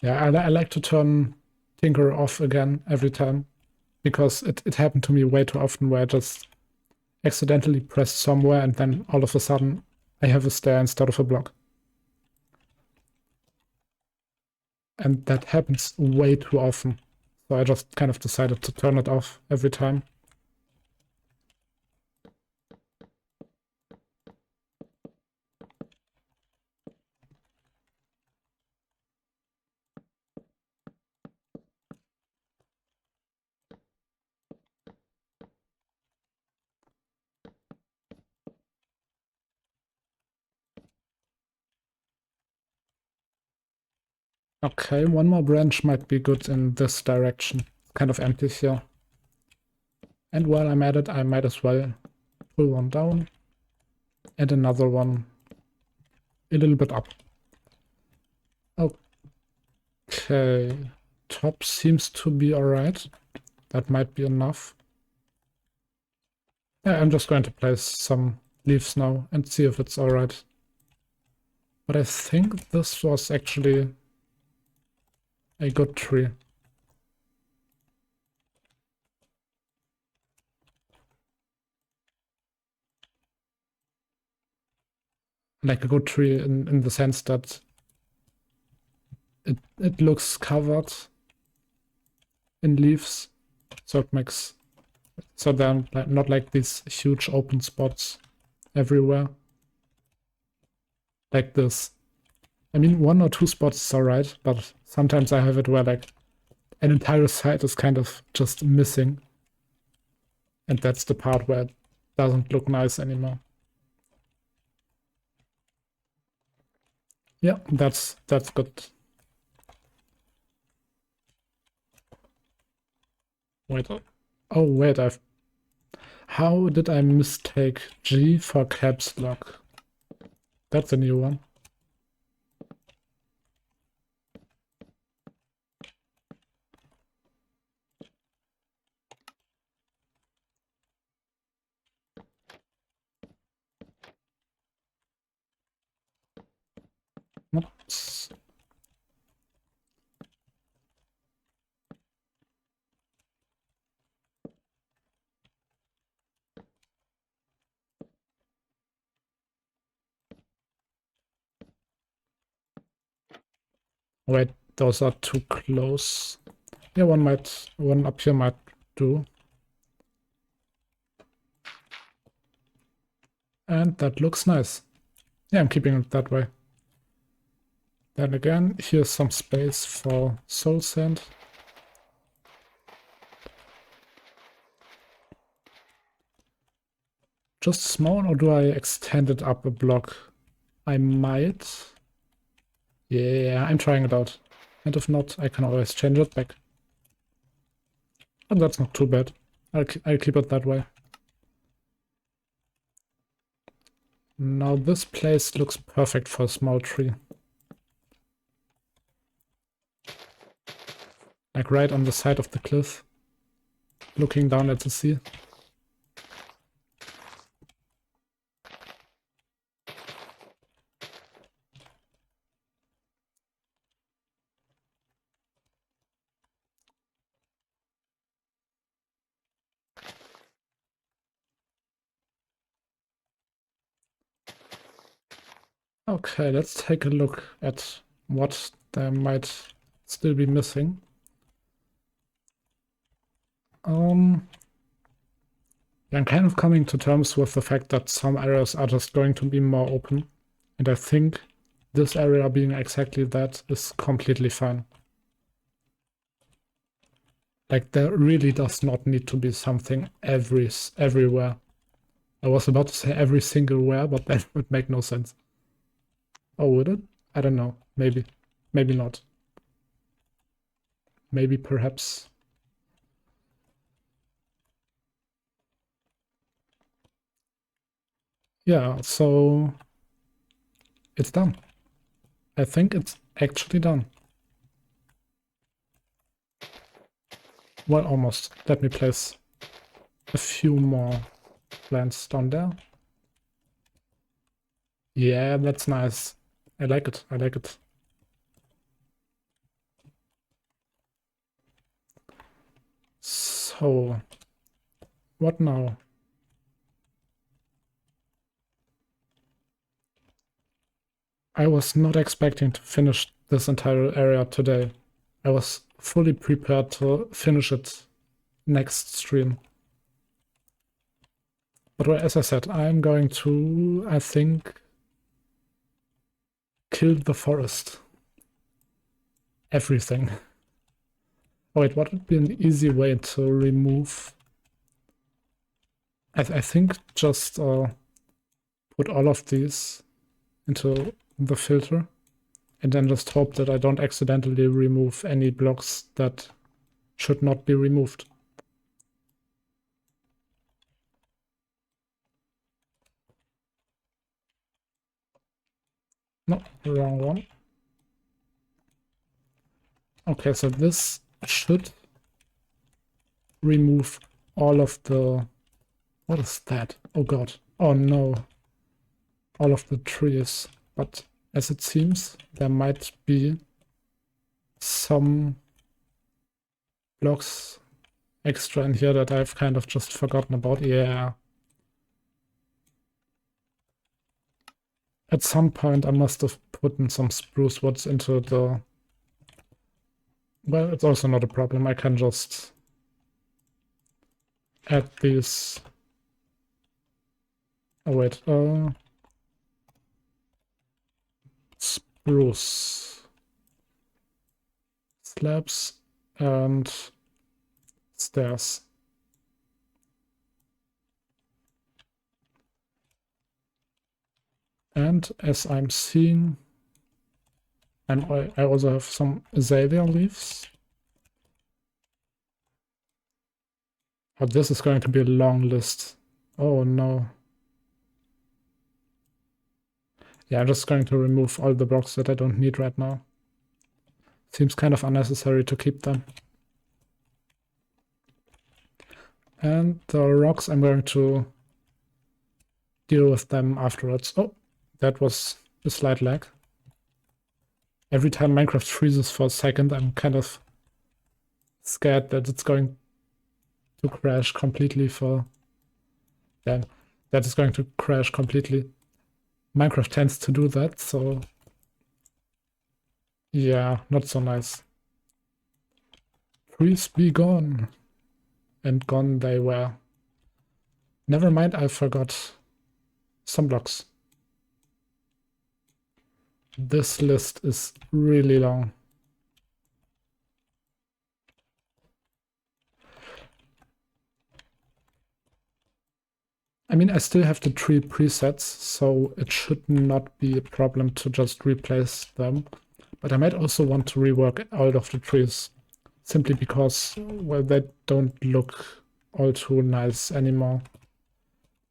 Yeah, I like to turn Tinker off again every time because it happened to me way too often where I just accidentally pressed somewhere and then all of a sudden I have a stair instead of a block. And that happens way too often. So I just kind of decided to turn it off every time. Okay, one more branch might be good in this direction. Kind of empty here. And while I'm at it, I might as well pull one down and another one a little bit up. Okay, top seems to be alright. That might be enough. Yeah, I'm just going to place some leaves now and see if it's alright. But I think this was actually a good tree. Like a good tree in the sense that it looks covered in leaves. So it makes so they're not like these huge open spots everywhere. Like this. I mean, one or two spots is alright, but sometimes I have it where like an entire side is kind of just missing. And that's the part where it doesn't look nice anymore. Yeah, that's good. Wait. Oh wait, I've how did I mistake G for caps lock? That's a new one. Oops. Wait, those are too close. Yeah, one up here might do. And that looks nice. Yeah, I'm keeping it that way. Then again, here's some space for soul sand. Just small, or do I extend it up a block? I might. Yeah, I'm trying it out. And if not, I can always change it back. But that's not too bad. I'll keep it that way. Now this place looks perfect for a small tree. Like right on the side of the cliff, looking down at the sea. Okay, let's take a look at what there might still be missing. Yeah, I'm kind of coming to terms with the fact that some areas are just going to be more open. And I think this area being exactly that is completely fine. Like, there really does not need to be something everywhere. I was about to say every single where, but that would make no sense. Oh, would it? I don't know. Maybe. Maybe not. Maybe perhaps. Yeah, so it's done. I think it's actually done. Well, almost. Let me place a few more plants down there. Yeah, that's nice. I like it. I like it. So, what now? I was not expecting to finish this entire area today. I was fully prepared to finish it next stream. But as I said, I'm going to, I think, kill the forest. Everything. Oh wait, what would be an easy way to remove? I think just put all of these into the filter and then just hope that I don't accidentally remove any blocks that should not be removed. No, wrong one. Okay, so this should remove all of the... What is that? Oh god. Oh no. All of the trees. But as it seems, there might be some blocks extra in here that I've kind of just forgotten about. Yeah. At some point I must have put in some spruce woods into the... Well, it's also not a problem. I can just add these... Oh wait, spruce slabs and stairs. And as I'm seeing, I also have some azalea leaves. Oh, this is going to be a long list. Oh no. Yeah, I'm just going to remove all the blocks that I don't need right now. Seems kind of unnecessary to keep them. And the rocks, I'm going to deal with them afterwards. Oh, that was a slight lag. Every time Minecraft freezes for a second, I'm kind of scared that it's going to crash completely for... Yeah, that is going to crash completely. Minecraft tends to do that, so... Yeah, not so nice. Trees be gone. And gone they were. Never mind, I forgot some blocks. This list is really long. I mean, I still have the tree presets, so it should not be a problem to just replace them. But I might also want to rework all of the trees, simply because, well, they don't look all too nice anymore.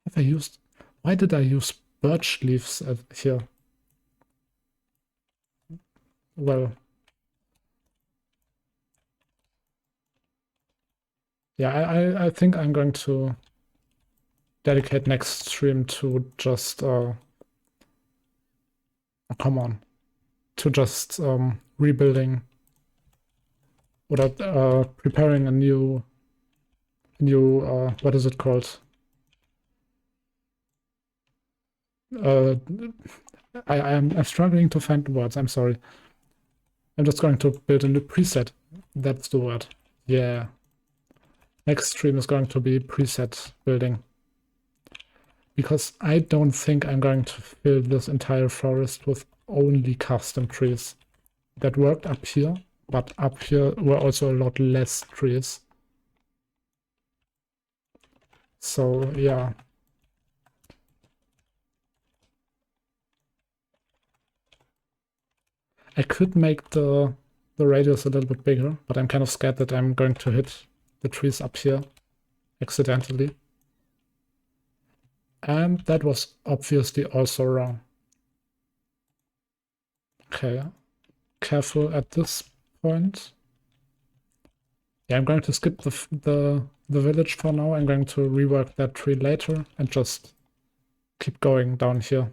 Have I used... Why did I use birch leaves here? Well, yeah, I think I'm going to dedicate next stream to just come on, to just rebuilding or preparing a new what is it called? I'm struggling to find the words. I'm sorry. I'm just going to build a new preset. That's the word. Yeah. Next stream is going to be preset building. Because I don't think I'm going to fill this entire forest with only custom trees. That worked up here, but up here were also a lot less trees. So yeah. I could make the radius a little bit bigger, but I'm kind of scared that I'm going to hit the trees up here accidentally. And that was obviously also wrong. Okay, careful at this point. Yeah, I'm going to skip the village for now. I'm going to rework that tree later and just keep going down here.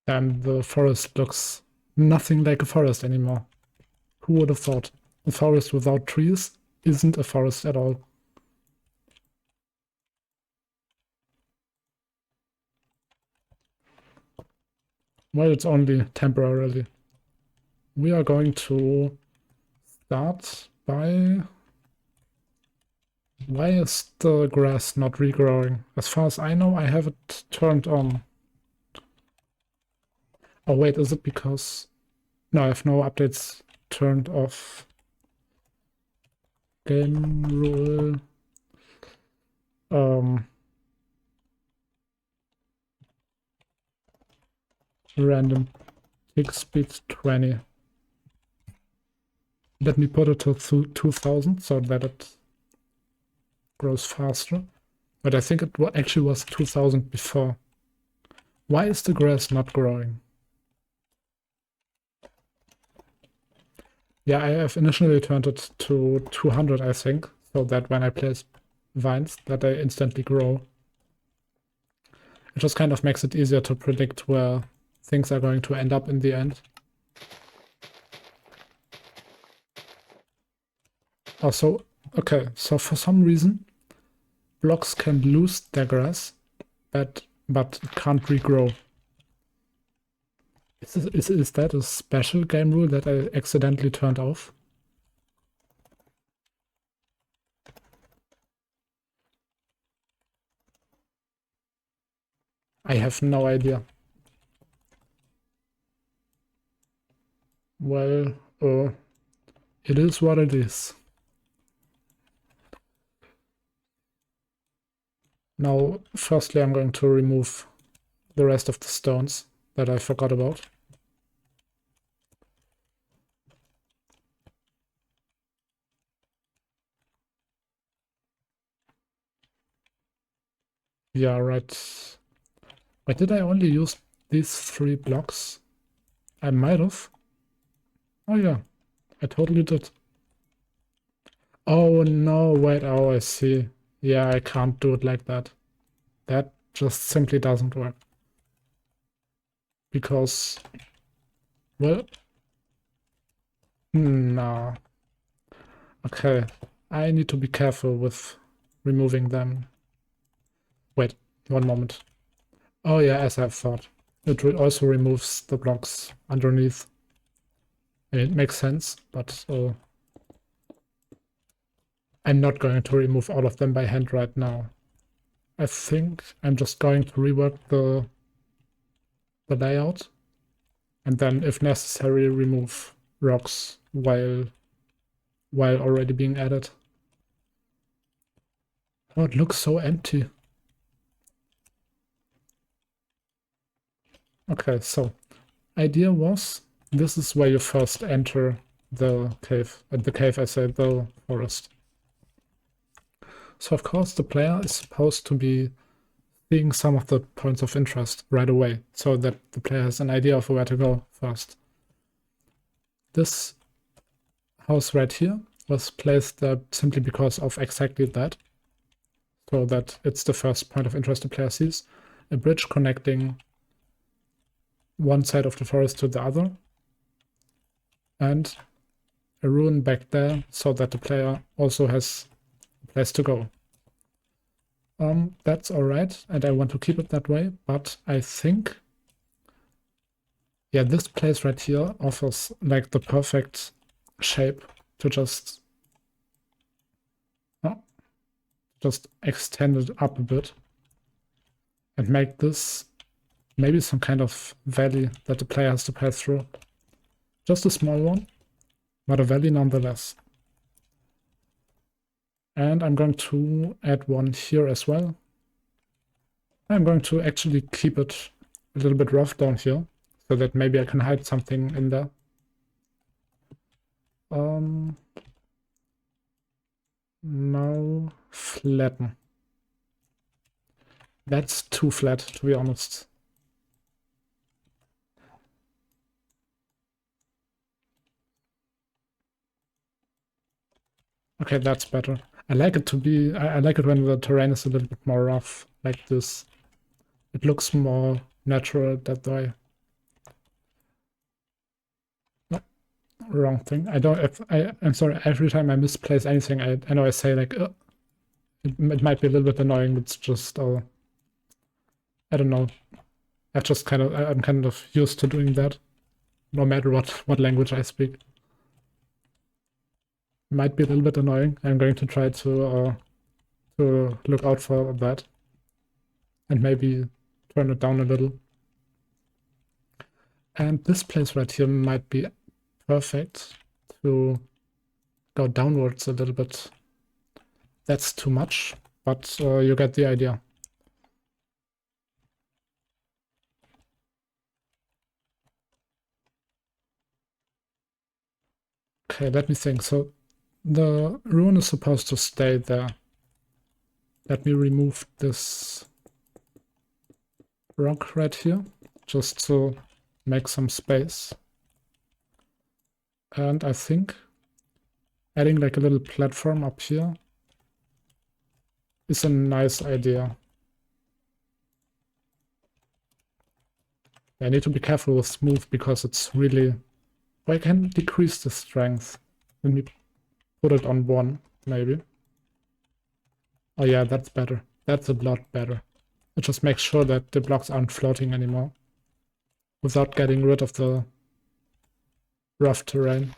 And the forest looks nothing like a forest anymore. Who would have thought? A forest without trees isn't a forest at all. Well, it's only temporarily. We are going to start by... Why is the grass not regrowing? As far as I know, I have it turned on. Oh wait, is it because... No, I have no updates turned off. Game rule. Random tick speed 20. Let me put it to 2000 so that it grows faster. But I think it actually was 2000 before. Why is the grass not growing? Yeah, I have initially turned it to 200, I think, so that when I place vines, that they instantly grow. It just kind of makes it easier to predict where things are going to end up in the end. Also, okay, so for some reason, blocks can lose their grass, but it can't regrow. Is that a special game rule that I accidentally turned off? I have no idea. Well, it is what it is. Now, firstly, I'm going to remove the rest of the stones that I forgot about. Yeah, right. Wait, did I only use these 3 blocks? I might have. Oh yeah, I totally did. Oh no, wait, oh I see. Yeah, I can't do it like that. That just simply doesn't work. Because, well, no. Okay, I need to be careful with removing them. Wait, one moment. Oh yeah, as I thought. It also removes the blocks underneath. And it makes sense, but I'm not going to remove all of them by hand right now. I think I'm just going to rework the layout and then, if necessary, remove rocks while already being added. Oh, it looks so empty. Okay, so idea was this is where you first enter the cave. At the cave, I say the forest. So of course the player is supposed to be seeing some of the points of interest right away, so that the player has an idea of where to go first. This house right here was placed there simply because of exactly that. so that it's the first point of interest the player sees. A bridge connecting one side of the forest to the other, and a ruin back there so that the player also has a place to go. That's alright, and I want to keep it that way, but I think, yeah, this place right here offers like the perfect shape to just extend it up a bit and make this maybe some kind of valley that the player has to pass through. Just a small one, but a valley nonetheless. And I'm going to add one here as well. I'm going to actually keep it a little bit rough down here, so that maybe I can hide something in there. Now flatten. That's too flat, to be honest. Okay, that's better. I like it to be, I like it when the terrain is a little bit more rough, like this. It looks more natural that way. No, wrong thing. I don't, if I'm sorry, every time I misplace anything, I know I say like, it might be a little bit annoying. It's just, I don't know. I'm kind of used to doing that, no matter what language I speak. Might be a little bit annoying. I'm going to try to look out for that and maybe turn it down a little. And this place right here might be perfect to go downwards a little bit. That's too much, but you get the idea. Okay, let me think. So the ruin is supposed to stay there. Let me remove this rock right here, just to make some space. And I think adding like a little platform up here is a nice idea. I need to be careful with smooth because it's really... I can decrease the strength. Let me put it on 1, maybe. Oh yeah, that's better. That's a lot better. It just makes sure that the blocks aren't floating anymore without getting rid of the rough terrain.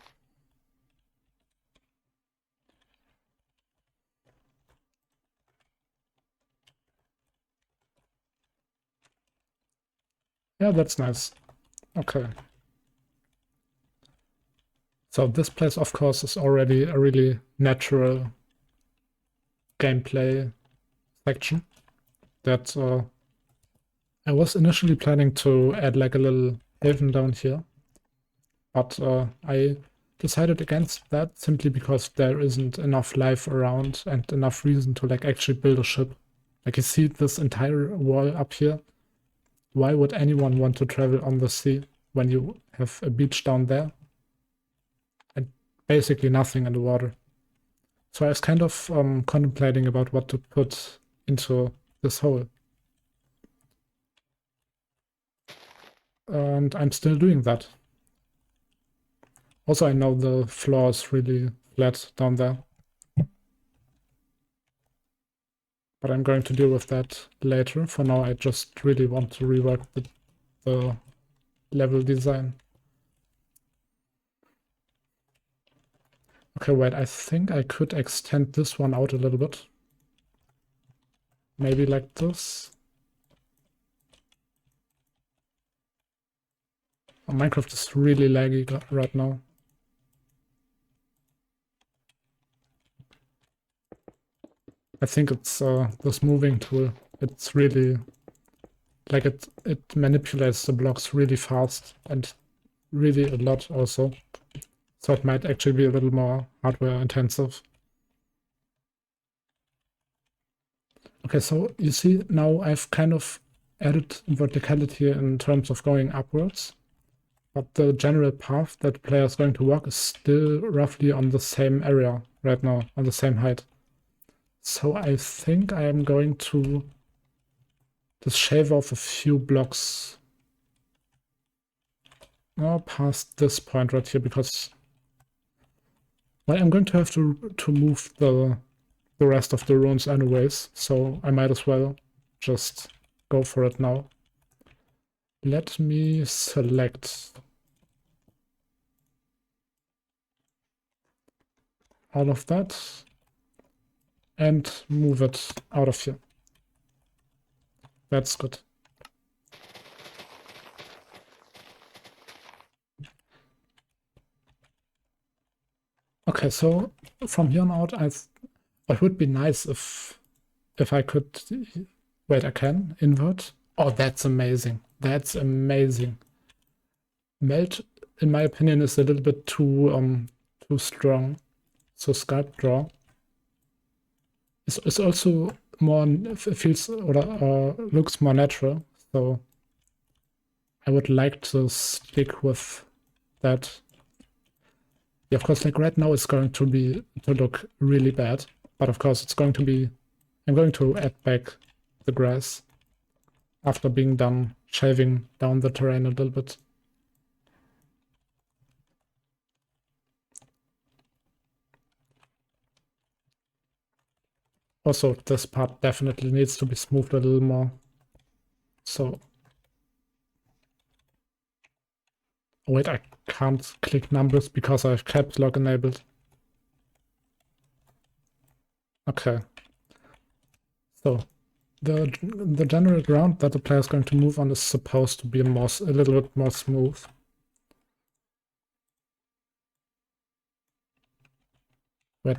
Yeah, that's nice. Okay. So this place, of course, is already a really natural gameplay section that I was initially planning to add like a little haven down here, but I decided against that simply because there isn't enough life around and enough reason to like actually build a ship. Like you see this entire wall up here. Why would anyone want to travel on the sea when you have a beach down there and basically nothing in the water? So I was kind of contemplating about what to put into this hole. And I'm still doing that. Also, I know the floor is really flat down there. But I'm going to deal with that later. For now, I just really want to rework the level design. Okay, wait, I think I could extend this one out a little bit. Maybe like this. Oh, Minecraft is really laggy right now. I think it's this moving tool. It's really like it manipulates the blocks really fast and really a lot also. So it might actually be a little more hardware intensive. Okay, so you see now I've kind of added verticality in terms of going upwards, but the general path that the player is going to walk is still roughly on the same area right now, on the same height. So I think I am going to just shave off a few blocks past this point right here, because well, I'm going to have to move the rest of the runes anyways, so I might as well just go for it now. Let me select all of that and move it out of here. That's good. Okay, so from here on out, it would be nice if I could. Wait, I can invert. Oh, that's amazing. That's amazing. Melt, in my opinion, is a little bit too strong. So sculpt draw is also more feels or looks more natural. So I would like to stick with that. Yeah, of course, like right now it's going to look really bad, but of course it's going to be. I'm going to add back the grass after being done shaving down the terrain a little bit. Also, this part definitely needs to be smoothed a little more. So, oh wait, I can't click numbers because I have caps lock enabled. Okay. So, the general ground that the player is going to move on is supposed to be a little bit more smooth. Wait,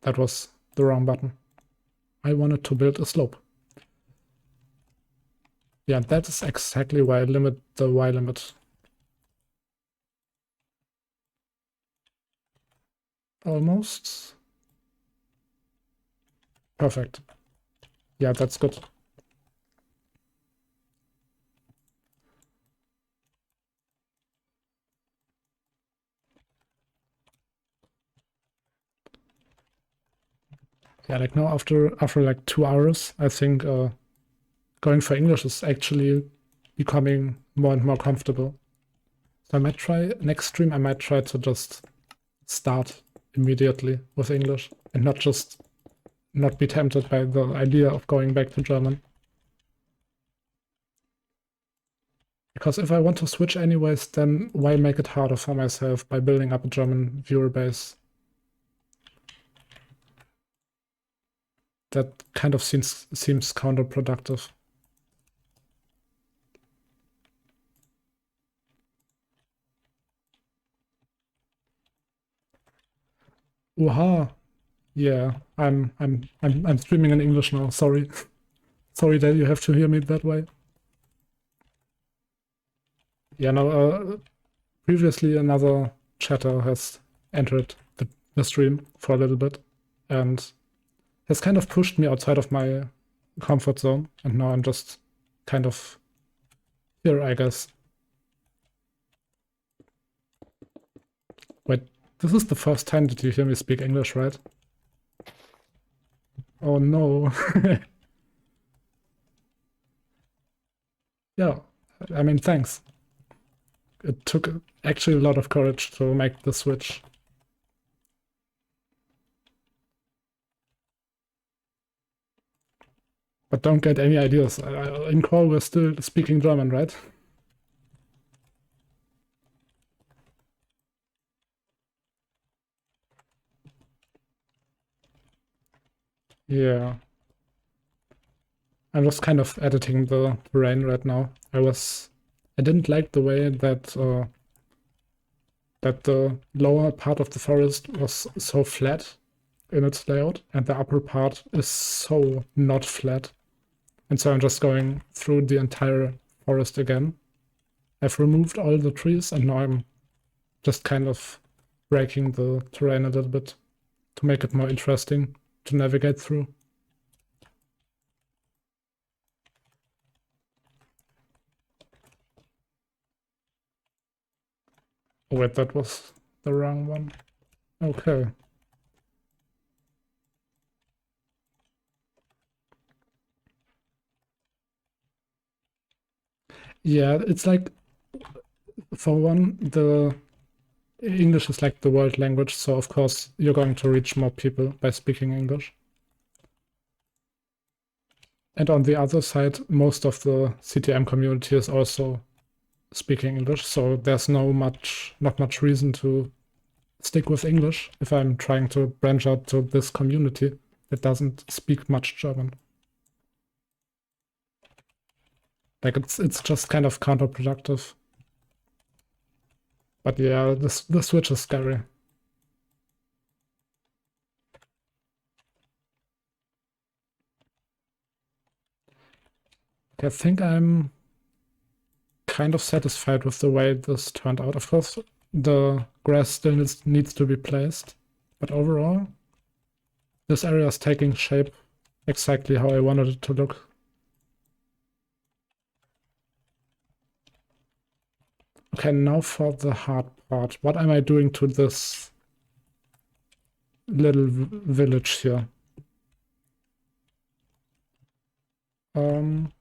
that was the wrong button. I wanted to build a slope. Yeah, that is exactly why I limit the Y limit. Almost. Perfect. Yeah, that's good. Yeah, like now after like 2 hours, I think going for English is actually becoming more and more comfortable. So I might try next stream. I might try to just start immediately with English and not be tempted by the idea of going back to German. Because if I want to switch anyways, then why make it harder for myself by building up a German viewer base? That kind of seems counterproductive. Oha. Yeah, I'm streaming in English now. Sorry. Sorry that you have to hear me that way. Yeah, no, previously another chatter has entered the stream for a little bit and has kind of pushed me outside of my comfort zone. And now I'm just kind of here, I guess. Wait, this is the first time that you hear me speak English, right? Oh no. Yeah, I mean, thanks. It took actually a lot of courage to make the switch. But don't get any ideas. In call, we're still speaking German, right? Yeah. I'm just kind of editing the terrain right now. I didn't like the way that the lower part of the forest was so flat in its layout, and the upper part is so not flat. And so I'm just going through the entire forest again. I've removed all the trees, and now I'm just kind of breaking the terrain a little bit to make it more interesting to navigate through. Oh, wait, that was the wrong one. Okay. Yeah, it's like, for one, the English is like the world language, so of course you're going to reach more people by speaking English. And on the other side, most of the CTM community is also speaking English, so there's not much reason to stick with English if I'm trying to branch out to this community that doesn't speak much German. Like it's just kind of counterproductive. But yeah, the switch is scary. I think I'm kind of satisfied with the way this turned out. Of course, the grass still needs to be placed, but overall, this area is taking shape exactly how I wanted it to look. Okay, now for the hard part. What am I doing to this little village here? Um,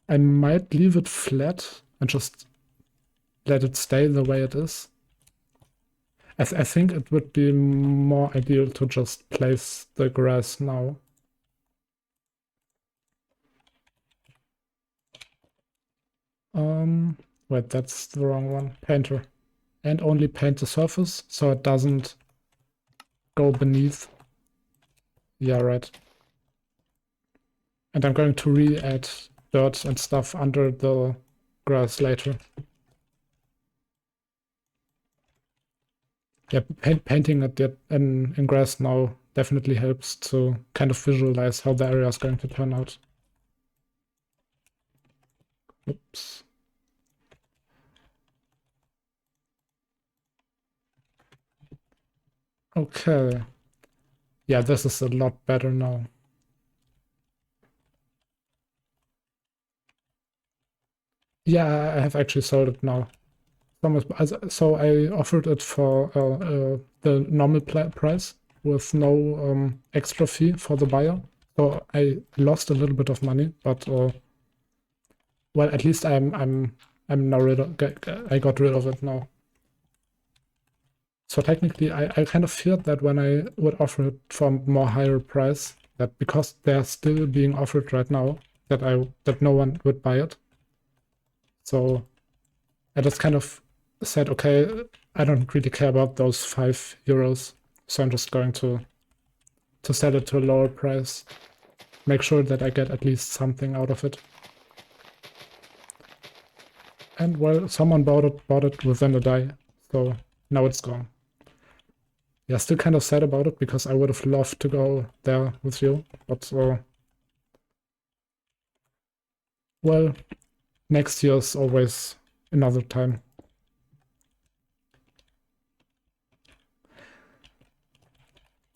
I might leave it flat and just let it stay the way it is. I think it would be more ideal to just place the grass now. Wait, that's the wrong one. Painter. And only paint the surface so it doesn't go beneath. Yeah, right. And I'm going to re-add dirt and stuff under the grass later. Yeah, painting it in grass now definitely helps to kind of visualize how the area is going to turn out. Oops. Okay. Yeah, this is a lot better now. Yeah, I have actually sold it now. So I offered it for the normal price with no extra fee for the buyer. So I lost a little bit of money, but well, at least I'm now I got rid of it now. So technically, I kind of feared that when I would offer it for a more higher price, that because they're still being offered right now, that no one would buy it. So I just kind of said, okay, I don't really care about those €5, so I'm just going to sell it to a lower price, make sure that I get at least something out of it. And well, someone bought it within a day, so now it's gone. Yeah, still kind of sad about it because I would have loved to go there with you, but well, next year is always another time.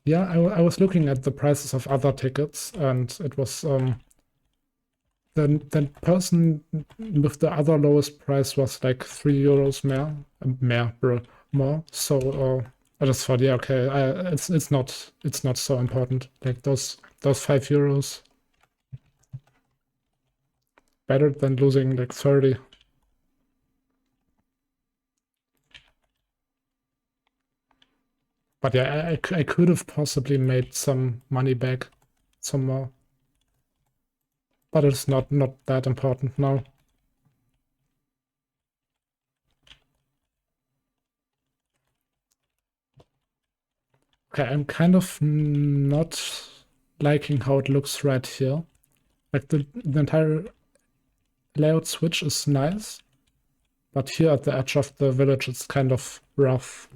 Yeah, I was looking at the prices of other tickets, and it was the person with the other lowest price was like €3 more. So I just thought, yeah, okay, it's not so important. Like those €5 better than losing like 30. But yeah, I could have possibly made some money back, some more. But it's not that important now. Okay, I'm kind of not liking how it looks right here. Like the entire layout switch is nice, but here at the edge of the village it's kind of rough.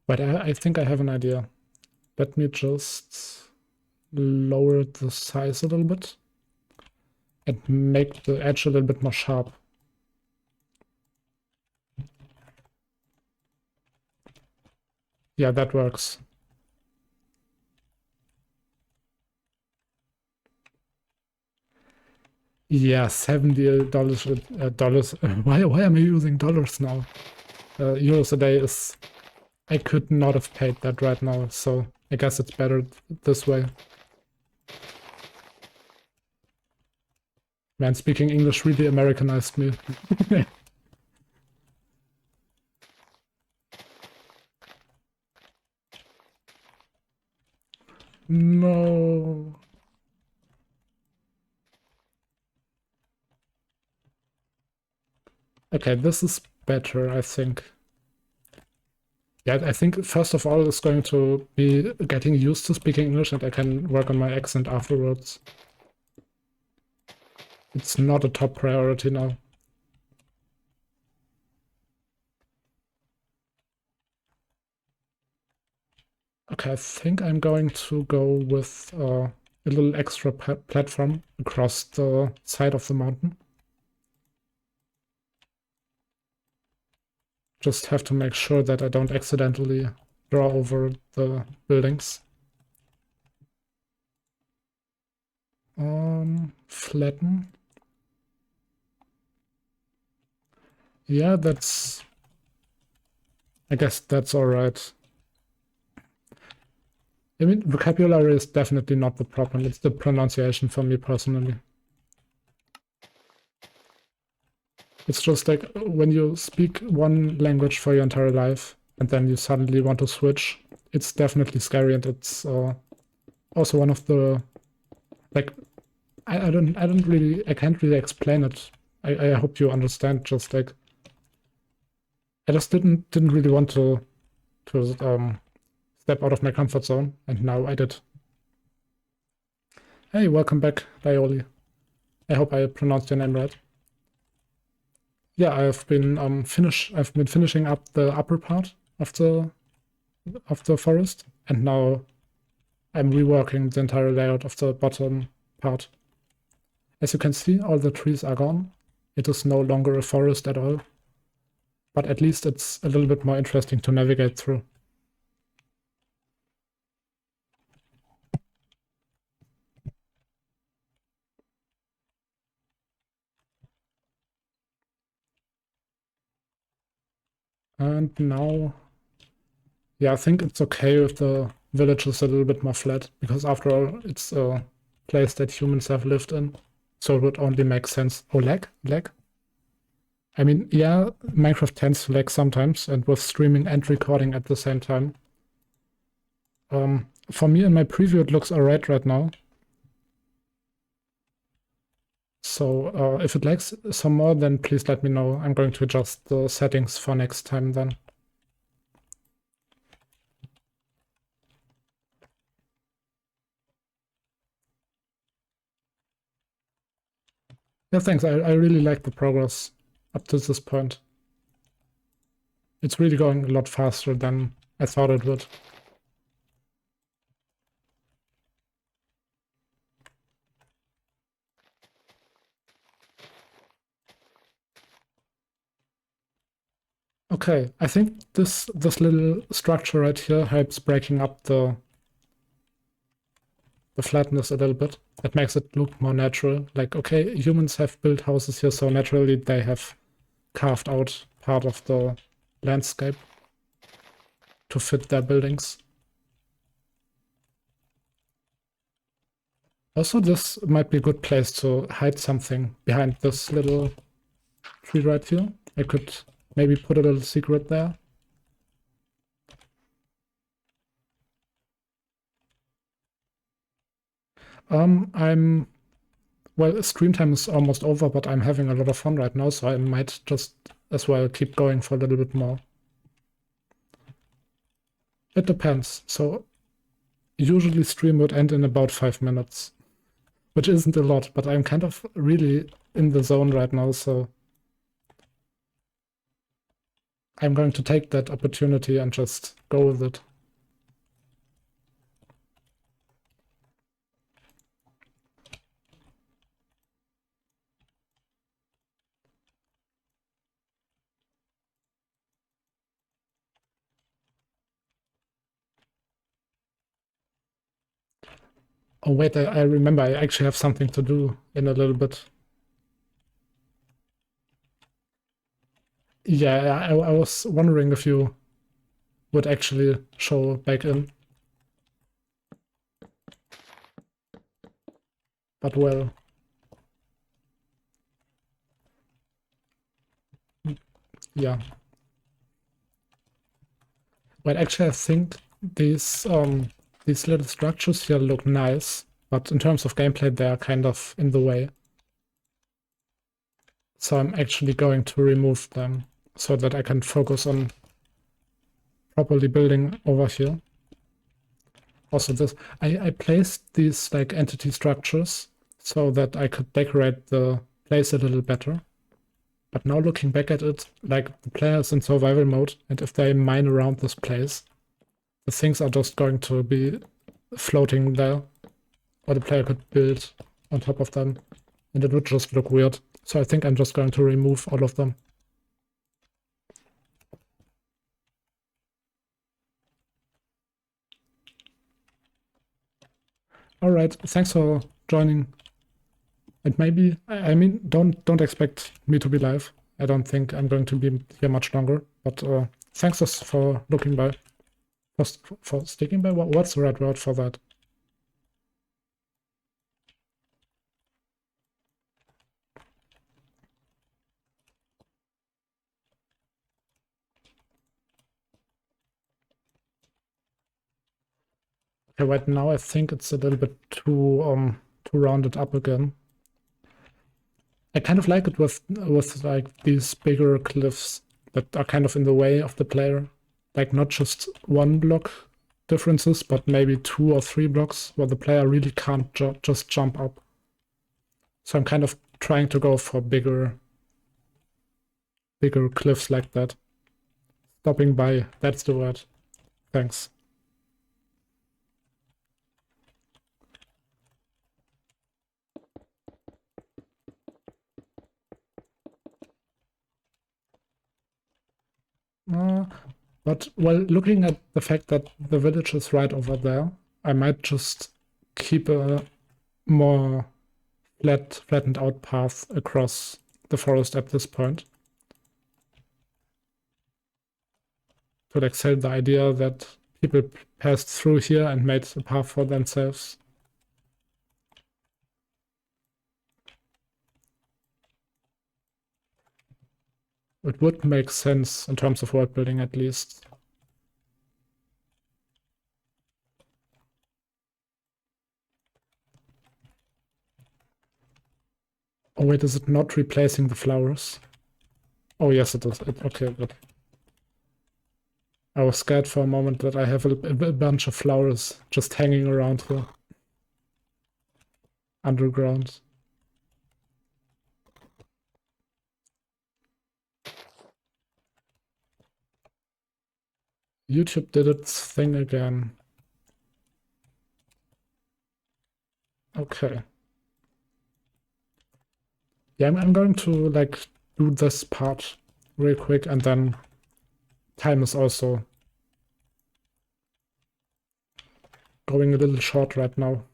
But I think I have an idea. Let me just lower the size a little bit and make the edge a little bit more sharp. Yeah, that works. Yeah, $70 dollars. Why am I using dollars now? Euros a day is. I could not have paid that right now, so I guess it's better this way. Man, speaking English really Americanized me. No. Okay, this is better, I think. Yeah, I think first of all it's going to be getting used to speaking English and I can work on my accent afterwards. It's not a top priority now. Okay, I think I'm going to go with a little extra platform across the side of the mountain. Just have to make sure that I don't accidentally draw over the buildings. Flatten. Yeah, I guess that's all right. I mean, vocabulary is definitely not the problem. It's the pronunciation for me personally. It's just like when you speak one language for your entire life and then you suddenly want to switch, it's definitely scary, and it's also one of the, like, I can't really explain it. I hope you understand. Just like I just didn't really want to step out of my comfort zone, and now I did. Hey, welcome back, Lioli. I hope I pronounced your name right. Yeah, I've been finishing up the upper part of the forest, and now I'm reworking the entire layout of the bottom part. As you can see, all the trees are gone. It is no longer a forest at all, but at least it's a little bit more interesting to navigate through. And now, yeah, I think it's okay if the village is a little bit more flat, because after all, it's a place that humans have lived in. So it would only make sense. Oh, lag? Lag? I mean, yeah, Minecraft tends to lag sometimes, and with streaming and recording at the same time. For me in my preview, it looks alright right now. So if it lags some more, then please let me know. I'm going to adjust the settings for next time then. Yeah, thanks. I really like the progress up to this point. It's really going a lot faster than I thought it would. Okay, I think this little structure right here helps breaking up the flatness a little bit. It makes it look more natural. Like, okay, humans have built houses here, so naturally they have carved out part of the landscape to fit their buildings. Also, this might be a good place to hide something behind this little tree right here. I could maybe put a little secret there. Well, stream time is almost over, but I'm having a lot of fun right now, so I might just as well keep going for a little bit more. It depends. So usually stream would end in about 5 minutes, which isn't a lot, but I'm kind of really in the zone right now, so I'm going to take that opportunity and just go with it. Oh wait, I remember I actually have something to do in a little bit. Yeah, I was wondering if you would actually show back in. But well, Yeah. But actually, I think these little structures here look nice, but in terms of gameplay, they are kind of in the way. So I'm actually going to remove them so that I can focus on properly building over here. Also, this I placed these like entity structures so that I could decorate the place a little better. But now looking back at it, like the player is in survival mode, and if they mine around this place, the things are just going to be floating there, or the player could build on top of them, and it would just look weird. So I think I'm just going to remove all of them. All right, thanks for joining. And maybe, I mean, don't expect me to be live. I don't think I'm going to be here much longer. But thanks for looking by, for sticking by. What's the right word for that? Okay, right now I think it's a little bit too rounded up again. I kind of like it with like these bigger cliffs that are kind of in the way of the player. Like not just one block differences, but maybe 2 or 3 blocks where the player really can't just jump up. So I'm kind of trying to go for bigger cliffs like that. Stopping by, that's the word. Thanks. But well, looking at the fact that the village is right over there, I might just keep a more flattened out path across the forest at this point. To like sell the idea that people passed through here and made a path for themselves. It would make sense in terms of world building at least. Oh wait, is it not replacing the flowers? Oh yes, it is. Okay, good. I was scared for a moment that I have a bunch of flowers just hanging around here. Underground. YouTube did its thing again. Okay. Yeah, I'm going to like do this part real quick, and then time is also going a little short right now.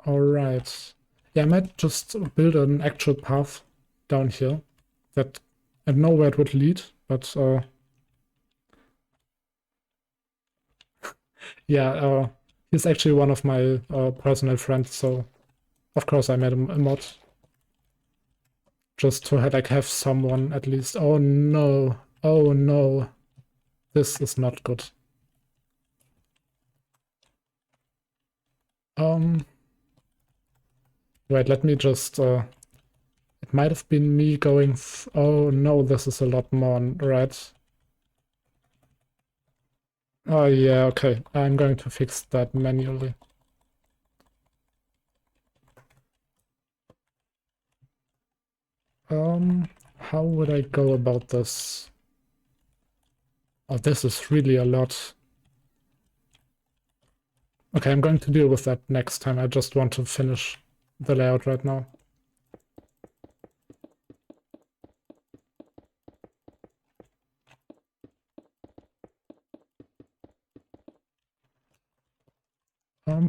All right. Yeah, I might just build an actual path down here that I don't know where it would lead, but yeah, he's actually one of my personal friends, so of course I made him a mod just to like have someone at least. Oh no, oh no, this is not good. Wait, let me just. It might have been me going. Oh no, this is a lot more, right? Oh yeah, okay. I'm going to fix that manually. How would I go about this? Oh, this is really a lot. Okay, I'm going to deal with that next time. I just want to finish the layout right now.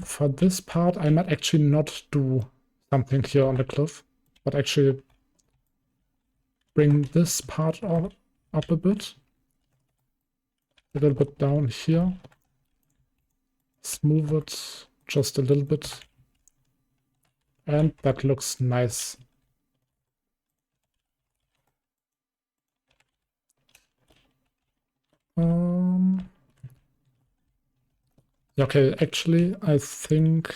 For this part, I might actually not do something here on the cliff, but actually bring this part up a bit. A little bit down here. Smooth it just a little bit. And that looks nice. Okay, actually, I think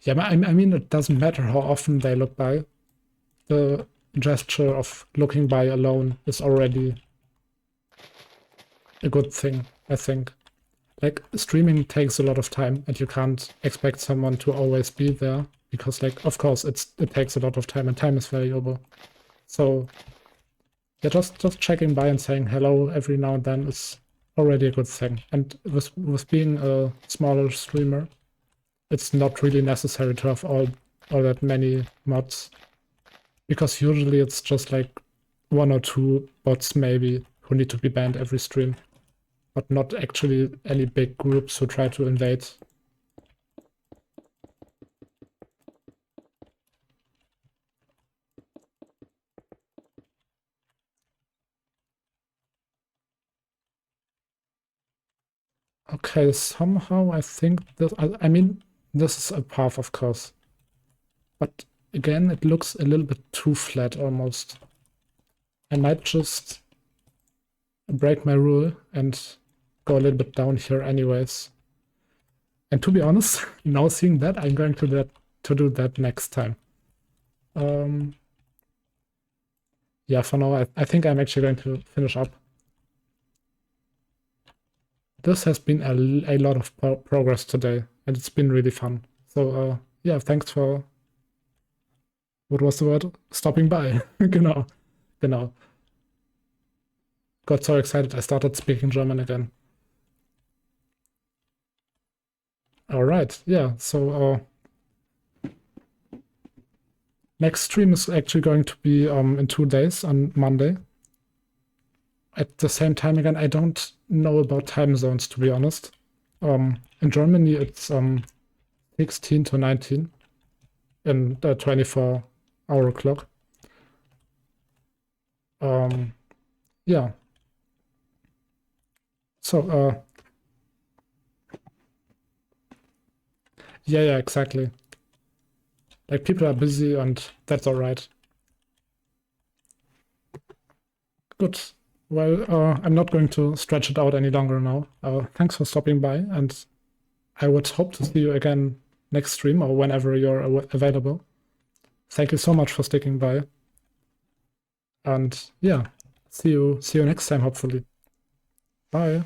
yeah, I mean, it doesn't matter how often they look by. The gesture of looking by alone is already a good thing, I think. Like, streaming takes a lot of time, and you can't expect someone to always be there because, like, of course, it takes a lot of time, and time is valuable. So, yeah, just checking by and saying hello every now and then is already a good thing. And with being a smaller streamer, it's not really necessary to have all that many mods, because usually it's just like 1 or 2 bots maybe who need to be banned every stream, but not actually any big groups who try to invade. Okay, somehow I think that, I mean, this is a path, of course, but again, it looks a little bit too flat almost. I might just break my rule and go a little bit down here anyways. And to be honest, now seeing that, I'm going to do that next time. Yeah, for now, I think I'm actually going to finish up. This has been a lot of progress today, and it's been really fun. So, yeah, thanks for, what was the word? Stopping by. Genau, genau. Got so excited, I started speaking German again. All right, yeah, so next stream is actually going to be in 2 days on Monday. At the same time again, I don't know about time zones, to be honest. In Germany, it's 16 to 19 in the 24-hour clock. Yeah. So, yeah, exactly. Like, people are busy, and that's all right. Good. Well, I'm not going to stretch it out any longer now. Thanks for stopping by, and I would hope to see you again next stream or whenever you're available. Thank you so much for sticking by. And yeah, see you next time, hopefully. Bye.